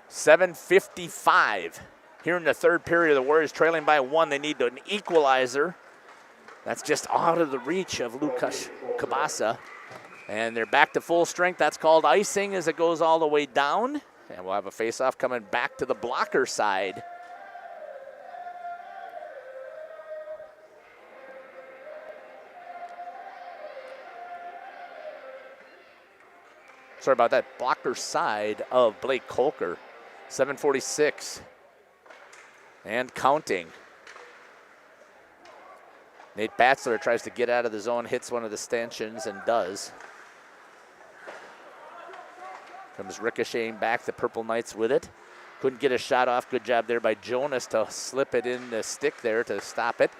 7:55 here in the third period. The Warriors trailing by 1. They need an equalizer. That's just out of the reach of Lukas Kabasa. And they're back to full strength. That's called icing as it goes all the way down. And we'll have a face-off coming back to the blocker side. Sorry about that. Blocker side of Blake Colker. 7:46. And counting. Nate Batzler tries to get out of the zone, hits one of the stanchions, and does. Comes ricocheting back, the Purple Knights with it. Couldn't get a shot off. Good job there by Jonas to slip it in the stick there to stop it.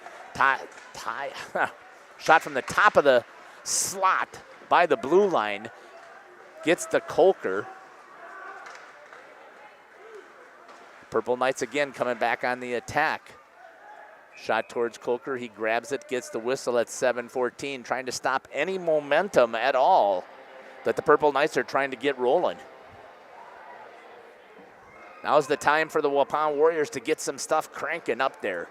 Shot from the top of the slot by the blue line. Gets the Colker. Purple Knights again coming back on the attack. Shot towards Colker. He grabs it, gets the whistle at 7:14, trying to stop any momentum at all that the Purple Knights are trying to get rolling. Now's the time for the Waupun Warriors to get some stuff cranking up there.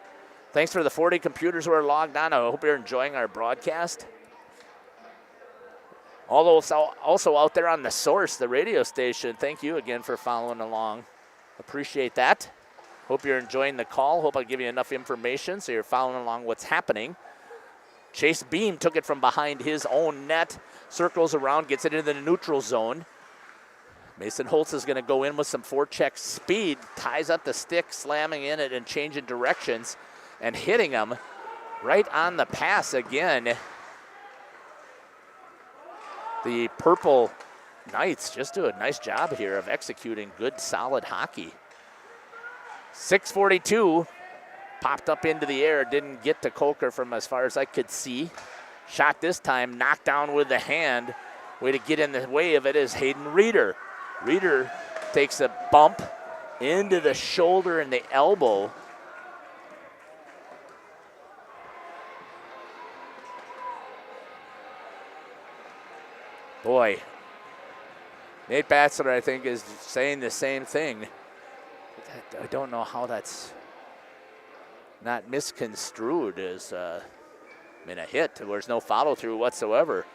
Thanks for the 40 computers who are logged on. I hope you're enjoying our broadcast. Also out there on the Source, the radio station, thank you again for following along. Appreciate that. Hope you're enjoying the call. Hope I give you enough information so you're following along what's happening. Chase Beam took it from behind his own net, circles around, gets it into the neutral zone. Mason Holtz is going to go in with some forecheck speed, ties up the stick, slamming in it and changing directions and hitting him right on the pass again. The Purple Knights just do a nice job here of executing good, solid hockey. 6:42, popped up into the air, didn't get to Colker from as far as I could see. Shot this time, knocked down with the hand. Way to get in the way of it is Hayden Reeder. Reeder takes a bump into the shoulder and the elbow. Boy, Nate Batzler, I think, is saying the same thing. I don't know how that's not misconstrued as a hit. There's no follow through whatsoever.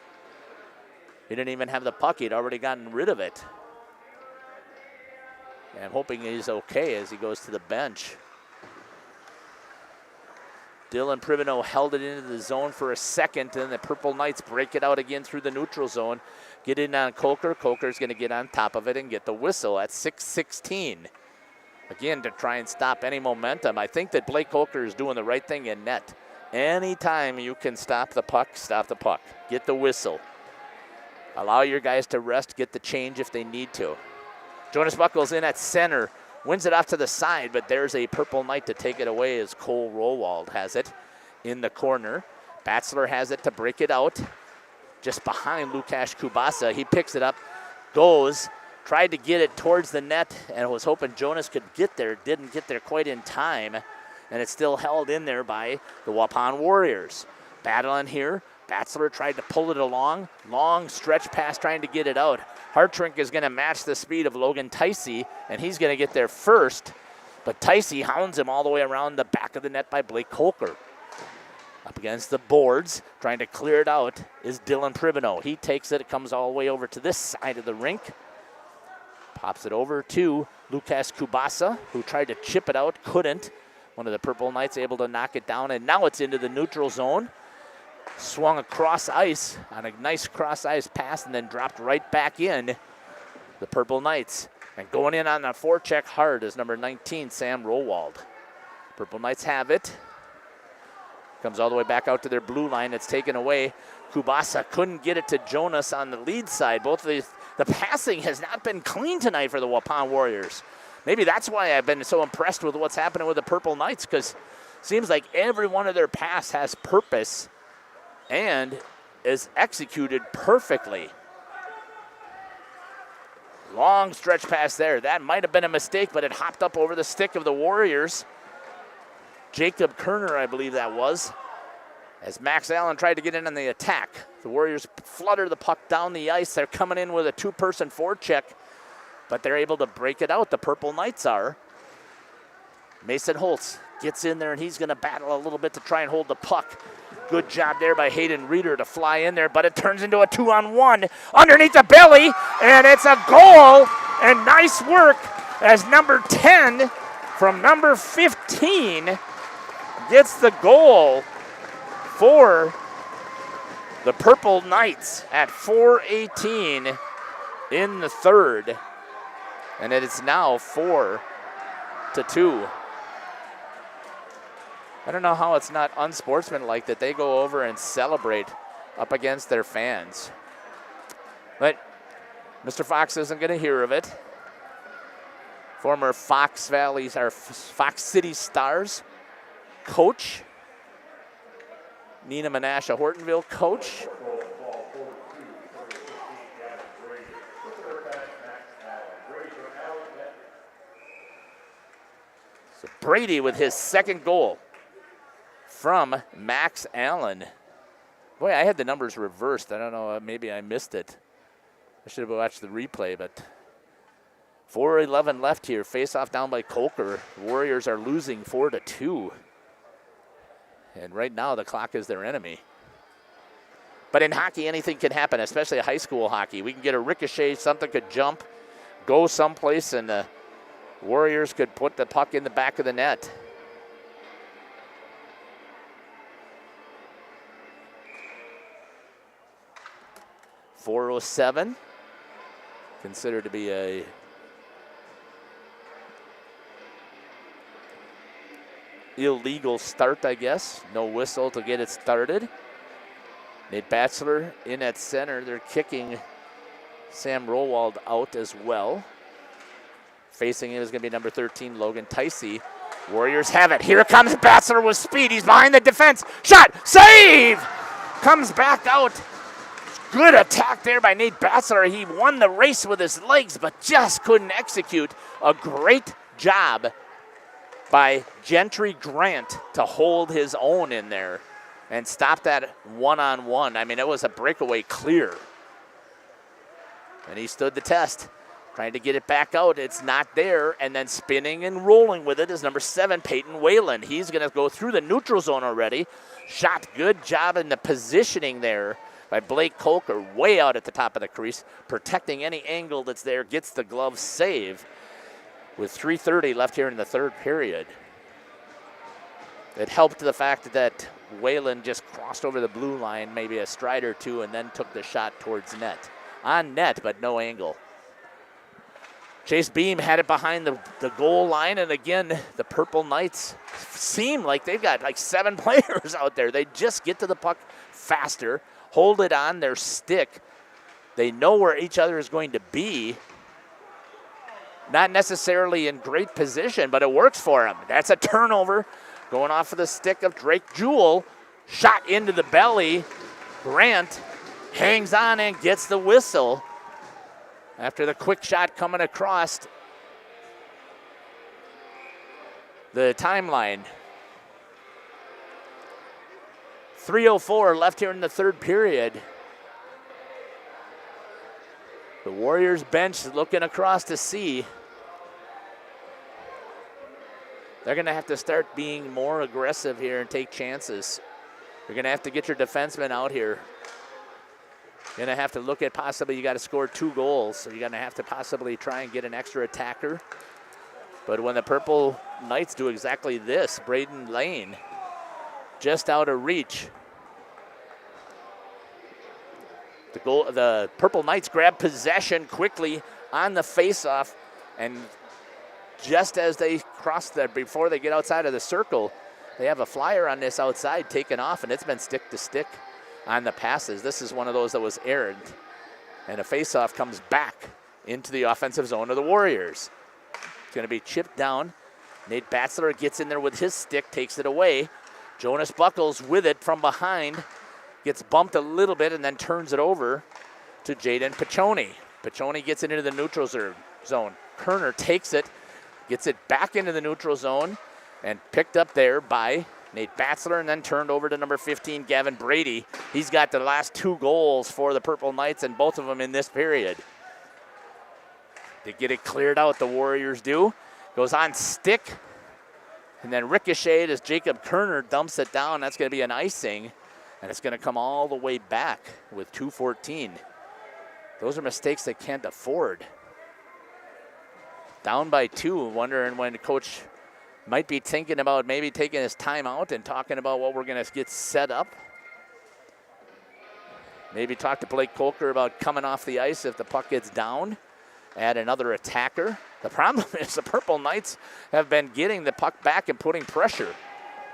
He didn't even have the puck. He'd already gotten rid of it. And I'm hoping he's okay as he goes to the bench. Dylan Privino held it into the zone for a second, and the Purple Knights break it out again through the neutral zone. Get in on Coker. Coker's going to get on top of it and get the whistle at 6:16. Again, to try and stop any momentum. I think that Blake Coker is doing the right thing in net. Anytime you can stop the puck, stop the puck. Get the whistle. Allow your guys to rest, get the change if they need to. Jonas Buckles in at center. Wins it off to the side, but there's a Purple Knight to take it away as Cole Rowald has it in the corner. Batzler has it to break it out just behind Lukasz Kubasa. He picks it up, goes, tried to get it towards the net, and was hoping Jonas could get there. Didn't get there quite in time, and it's still held in there by the Waupun Warriors. Battling here. Batzler tried to pull it along. Long stretch pass trying to get it out. Hartrink is going to match the speed of Logan Ticey, and he's going to get there first. But Ticey hounds him all the way around the back of the net by Blake Coker. Up against the boards, trying to clear it out, is Dylan Privino. He takes it. It comes all the way over to this side of the rink. Pops it over to Lukasz Kubasa, who tried to chip it out, couldn't. One of the Purple Knights able to knock it down, and now it's into the neutral zone. Swung across ice on a nice cross ice pass and then dropped right back in. The Purple Knights. And going in on a forecheck hard is number 19, Sam Rowald. Purple Knights have it. Comes all the way back out to their blue line. It's taken away. Kubasa couldn't get it to Jonas on the lead side. Both of the passing has not been clean tonight for the Waupun Warriors. Maybe that's why I've been so impressed with what's happening with the Purple Knights, because it seems like every one of their passes has purpose and is executed perfectly. Long stretch pass there. That might have been a mistake, but it hopped up over the stick of the Warriors. Jacob Kerner, I believe that was, as Max Allen tried to get in on the attack. The Warriors flutter the puck down the ice. They're coming in with a two-person forecheck, but they're able to break it out. The Purple Knights are. Mason Holtz gets in there, and he's going to battle a little bit to try and hold the puck. Good job there by Hayden Reeder to fly in there, but it turns into a 2-on-1 underneath the belly, and it's a goal, and nice work as number 10 from number 15 gets the goal for the Purple Knights at 4:18 in the third, and it is now 4-2. I don't know how it's not unsportsmanlike that they go over and celebrate up against their fans. But Mr. Fox isn't going to hear of it. Former Fox City Stars coach, Nina Menasha Hortonville coach. So Brady with his second goal from Max Allen. Boy, I had the numbers reversed. I don't know, maybe I missed it. I should have watched the replay, but 4:11 left here. Face-off down by Coker. Warriors are losing 4-2. And right now the clock is their enemy. But in hockey, anything can happen, especially high school hockey. We can get a ricochet, something could jump, go someplace, and the Warriors could put the puck in the back of the net. .407, considered to be a illegal start, I guess. No whistle to get it started. Nate Batzler in at center. They're kicking Sam Rowald out as well. Facing him is going to be number 13, Logan Ticey. Warriors have it. Here comes Batzler with speed. He's behind the defense. Shot! Save! Comes back out. Good attack there by Nate Batzler. He won the race with his legs, but just couldn't execute. A great job by Gentry Grant to hold his own in there and stop that one-on-one. I mean, it was a breakaway clear. And he stood the test, trying to get it back out. It's not there, and then spinning and rolling with it is number 7, Peyton Whalen. He's going to go through the neutral zone already. Shot, good job in the positioning there by Blake Coker, way out at the top of the crease, protecting any angle that's there, gets the glove save with 3:30 left here in the third period. It helped the fact that Whalen just crossed over the blue line, maybe a stride or two, and then took the shot towards net. On net, but no angle. Chase Beam had it behind the goal line, and again, the Purple Knights seem like they've got like 7 players out there. They just get to the puck faster, hold it on their stick. They know where each other is going to be. Not necessarily in great position, but it works for them. That's a turnover going off of the stick of Drake Jewell. Shot into the belly. Grant hangs on and gets the whistle after the quick shot coming across the timeline. 3:04 left here in the third period. The Warriors bench looking across to see. They're going to have to start being more aggressive here and take chances. You're going to have to get your defensemen out here. You're going to have to look at possibly you got to score 2 goals, so you're going to have to possibly try and get an extra attacker. But when the Purple Knights do exactly this, Braden Lane just out of reach. The Purple Knights grab possession quickly on the faceoff, and just as they cross before they get outside of the circle, they have a flyer on this outside taken off, and it's been stick to stick on the passes. This is one of those that was errant, and a faceoff comes back into the offensive zone of the Warriors. It's going to be chipped down. Nate Batzler gets in there with his stick, takes it away. Jonas Buckles with it from behind, gets bumped a little bit and then turns it over to Jaden Piccioni. Piccioni gets it into the neutral zone. Kerner takes it, gets it back into the neutral zone, and picked up there by Nate Batzler, and then turned over to number 15, Gavin Brady. He's got the last 2 goals for the Purple Knights, and both of them in this period. They get it cleared out, the Warriors do. Goes on stick, and then ricocheted as Jacob Kerner dumps it down. That's going to be an icing, and it's going to come all the way back with 2:14. Those are mistakes they can't afford. Down by 2, wondering when Coach might be thinking about maybe taking his time out and talking about what we're going to get set up. Maybe talk to Blake Kolker about coming off the ice if the puck gets down. Add another attacker. The problem is the Purple Knights have been getting the puck back and putting pressure.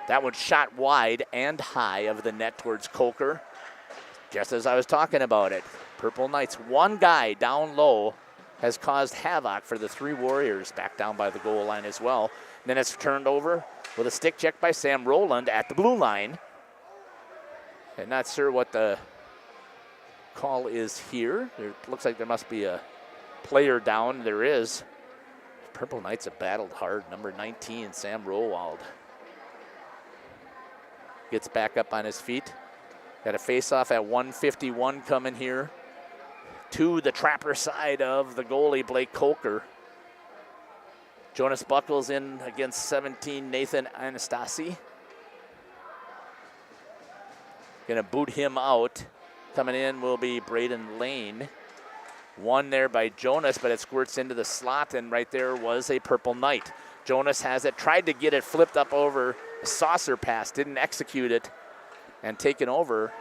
That one shot wide and high of the net towards Kolker. Just as I was talking about it. Purple Knights, one guy down low has caused havoc for the 3 Warriors back down by the goal line as well. Then it's turned over with a stick check by Sam Rowland at the blue line. And not sure what the call is here. It looks like there must be a player down. There is. Purple Knights have battled hard. Number 19, Sam Rowald. Gets back up on his feet. Got a face-off at 1:51 coming here to the trapper side of the goalie, Blake Kolker. Jonas Buckles in against 17, Nathan Anastasi. Gonna boot him out. Coming in will be Braden Lane. One there by Jonas, but it squirts into the slot, and right there was a Purple Knight. Jonas has it, tried to get it flipped up over a saucer pass, didn't execute it, and taken over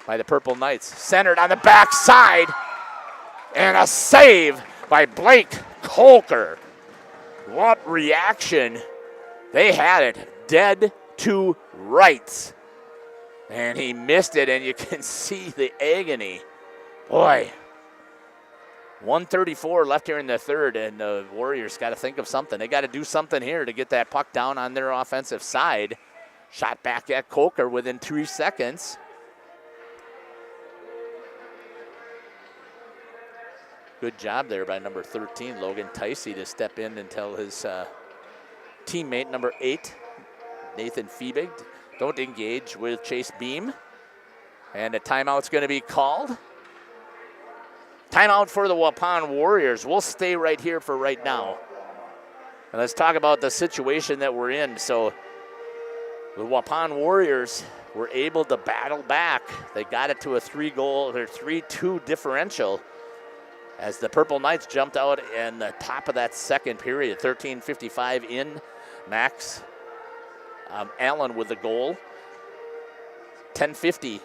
by the Purple Knights. Centered on the backside, and a save by Blake Kolker. What reaction. They had it dead to rights. And he missed it, and you can see the agony. Boy. 1:34 left here in the third, and the Warriors got to think of something. They got to do something here to get that puck down on their offensive side. Shot back at Kolker within 3 seconds. Good job there by number 13, Logan Ticey, to step in and tell his teammate, number 8, Nathan Fiebig, don't engage with Chase Beam. And a timeout's going to be called. Timeout for the Waupun Warriors. We'll stay right here for right now. And let's talk about the situation that we're in. So the Waupun Warriors were able to battle back. They got it to a 3-2 differential as the Purple Knights jumped out in the top of that second period. 13:55 in. Max Allen with the goal. 10:50,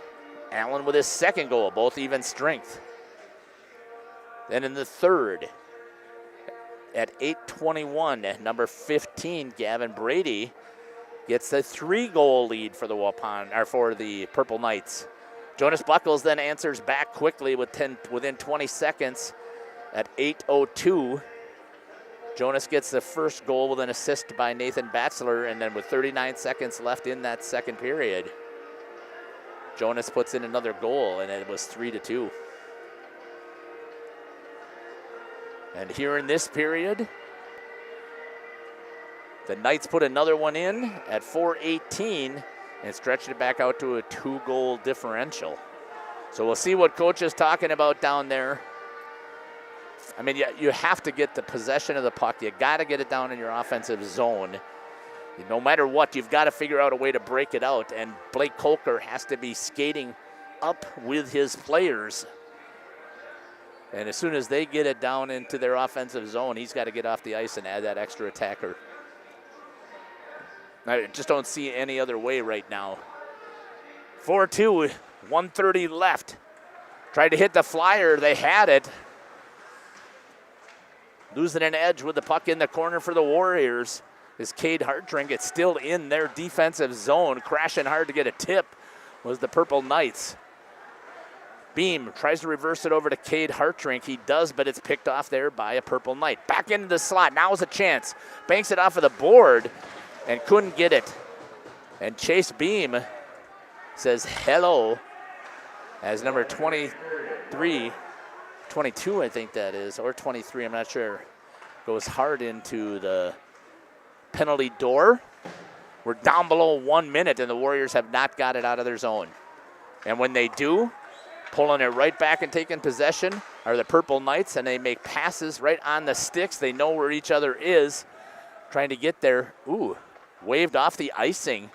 Allen with his second goal, both even strength. Then in the third, at 8:21, number 15, Gavin Brady, gets the 3-goal lead for the for the Purple Knights. Jonas Buckles then answers back quickly within 20 seconds at 8:02. Jonas gets the first goal with an assist by Nathan Batzler, and then with 39 seconds left in that second period, Jonas puts in another goal, and it was 3-2. And here in this period, the Knights put another one in at 4:18 and stretched it back out to a 2-goal differential. So we'll see what Coach is talking about down there. I mean, you have to get the possession of the puck. You got to get it down in your offensive zone. No matter what, you've got to figure out a way to break it out, and Blake Kolker has to be skating up with his players. And as soon as they get it down into their offensive zone, he's got to get off the ice and add that extra attacker. I just don't see any other way right now. 4-2, 1:30 left. Tried to hit the flyer, they had it. Losing an edge with the puck in the corner for the Warriors is Cade Hartring. It's still in their defensive zone. Crashing hard to get a tip was the Purple Knights. Beam tries to reverse it over to Cade Hartring. He does, but it's picked off there by a Purple Knight. Back into the slot. Now is a chance. Banks it off of the board and couldn't get it. And Chase Beam says hello as number 23, 22 I think that is, or 23, I'm not sure, goes hard into the penalty door. We're down below 1 minute and the Warriors have not got it out of their zone. And when they do, pulling it right back and taking possession are the Purple Knights, and they make passes right on the sticks. They know where each other is, trying to get there. Ooh, waved off the icing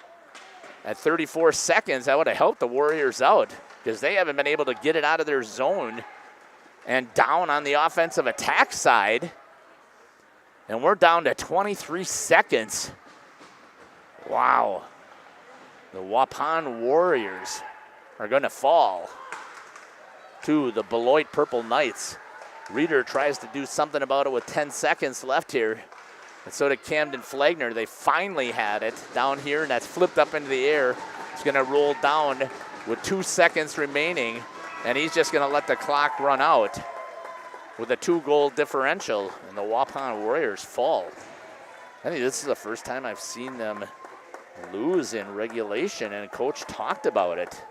at 34 seconds. That would have helped the Warriors out because they haven't been able to get it out of their zone and down on the offensive attack side. And we're down to 23 seconds. Wow. The Waupun Warriors are going to fall to the Beloit Purple Knights. Reeder tries to do something about it with 10 seconds left here. And so did Camden Flagner. They finally had it down here, and that's flipped up into the air. It's going to roll down with 2 seconds remaining, and he's just going to let the clock run out with a 2-goal differential, and the Waupun Warriors fall. I think this is the first time I've seen them lose in regulation, and Coach talked about it.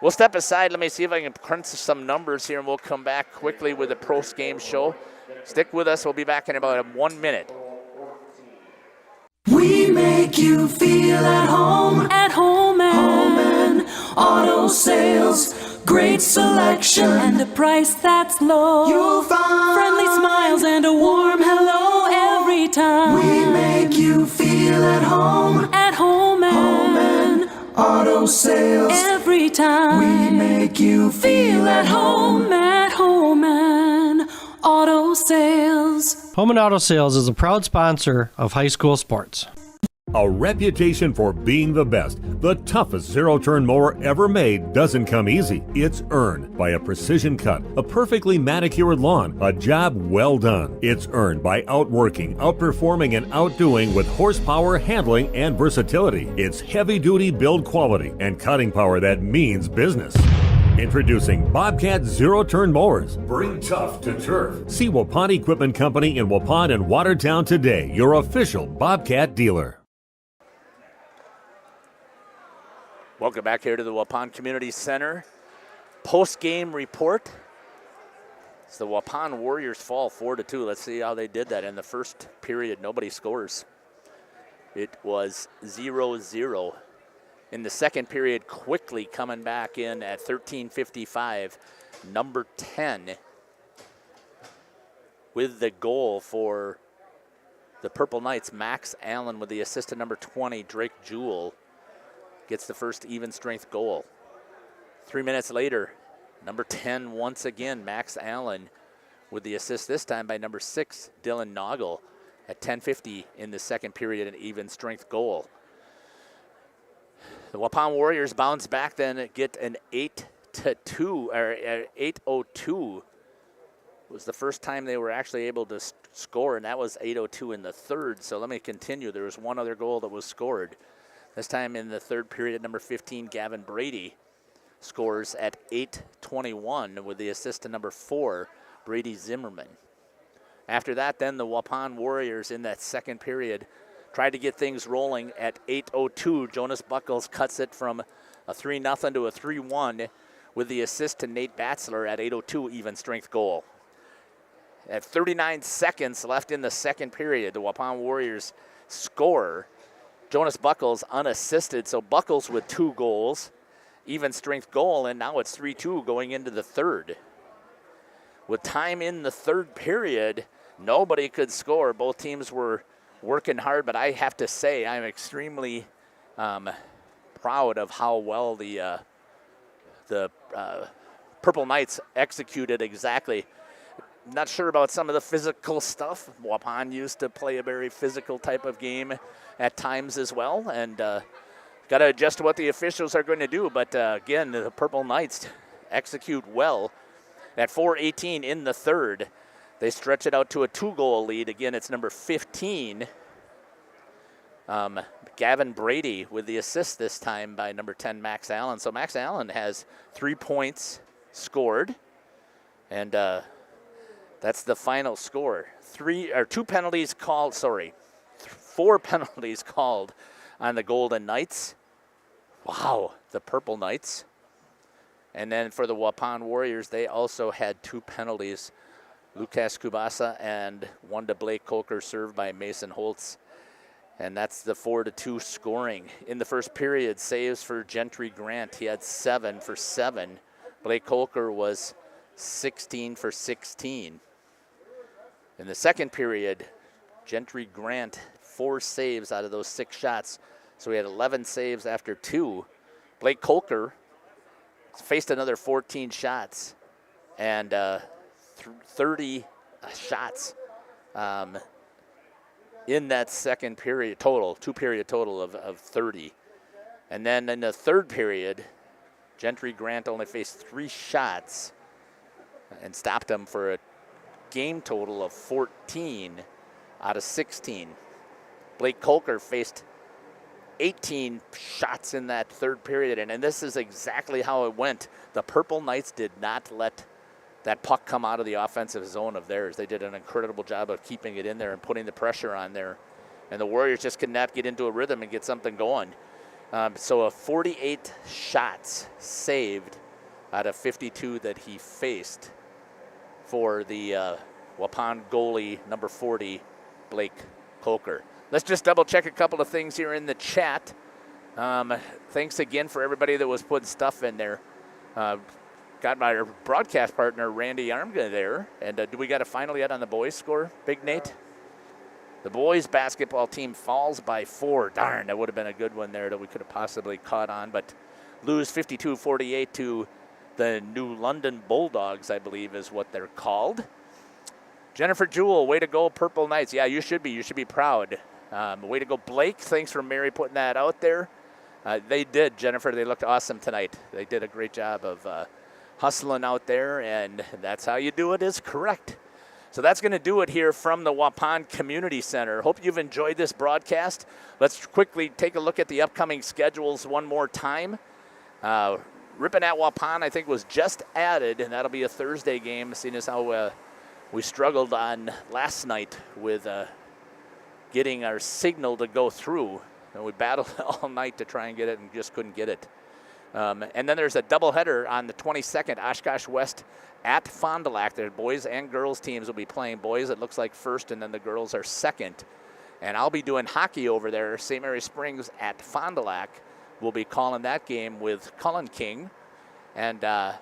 We'll step aside. Let me see if I can crunch some numbers here, and we'll come back quickly with the post-game show. Stick with us. We'll be back in about 1 minute. We make you feel at home and auto sales. Great selection and a price that's low. You'll find friendly smiles and a warm hello every time. We make you feel at home and auto sales. Every time we make you feel at home and auto sales. Home and Auto Sales is a proud sponsor of high school sports. A reputation for being the best, the toughest zero-turn mower ever made doesn't come easy. It's earned by a precision cut, a perfectly manicured lawn, a job well done. It's earned by outworking, outperforming, and outdoing with horsepower, handling, and versatility. It's heavy-duty build quality and cutting power that means business. Introducing Bobcat Zero-Turn Mowers. Bring tough to turf. See Waupun Equipment Company in Waupun and Watertown today, your official Bobcat dealer. Welcome back here to the Waupun Community Center. Post-game report. It's the Waupun Warriors fall 4-2. Let's see how they did that. In the first period, nobody scores. It was 0-0. In the second period, quickly coming back in at 13:55, number 10 with the goal for the Purple Knights, Max Allen, with the assist to number 20, Drake Jewell, gets the first even strength goal. 3 minutes later, number 10 once again, Max Allen, with the assist this time by number 6, Dylan Noggle, at 10:50 in the second period, an even strength goal. The Waupun Warriors bounce back, then get an 8-2 or 8-0-2. Was the first time they were actually able to score, and that was 8-0-2 in the third. So let me continue. There was one other goal that was scored. This time in the third period, number 15, Gavin Brady, scores at 8:21 with the assist to number 4, Brady Zimmerman. After that, then the Waupun Warriors in that second period tried to get things rolling at 8:02. Jonas Buckles cuts it from a 3-0 to a 3-1 with the assist to Nate Batzler at 8:02, even strength goal. At 39 seconds left in the second period, the Waupun Warriors score. Jonas Buckles unassisted, so Buckles with 2 goals, even strength goal, and now it's 3-2 going into the third. With time in the third period, nobody could score. Both teams were working hard, but I have to say I'm extremely proud of how well the Purple Knights executed exactly. Not sure about some of the physical stuff. Waupun used to play a very physical type of game at times as well, and got to adjust to what the officials are going to do. But again, the Purple Knights execute well. At 4:18 in the third, they stretch it out to a 2-goal lead. Again, it's number 15, Gavin Brady, with the assist this time by number 10, Max Allen. So Max Allen has 3 points scored, and that's the final score. 4 penalties called on the Golden Knights. Wow, the Purple Knights. And then for the Waupun Warriors, they also had 2 penalties. Lucas Kubasa and one to Blake Kolker, served by Mason Holtz. And that's the 4-2 scoring. In the first period, saves for Gentry Grant. He had 7 for 7. Blake Kolker was 16 for 16. In the second period, Gentry Grant, 4 saves out of those 6 shots. So he had 11 saves after 2. Blake Kolker faced another 14 shots and 30 shots in that second period total, 2-period total of 30. And then in the third period, Gentry Grant only faced 3 shots and stopped him for a game total of 14 out of 16. Blake Kolker faced 18 shots in that third period, and this is exactly how it went. The Purple Knights did not let that puck come out of the offensive zone of theirs. They did an incredible job of keeping it in there and putting the pressure on there, and the Warriors just could not get into a rhythm and get something going. So 48 shots saved out of 52 that he faced for the Waupun goalie, number 40, Blake Kolker. Let's just double check a couple of things here in the chat. Thanks again for everybody that was putting stuff in there. Got my broadcast partner, Randy Armga, there. And do we got a final yet on the boys' score, Big Nate? The boys' basketball team falls by 4. Darn, that would have been a good one there that we could have possibly caught on, but lose 52-48 to the New London Bulldogs, I believe is what they're called. Jennifer Jewell, way to go, Purple Knights. Yeah, you should be. You should be proud. Way to go, Blake. Thanks for Mary putting that out there. They did, Jennifer. They looked awesome tonight. They did a great job of hustling out there, and that's how you do it is correct. So that's going to do it here from the Waupun Community Center. Hope you've enjoyed this broadcast. Let's quickly take a look at the upcoming schedules one more time. Rippin' at Waupun, I think, was just added, and that'll be a Thursday game, seeing as how we struggled on last night with getting our signal to go through. And we battled all night to try and get it and just couldn't get it. And then there's a doubleheader on the 22nd, Oshkosh West at Fond du Lac. The boys and girls teams will be playing. Boys, it looks like first, and then the girls are second. And I'll be doing hockey over there. St. Mary Springs at Fond du Lac. We'll be calling that game with Cullen King. And the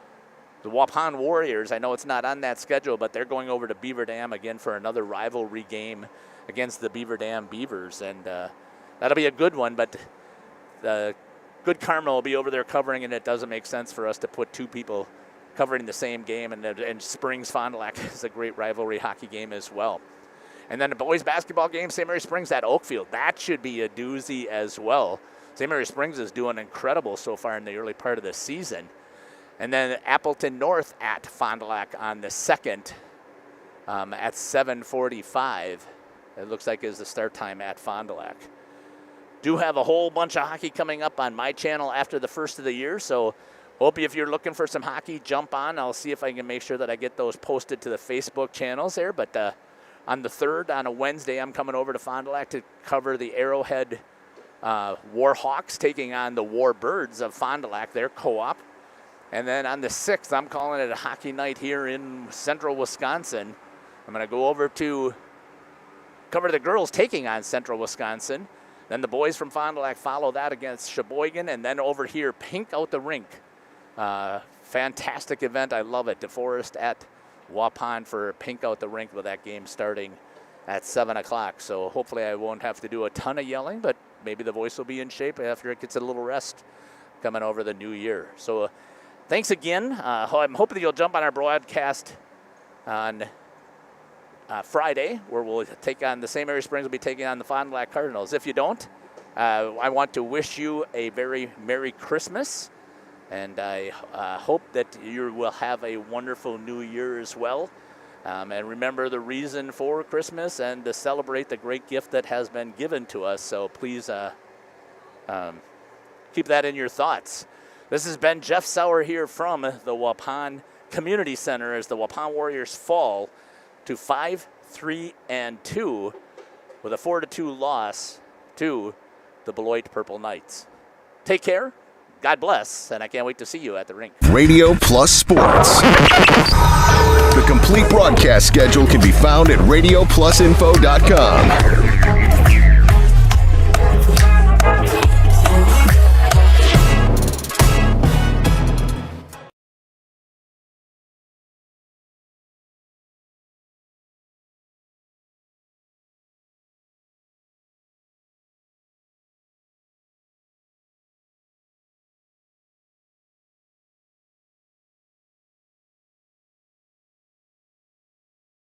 Waupun Warriors, I know it's not on that schedule, but they're going over to Beaver Dam again for another rivalry game against the Beaver Dam Beavers. And that'll be a good one, but the Good Karma will be over there covering, and it doesn't make sense for us to put 2 people covering the same game. And Springs Fond du Lac is a great rivalry hockey game as well. And then the boys basketball game, St. Mary Springs at Oakfield. That should be a doozy as well. St. Mary Springs is doing incredible so far in the early part of the season. And then Appleton North at Fond du Lac on the 2nd at 7:45. It looks like is the start time at Fond du Lac. Do have a whole bunch of hockey coming up on my channel after the first of the year, so hope if you're looking for some hockey, jump on. I'll see if I can make sure that I get those posted to the Facebook channels there. But on the 3rd, on a Wednesday, I'm coming over to Fond du Lac to cover the Arrowhead Warhawks taking on the Warbirds of Fond du Lac, their co-op. And then on the 6th, I'm calling it a hockey night here in central Wisconsin. I'm going to go over to cover the girls taking on Central Wisconsin. Then the boys from Fond du Lac follow that against Sheboygan. And then over here, Pink Out the Rink. Fantastic event. I love it. DeForest at Waupun for Pink Out the Rink with that game starting at 7 o'clock. So hopefully I won't have to do a ton of yelling, but maybe the voice will be in shape after it gets a little rest coming over the new year. So thanks again. I'm hoping that you'll jump on our broadcast on Friday, where we'll take on the St. Mary Springs will be taking on the Fond du Lac Cardinals. If you don't, I want to wish you a very Merry Christmas, and I hope that you will have a wonderful New Year as well. And remember the reason for Christmas and to celebrate the great gift that has been given to us. So please keep that in your thoughts. This has been Jeff Sauer here from the Waupun Community Center as the Waupun Warriors fall to 5-3-2 with a 4-2 loss to the Beloit Purple Knights. Take care, God bless, and I can't wait to see you at the rink. Radio Plus Sports. The complete broadcast schedule can be found at radioplusinfo.com.